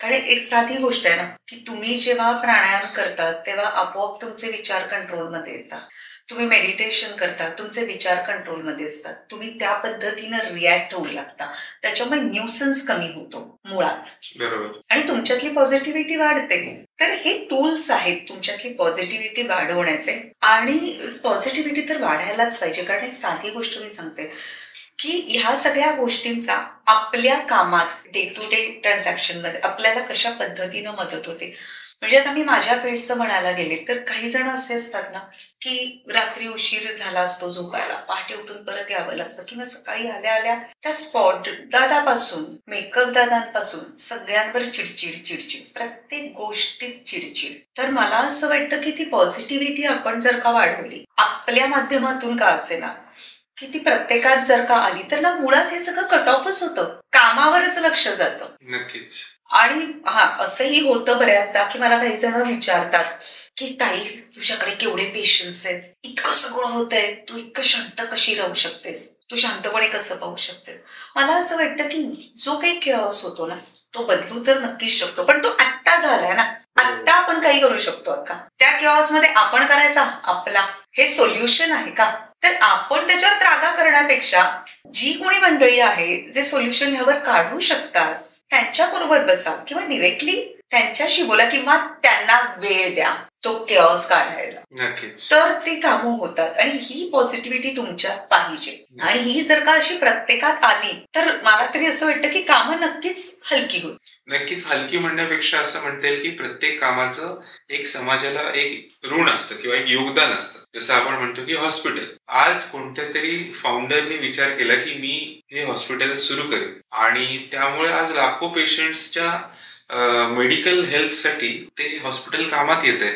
कारण एक साधी गोष्ट आहे ना की तुम्ही जेव्हा प्राणायाम करतात तेव्हा आपोआप तुमचे विचार कंट्रोलमध्ये येतात. तुम्ही मेडिटेशन करता, तुमचे विचार कंट्रोलमध्ये असतात, तुम्ही त्या पद्धतीनं रिॲक्ट होऊ लागता, त्याच्यामुळे न्यूसन्स कमी होतो मुळात बरोबर. आणि तुमच्यातली पॉझिटिव्हिटी वाढते. तर हे टूल्स आहेत तुमच्यातली पॉझिटिव्हिटी वाढवण्याचे, आणि पॉझिटिव्हिटी तर वाढायलाच पाहिजे. कारण एक साधी गोष्ट मी सांगते की ह्या सगळ्या गोष्टींचा आपल्या कामात डे टू डे ट्रान्झॅक्शन मध्ये आपल्याला कशा पद्धतीनं मदत होते. म्हणजे आता मी माझ्या पेडचं म्हणायला गेले तर काही जण असे असतात ना की रात्री उशीर झाला असतो झोपायला, पहाटे उठून परत यावं लागतं, किंवा सकाळी आल्या आल्या त्या स्पॉट दादापासून मेकअप दादांपासून सगळ्यांवर चिडचिड चिडचिड, प्रत्येक गोष्टीत चिडचिड. तर मला असं वाटतं की ती पॉझिटिव्हिटी आपण जर का वाढवली आपल्या माध्यमातून का असेना, की ती प्रत्येकात जर का आली तर ना मुळात हे सगळं कट ऑफच होतं, कामावरच लक्ष जातं. नक्कीच. आणि असंही होतं बऱ्याचदा की मला काही जण विचारतात की ताई तुझ्याकडे केवढे पेशन्स आहेत, इतकं सगळं होतंय, तू इतकं शांत कशी राहू शकतेस, तू शांतपणे कसं पाहू शकतेस. मला असं वाटतं की जो काही केऑस होतो ना तो बदलू तर नक्कीच शकतो, पण तो आत्ता झालाय ना, आत्ता आपण काही करू शकतो का? त्या केऑस मध्ये आपण करायचा आपला हे सोल्युशन आहे का? तर आपण त्याच्यावर त्रागा करण्यापेक्षा जी कोणी मंडळी आहे जे सोल्युशन ह्यावर काढू शकतात त्यांच्याबरोबर बसा, किंवा डिरेक्टली त्यांच्याशी बोला, किंवा त्यांना वेळ द्या तो केऑस काढायला. नक्कीच. तर ते कामं होतात. आणि ही पॉझिटिव्हिटी तुमच्यात पाहिजे, आणि ही जर का अशी प्रत्येकात आली तर मला तरी असं वाटतं की कामं नक्कीच हलकी होईल. नक्कीच हलकी म्हणण्यापेक्षा असं म्हणता येईल की प्रत्येक कामाचं एक समाजाला एक ऋण असतं किंवा एक योगदान असतं. जसं आपण म्हणतो की हॉस्पिटल, आज कोणत्या तरी फाउंडरने विचार केला की मी हे हॉस्पिटल सुरू करेन, आणि त्यामुळे आज लाखो पेशंट्सच्या मेडिकल हेल्थसाठी ते हॉस्पिटल कामात येत आहे.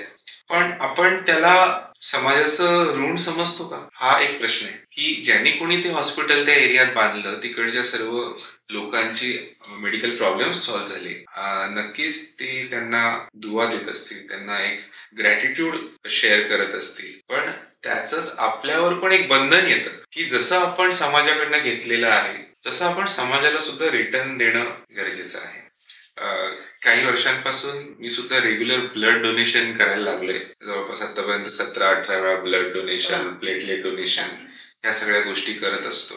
पण आपण त्याला समाजाचं ऋण समजतो का, हा एक प्रश्न आहे. की ज्यांनी कोणी ते हॉस्पिटल त्या एरियात बांधलं, तिकडच्या सर्व लोकांची मेडिकल प्रॉब्लेम सॉल्व्ह झाले, नक्कीच ते त्यांना दुवा देत असतील, त्यांना एक ग्रॅटिट्यूड शेअर करत असतील. पण त्याचंच आपल्यावर पण एक बंधन येतं की जसं आपण समाजाकडनं घेतलेलं आहे तसं आपण समाजाला सुद्धा रिटर्न देणं गरजेचं आहे. काही वर्षांपासून मी सुद्धा रेग्युलर ब्लड डोनेशन करायला लागलोय. जवळपास आतापर्यंत 17-18 वेळा ब्लड डोनेशन, प्लेटलेट डोनेशन या सगळ्या गोष्टी करत असतो.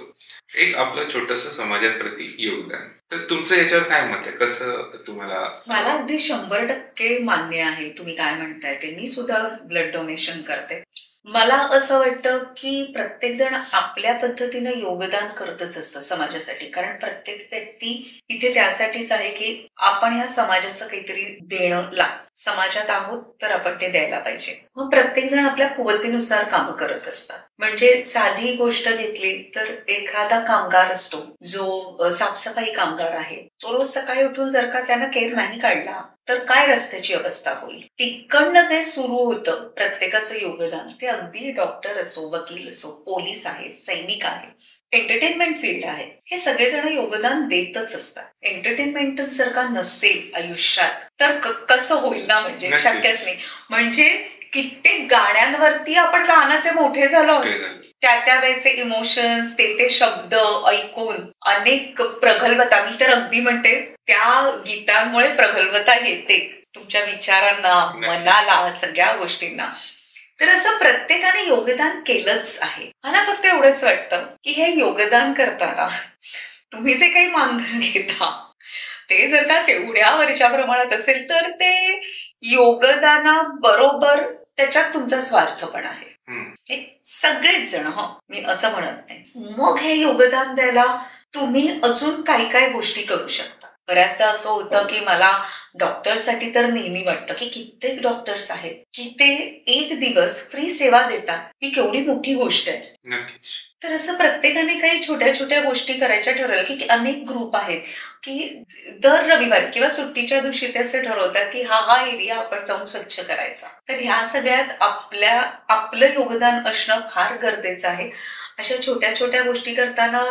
एक आपलं छोटंसं समाजाप्रती योगदान. तर तुमचं याच्यावर काय मत आहे, कसं तुम्हाला? मला अगदी 100% मान्य आहे तुम्ही काय म्हणताय ते. मी सुद्धा ब्लड डोनेशन करते. मला असं वाटतं की प्रत्येक जण आपल्या पद्धतीनं योगदान करतच असतं समाजासाठी, कारण प्रत्येक व्यक्ती इथे त्यासाठीच आहे की आपण ह्या समाजाचं काहीतरी देणं समाजात आहोत तर आपण ते द्यायला पाहिजे. मग प्रत्येक जण आपल्या कुवतीनुसार कामं करत असतात. म्हणजे साधी गोष्ट घेतली तर एखादा कामगार असतो जो साफसफाई कामगार आहे, तो रोज सकाळी उठून जर का त्यानं केर नाही काढला तर काय रस्त्याची अवस्था होईल. तिकडनं जे सुरू होतं प्रत्येकाचं योगदान, ते अगदी डॉक्टर असो, वकील असो, पोलीस आहे, सैनिक आहे, एंटरटेनमेंट फील्ड आहे, हे सगळेजण योगदान देतच असतात. एंटरटेनमेंटच जर का नसेल आयुष्यात तर कसं होईल ना, म्हणजे शक्यच नाही. म्हणजे कित्येक गाण्यांवरती आपण लहानाचे मोठे झालो, त्या वेळेचे इमोशन्स, ते शब्द ऐकून अनेक प्रगल्भता. मी तर अगदी म्हणते त्या गीतांमुळे प्रगल्भता येते तुमच्या विचारांना, मनाला, सगळ्या गोष्टींना. तर असं प्रत्येकाने योगदान केलंच आहे. मला फक्त एवढंच वाटतं की हे योगदान करताना तुम्ही जे काही मानधन घेता ते जर का तेवढ्या वरच्या प्रमाणात असेल तर ते योगदानाबरोबर त्याच्यात तुमचा स्वार्थपणा आहे. हे सगळेच जण, मी असं म्हणत नाही. मग हे योगदान द्यायला तुम्ही अजून काय गोष्टी करू शकता. बऱ्याचदा असं होतं की मला डॉक्टरसाठी तर नेहमी वाटतं की कित्येक डॉक्टर्स आहेत की ते एक दिवस फ्री सेवा देतात, ही केवढी मोठी गोष्ट आहे. नक्कीच. तर असं प्रत्येकाने काही छोट्या छोट्या गोष्टी करायच्या ठरवलं की अनेक ग्रुप आहेत की दर रविवारी किंवा सुट्टीच्या दिवशी ते असं ठरवतात की हा एरिया आपण जाऊन स्वच्छ करायचा. तर ह्या सगळ्यात आपलं योगदान असणं फार गरजेचं आहे. अशा छोट्या छोट्या गोष्टी करताना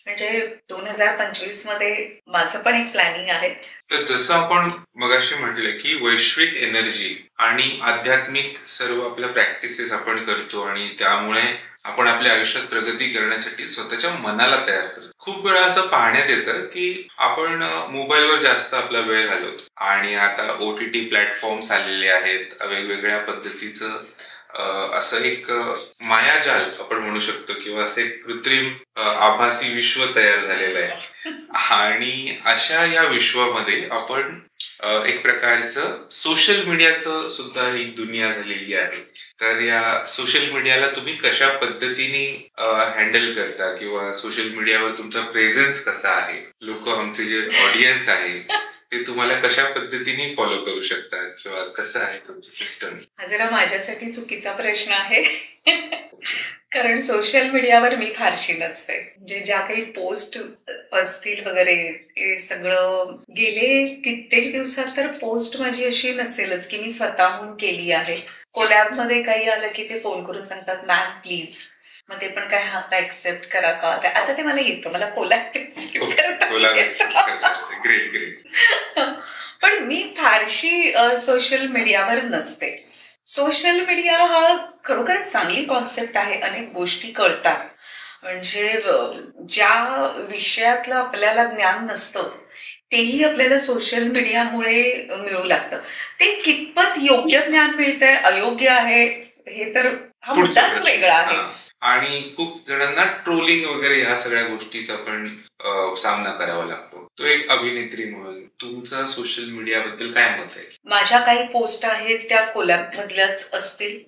म्हणजे 2025 मध्ये माझं पण एक प्लॅनिंग आहे. तर जसं आपण मगाशी म्हटलं की वैश्विक एनर्जी आणि आध्यात्मिक सर्व आपल्या प्रॅक्टिसेस आपण करतो, आणि त्यामुळे आपण आपल्या आयुष्यात प्रगती करण्यासाठी स्वतःच्या मनाला तयार करतो. खूप वेळा असं पाहण्यात येतं की आपण मोबाईलवर जास्त आपला वेळ घालवतो, आणि आता OTT प्लॅटफॉर्म्स आलेले आहेत, वेगवेगळ्या पद्धतीचं असं एक मायाजाल आपण म्हणू शकतो किंवा असं एक कृत्रिम आभासी विश्व तयार झालेलं आहे. आणि अशा या विश्वामध्ये आपण एक प्रकारचं सोशल मीडियाचं सुद्धा एक दुनिया झालेली आहे. तर या सोशल मीडियाला तुम्ही कशा पद्धतीने हँडल करता किंवा सोशल मीडियावर तुमचा प्रेझेन्स कसा आहे, लोक आमचे जे ऑडियन्स आहे ते तुम्हाला कशा पद्धतीने फॉलो करू शकतात किंवा कसं आहे तुमचं सिस्टम? हा जरा माझ्यासाठी चुकीचा प्रश्न आहे. कारण सोशल मीडियावर मी फारशी नसते. म्हणजे ज्या काही पोस्ट असतील वगैरे हे सगळं गेले कित्येक दिवसात तर पोस्ट माझी अशी नसेलच की मी स्वतःहून केली आहे. कोलॅबमध्ये काही आलं की ते फोन करून सांगतात मॅम प्लीज, मग ते पण काय हा आता ऍक्सेप्ट करा का, आता ते मला येतं, मला कोलॅब ग्रेट ग्रेट. पण मी फारशी सोशल मीडियावर नसते. सोशल मीडिया हा खरोखरच चांगली कॉन्सेप्ट आहे. अनेक गोष्टी कळतात. म्हणजे ज्या विषयातलं आपल्याला ज्ञान नसतं तेही आपल्याला सोशल मीडियामुळे मिळू लागतं. ते कितपत योग्य ज्ञान मिळतंय अयोग्य आहे हे तर हा मुद्दाच वेगळा आहे. आणि खूप जणांना ट्रोलिंग वगैरे ह्या सगळ्या गोष्टीचा पण सामना करावा लागतो. तो एक अभिनेत्री म्हणून तुमचं सोशल मीडियाबद्दल काय मत आहे? माझ्या काही पोस्ट आहेत त्या कोलॅब मधल्याच असतील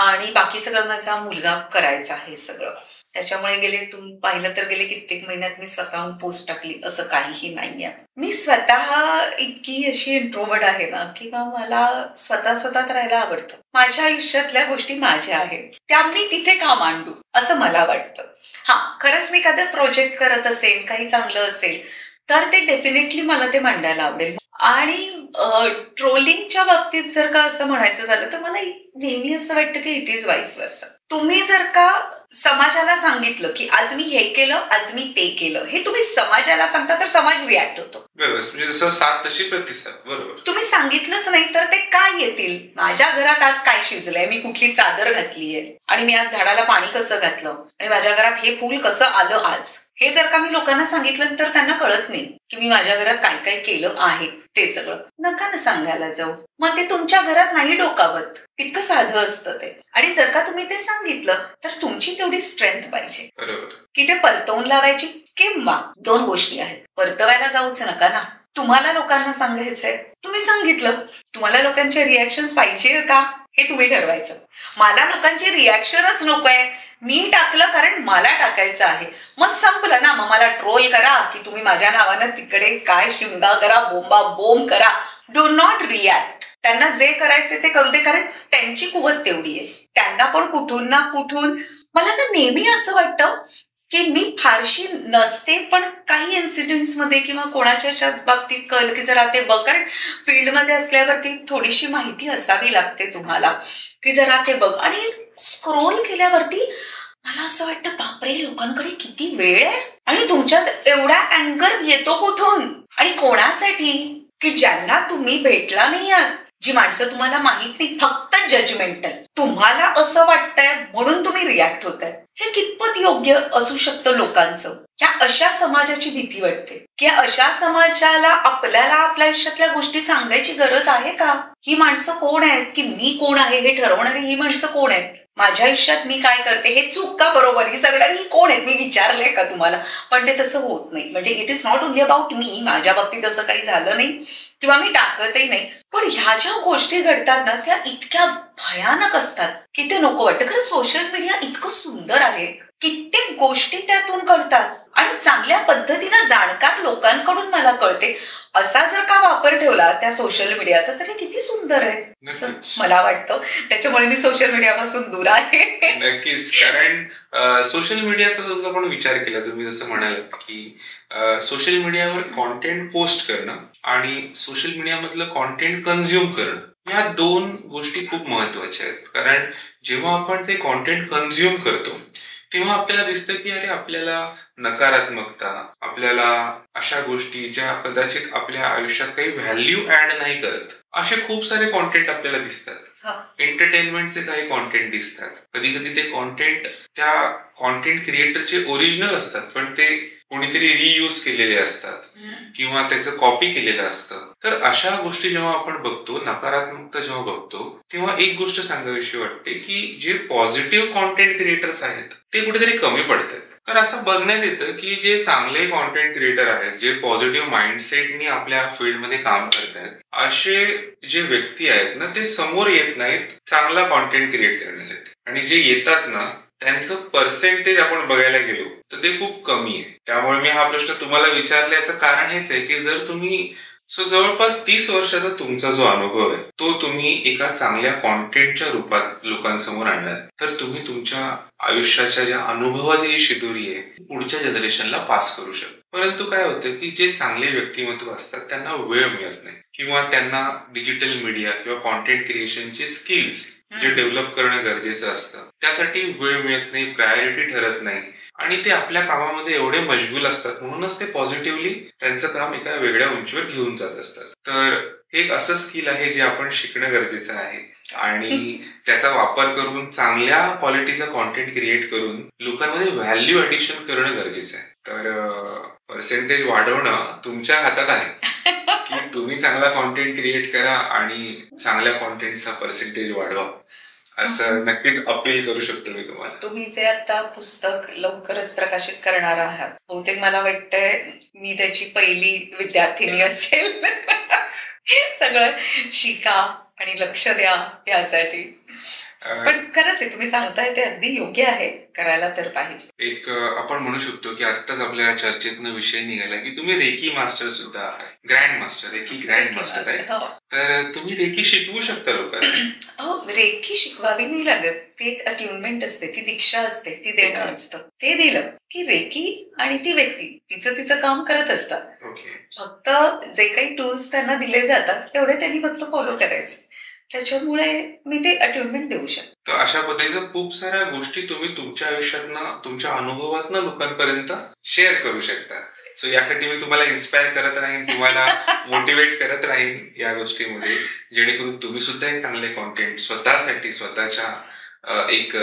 आणि बाकी सगळं माझा मुलगा करायचा आहे सगळं. त्याच्यामुळे तुम्ही पाहिलं तर गेले कित्येक महिन्यात मी स्वतःहून पोस्ट टाकली असं काहीही नाहीये. मी स्वतः इतकी अशी इंट्रोवर्ट आहे ना किंवा मला स्वतःत राहायला आवडतं. माझ्या आयुष्यातल्या गोष्टी माझ्या आहेत त्या मी तिथे का मांडू असं मला वाटतं. हा, खरंच मी एखादं प्रोजेक्ट करत असेल, काही चांगलं असेल तर ते डेफिनेटली मला ते मांडायला आवडेल. आणि ट्रोलिंगच्या बाबतीत जर का असं म्हणायचं झालं तर मला नेहमी असं वाटतं की इट इज वाईस वर्सा. तुम्ही जर का समाजाला सांगितलं की आज मी हे केलं, आज मी ते केलं, हे तुम्ही समाजाला सांगता तर समाज रिॲक्ट होतो. म्हणजे जसं साथ तशी प्रतिसाद. बरोबर. तुम्ही सांगितलंच नाही तर ते काय येतील? माझ्या घरात आज काय शिजलंय, मी कुठली चादर घातलीय आणि मी आज झाडाला पाणी कसं घातलं आणि माझ्या घरात हे फूल कसं आलं आज, हे जर का मी लोकांना सांगितलं तर त्यांना कळत नाही की मी माझ्या घरात काय काय केलं आहे ते सगळं. नका ना सांगायला जाऊ. मग ते तुमच्या घरात नाही डोकावत. इतकं साधं असतं ते. आणि जर का तुम्ही ते सांगितलं तर तुमची तेवढी स्ट्रेंथ पाहिजे की ते परतवून लावायची. किंवा दोन गोष्टी आहेत, परतवायला जाऊच नका ना. तुम्हाला लोकांना सांगायचंय, तुम्ही सांगितलं, तुम्हाला लोकांचे रिॲक्शन पाहिजे का हे तुम्ही ठरवायचं. मला लोकांची रिॲक्शनच नकोय, मी टाकलं कारण मला टाकायचं आहे, मग संपलं ना. मग मला ट्रोल करा की तुम्ही माझ्या नावानं तिकडे काय शिमगा करा, बोंबा बोंब करा. Do not react. त्यांना जे करायचे ते करू दे, कारण त्यांची कुवत तेवढी आहे. त्यांना पण कुठून ना कुठून मला ना नेहमी असं वाटतं की मी फारशी नसते, पण काही इन्सिडेंट्स मध्ये किंवा कोणाच्या बाबतीत कळलं की जरा ते बघ, कारण फील्डमध्ये असल्यावरती थोडीशी माहिती असावी लागते तुम्हाला की जरा ते बघ. आणि स्क्रोल केल्यावरती मला असं वाटतं बापरे, लोकांकडे किती वेळ आहे आणि तुमच्यात एवढा अँगर येतो कुठून आणि कोणासाठी, की ज्यांना तुम्ही भेटला नाही आहात, जी माणसं तुम्हाला माहित नाही, फक्त जजमेंटल. तुम्हाला असं वाटतंय म्हणून तुम्ही रिॲक्ट होताय. हे कितपत योग्य असू शकतं लोकांचं? या अशा समाजाची भीती वाटते की अशा समाजाला आपल्याला आपल्या आयुष्यातल्या गोष्टी सांगायची गरज आहे का? ही माणसं कोण आहेत, की मी कोण आहे हे ठरवणारी ही माणसं कोण आहेत? माझ्या आयुष्यात मी काय करते हे चूक का बरोबर, ही सगळ्यांनी कोण आहेत मी विचारलंय का तुम्हाला? पण ते तसं होत नाही. म्हणजे it is not only about me. माझ्या बाबतीत असं काही झालं नाही किंवा मी टाकतही नाही, पण ह्या ज्या गोष्टी घडतात ना त्या इतक्या भयानक असतात की ते नको वाटतं. खरं सोशल मीडिया इतकं सुंदर आहे, कित्येक गोष्टी त्यातून कळतात आणि चांगल्या पद्धतीनं जाणकार लोकांकडून मला कळते. असा जर का वापर ठेवला त्या सोशल मीडियाचा तर हे किती सुंदर आहे असं मला वाटतं. त्याच्यामुळे मी सोशल मीडियापासून दूर आहे. नक्कीच. कारण सोशल मडियाचा जर आपण विचार केला, तुम्ही जसं म्हणालात की सोशल मीडियावर कॉन्टेंट पोस्ट करणं आणि सोशल मीडियामधलं कॉन्टेंट कन्झ्युम करणं, या दोन गोष्टी खूप महत्वाच्या आहेत. कारण जेव्हा आपण ते कॉन्टेंट कन्झ्युम करतो तेव्हा आपल्याला दिसतं की अरे आपल्याला नकारात्मकता, आपल्याला अशा गोष्टी ज्या कदाचित आपल्या आयुष्यात काही व्हॅल्यू ऍड नाही करत, असे खूप सारे कॉन्टेंट आपल्याला दिसतात. एंटरटेनमेंटचे काही कॉन्टेंट दिसतात. कधी कधी ते कॉन्टेंट त्या कॉन्टेंट क्रिएटरचे ओरिजिनल असतात, पण ते कोणीतरी रियूज केलेले असतात किंवा त्याचं कॉपी केलेलं असतं. तर अशा गोष्टी जेव्हा आपण बघतो, नकारात्मकता जेव्हा बघतो, तेव्हा एक गोष्ट सांगावीशी वाटते की जे पॉझिटिव्ह कॉन्टेंट क्रिएटर्स आहेत ते कुठेतरी कमी पडतात. तर असं बघण्यात येतं की जे चांगले कॉन्टेंट क्रिएटर आहेत, जे पॉझिटिव्ह माइंडसेटनी आपल्या फील्डमध्ये काम करतात, असे जे व्यक्ती आहेत ना, ते समोर येत नाहीत चांगला कॉन्टेंट क्रिएट करण्यासाठी. आणि जे येतात ना, त्यांचं पर्सेंटेज आपण बघायला गेलो तर ते खूप कमी आहे. त्यामुळे मी हा प्रश्न तुम्हाला विचारल्याचं कारण हेच आहे की जर तुम्ही जवळपास 30 वर्षाचा तुमचा जो अनुभव आहे तो तुम्ही एका चांगल्या कॉन्टेंटच्या रूपात लोकांसमोर आणलात, तर तुम्ही तुमच्या आयुष्याच्या ज्या अनुभवाची जी शिदोरी आहे पुढच्या जनरेशनला पास करू शकता. परंतु काय होतं की जे चांगले व्यक्तिमत्व असतात त्यांना वेळ मिळत नाही किंवा त्यांना डिजिटल मीडिया किंवा कॉन्टेंट क्रिएशनचे स्किल्स जे डेव्हलप करणं गरजेचं असतं त्यासाठी वेळ मिळत नाही, प्रायोरिटी ठरत नाही आणि ते आपल्या कामामध्ये एवढे मशगूल असतात, म्हणूनच ते पॉझिटिव्हली त्यांचं काम एका वेगळ्या उंचीवर घेऊन जात असतात. तर हे एक असं स्किल आहे जे आपण शिकणं गरजेचं आहे आणि त्याचा वापर करून चांगल्या क्वालिटीचा कॉन्टेंट क्रिएट करून लोकांमध्ये व्हॅल्यू ॲडिशन करणं गरजेचं आहे. तर पर्सेंटेज वाढवणं तुमच्या हातात आहे की तुम्ही चांगला कॉन्टेंट क्रिएट करा आणि चांगल्या कॉन्टेंटचा पर्सेंटेज वाढवा, असं नक्कीच अपील करू शकतो मी तुम्हाला. तुम्ही जे आता पुस्तक लवकरच प्रकाशित करणार आहात, बहुतेक मला वाटतंय मी त्याची पहिली विद्यार्थिनी असेल. सगळं शिका आणि लक्ष द्या यासाठी. पण खरंच आहे, तुम्ही सांगताय ते अगदी योग्य आहे, करायला तर पाहिजे. एक आपण म्हणू शकतो की आत्ताच आपल्या चर्चेतनं विषय निघाला की तुम्ही रेकी मास्टर सुद्धा आहे, grand master, reiki grand master आहे. तर तुम्ही रेकी शिकवू शकता लोकांना. हो, रेकी शिकवावी नाही लागत, ती एक अट्युनमेंट असते, ती दीक्षा असते, ती देणं असतं. ते दिलं की रेकी आणि ती व्यक्ती तिचं तिचं काम करत असतात. फक्त जे काही टूल्स त्यांना दिले जातात तेवढे त्यांनी फक्त फॉलो करायचे. त्याच्यामुळे मी ते अट्युनमेंट देऊ शकतो. तर अशा पद्धतीच्या खूप साऱ्या गोष्टी तुम्ही तुमच्या आयुष्यातनं, तुमच्या अनुभवातनं लोकांपर्यंत शेअर करू शकता. सो यासाठी मी तुम्हाला इन्स्पायर करत राहीन, तुम्हाला मोटिवेट करत राहीन या गोष्टीमध्ये, जेणेकरून तुम्ही सुद्धा एक चांगले कॉन्टेंट स्वतःसाठी, स्वतःच्या एक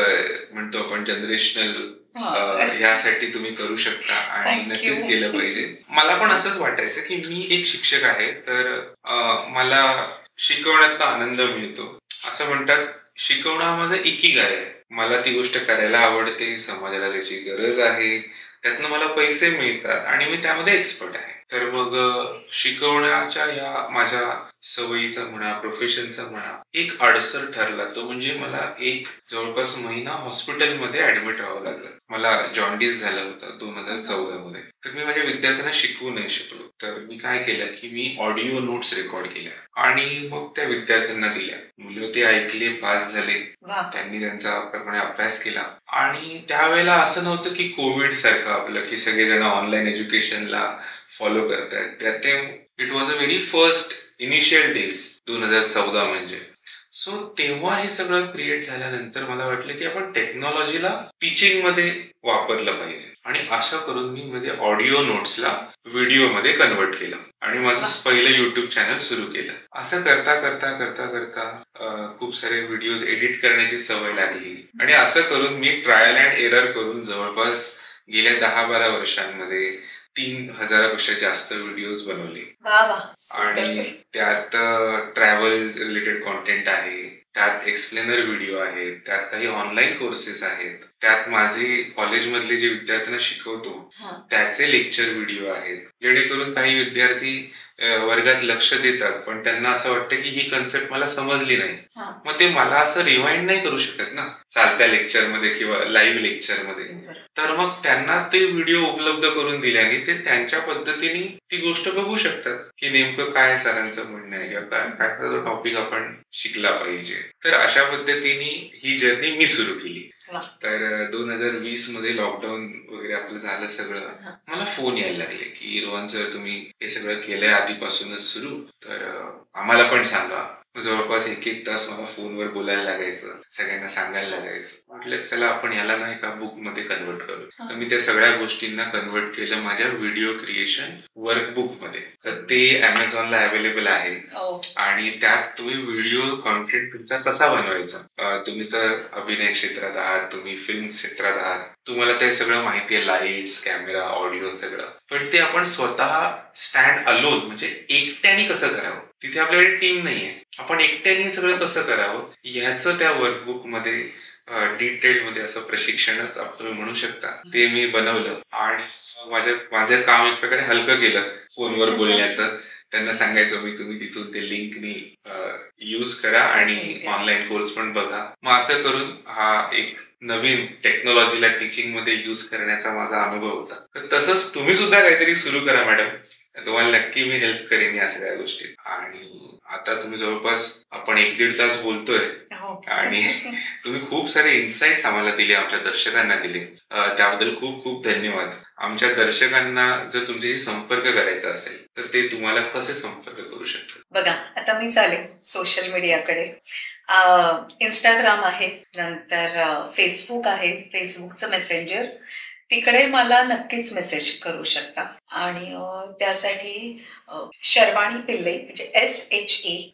म्हणतो आपण जनरेशनल यासाठी तुम्ही करू शकता आणि नक्कीच केलं पाहिजे. मला पण असंच वाटायचं की मी एक शिक्षक आहे, तर मला शिकवण्यात आनंद मिळतो. असं म्हणतात शिकवणं हा माझा इकिगाय आहे. मला ती गोष्ट करायला आवडते, समाजाला त्याची गरज आहे, त्यातनं मला पैसे मिळतात आणि मी त्यामध्ये एक्सपर्ट आहे. तर मग शिकवण्याच्या या माझ्या सवयीचा म्हणा, प्रोफेशनचा म्हणा, एक अडसर ठरला तो म्हणजे मला एक जवळपास महिना हॉस्पिटलमध्ये ऍडमिट राहावं लागलं. मला जॉन्डिस झाला होता 2014 मध्ये. तर मी माझ्या विद्यार्थ्यांना शिकवू नाही शकलो. तर मी काय केलं की मी ऑडिओ नोट्स रेकॉर्ड केल्या आणि मग त्या विद्यार्थ्यांना दिल्या. मुलं ते ऐकले, पास झाले, त्यांनी त्यांचा प्रमाणे अभ्यास केला. आणि त्यावेळेला असं नव्हतं की कोविड सारखं आपलं की सगळेजण ऑनलाईन एज्युकेशनला फॉलो करतायत. त्या time it was a very first initial days 2014 म्हणजे. सो तेव्हा हे सगळं क्रिएट झाल्यानंतर मला वाटलं की आपण टेक्नॉलॉजीला टीचिंग मध्ये वापरलं पाहिजे आणि असं करून मी मध्ये ऑडिओ नोट्सला व्हिडिओ मध्ये कन्वर्ट केलं आणि माझं पहिलं युट्यूब चॅनल सुरू केलं. असं करता करता करता करता खूप सारे व्हिडिओज एडिट करण्याची सवय लागली आणि असं करून मी ट्रायल अँड एरर करून जवळपास गेल्या 10-12 वर्षांमध्ये 3000पेक्षा जास्त व्हिडिओज बनवले. आणि त्यात ट्रॅव्हल रिलेटेड कॉन्टेंट आहे, त्यात एक्सप्लेनर व्हिडिओ आहेत, त्यात काही ऑनलाईन कोर्सेस आहेत, त्यात माझे कॉलेजमधले जे विद्यार्थ्यांना शिकवतो त्याचे लेक्चर व्हिडिओ आहेत, जेणेकरून काही विद्यार्थी वर्गात लक्ष देतात पण त्यांना असं वाटतं की ही कन्सेप्ट मला समजली नाही. मग ते मला असं रिवाइंड नाही करू शकत ना चालत्या लेक्चरमध्ये किंवा लाईव्ह लेक्चरमध्ये. तर मग त्यांना ते व्हिडिओ उपलब्ध करून दिल्याने ते त्यांच्या पद्धतीने ती गोष्ट बघू शकतात की नेमकं काय सरांचं म्हणणं आहे किंवा काय टॉपिक आपण शिकला पाहिजे. तर अशा पद्धतीने ही जर्नी मी सुरू केली. तर 2020 मध्ये लॉकडाऊन वगैरे आपलं झालं सगळं, मला फोन यायला लागले की रोहन सर तुम्ही हे सगळं केलंय आधीपासूनच सुरू, तर आम्हाला पण सांगा जवळपास 1-1 तास मला फोनवर बोलायला लागायचं, सगळ्यांना सांगायला लागायचं. म्हटलं चला आपण याला नाही का बुक मध्ये कन्वर्ट करू. तर मी त्या सगळ्या गोष्टींना कन्वर्ट केलं माझ्या व्हिडिओ क्रिएशन वर्कबुक मध्ये. तर ते Amazonला अवेलेबल आहे आणि त्यात तुम्ही व्हिडिओ कॉन्टेंट तुमचा कसा बनवायचा. तुम्ही तर अभिनय क्षेत्रात आहात, तुम्ही फिल्म क्षेत्रात आहात, तुम्हाला ते सगळं माहिती आहे, लाईट्स, कॅमेरा, ऑडिओ सगळं. पण ते आपण स्वतः स्टँड अलोन म्हणजे एकट्याने कसं करावं. तिथे आपल्याकडे टीम नाहीये, आपण एकट्याने सगळं कसं करावं ह्याचं त्या वर्कबुक मध्ये डिटेल मध्ये असं प्रशिक्षणच तुम्ही म्हणू शकता ते मी बनवलं. आणि माझं काम एक प्रकारे हलकं केलं फोनवर बोलण्याचं. त्यांना सांगायचो मी तुम्ही तिथून ते लिंकनी यूज करा आणि ऑनलाईन कोर्स पण बघा. मग असं करून हा एक नवीन टेक्नॉलॉजीला टीचिंग मध्ये यूज करण्याचा माझा अनुभव होता. तर तसंच तुम्ही सुद्धा काहीतरी सुरू करा मॅडम, तुम्हाला नक्की मी हेल्प करेन या सगळ्या गोष्टीत. आणि आता तुम्ही जवळपास आपण 1-1.5 तास बोलतोय आणि तुम्ही खूप सारे इन्साइट्स आम्हाला दिले, आमच्या दर्शकांना दिले, त्याबद्दल खूप खूप धन्यवाद. आमच्या दर्शकांना जर तुमच्याशी संपर्क करायचा असेल तर ते तुम्हाला कसे संपर्क करू शकतात? बघा आता मी चालेल सोशल मीडियाकडे. इंस्टाग्राम आहे, नंतर फेसबुक आहे, फेसबुकचं मेसेंजर, तिकडे मला नक्कीच मेसेज करू शकता. आणि त्यासाठी शर्वाणी पिल्ले म्हणजे SHARVANYPILLAE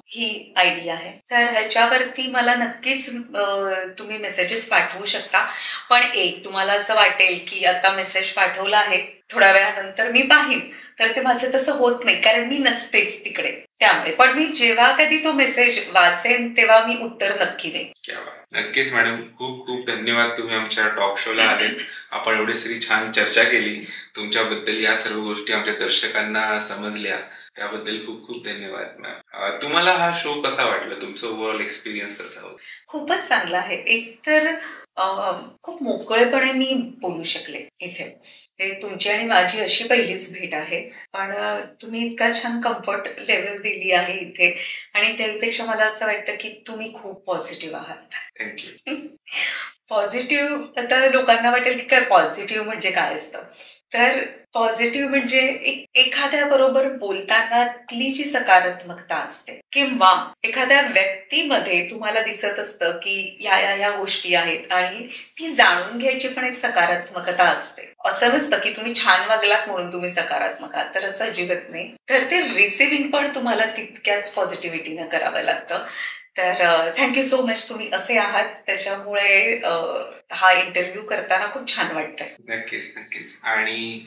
ही आयडी आहे. तर ह्याच्यावरती मला नक्कीच तुम्ही मेसेजेस पाठवू शकता. पण तुम्हाला असं वाटेल की आता मेसेज पाठवला आहे, थोड्या वेळानंतर मी पाहीन, तर ते माझं तसं होत नाही कारण मी नसतेच तिकडे. त्यामुळे पण मी जेव्हा कधी तो मेसेज वाचेन तेव्हा मी उत्तर नक्की देईन. नक्कीच मॅडम, खूप खूप धन्यवाद. तुम्ही आमच्या टॉक शोला आले, आपण एवढी सगळी छान चर्चा केली, तुमच्याबद्दल या सर्व गोष्टी आमच्या दर्शकांना समजल्या, त्याबद्दल खूप खूप धन्यवाद मॅम. तुम्हाला हा शो कसा वाटला? तुमचा ओव्हरऑल एक्सपिरियन्स कसा होता? खूपच चांगला आहे. एकतर खूप मोकळेपणे मी बोलू शकले इथे. हे तुमची आणि माझी अशी पहिलीच भेट आहे, पण तुम्ही इतका छान कम्फर्ट लेवल दिली आहे इथे. आणि त्यापेक्षा मला असं वाटतं की तुम्ही खूप पॉझिटिव्ह आहात. थँक्यू. पॉझिटिव्ह, आता लोकांना वाटेल की काय पॉझिटिव्ह म्हणजे काय असतं. तर पॉझिटिव्ह म्हणजे एखाद्या बरोबर बोलतानातली जी सकारात्मकता असते, किंवा एखाद्या व्यक्तीमध्ये तुम्हाला दिसत असतं की या गोष्टी आहेत आणि ती जाणून घ्यायची पण एक सकारात्मकता असते. असं नसतं की तुम्ही छान वागलात म्हणून तुम्ही सकारात्मक आहात, तर असं अजिबात नाही. तर ते रिसिव्हिंग पण तुम्हाला तितक्याच पॉझिटिव्हिटीनं करावं लागतं. तर थँक्यू सो मच, तुम्ही असे आहात, त्याच्यामुळे हा इंटरव्ह्यू करताना खूप छान वाटतंय. नक्कीच नक्कीच. आणि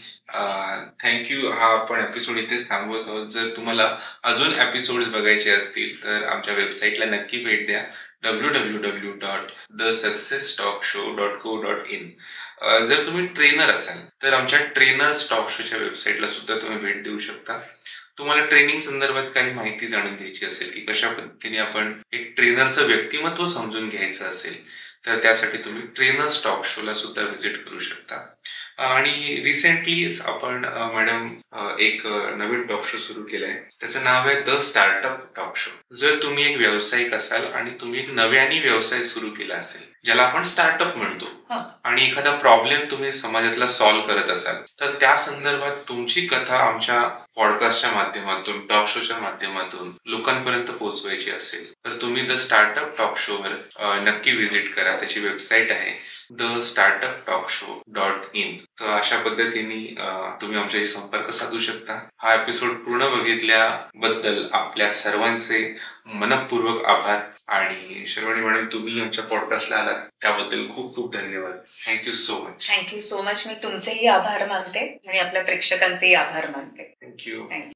थँक्यू. हा आपण एपिसोड इथेच थांबवत आहोत. जर तुम्हाला अजून एपिसोड्स बघायचे असतील तर आमच्या वेबसाईटला नक्की भेट द्या, www.thesuccesstalkshow.co.in. जर तुम्ही ट्रेनर असाल तर आमच्या ट्रेनर्स टॉक शोच्या वेबसाईटला सुद्धा तुम्ही भेट देऊ शकता. तुम्हाला ट्रेनिंग संदर्भात काही माहिती जाणून घ्यायची असेल की कशा पद्धतीने आपण एक ट्रेनरचं व्यक्तिमत्व समजून घ्यायचं असेल तर त्यासाठी तुम्ही ट्रेनर्स टॉक शोला सुद्धा व्हिजिट करू शकता. आणि रिसेंटली आपण मॅडम एक नवीन टॉक शो सुरू केलाय, त्याचं नाव आहे द स्टार्टअप टॉक शो. जर तुम्ही एक व्यावसायिक असाल आणि तुम्ही एक नव्याने व्यवसाय सुरू केला असेल ज्याला आपण स्टार्टअप म्हणतो, आणि एखादा प्रॉब्लेम तुम्ही समाजातला सॉल्व्ह करत असाल तर त्या संदर्भात तुमची कथा आमच्या पॉडकास्टच्या माध्यमातून, टॉक शोच्या माध्यमातून लोकांपर्यंत पोहोचवायची असेल तर तुम्ही द स्टार्टअप टॉक शोवर नक्की व्हिजिट करा. त्याची वेबसाईट आहे thestartuptalkshow.in. तर अशा पद्धतीने तुम्ही आमच्याशी संपर्क साधू शकता. हा एपिसोड पूर्ण बघितल्याबद्दल आपल्या सर्वांचे मनपूर्वक आभार. आणि शर्वाणी मॅडम, तुम्ही आमच्या पॉडकास्टला आलात त्याबद्दल खूप खूप धन्यवाद. Thank you so much. Thank you so much. मी तुमचेही आभार मानते आणि आपल्या प्रेक्षकांचेही आभार मानते. थँक्यू.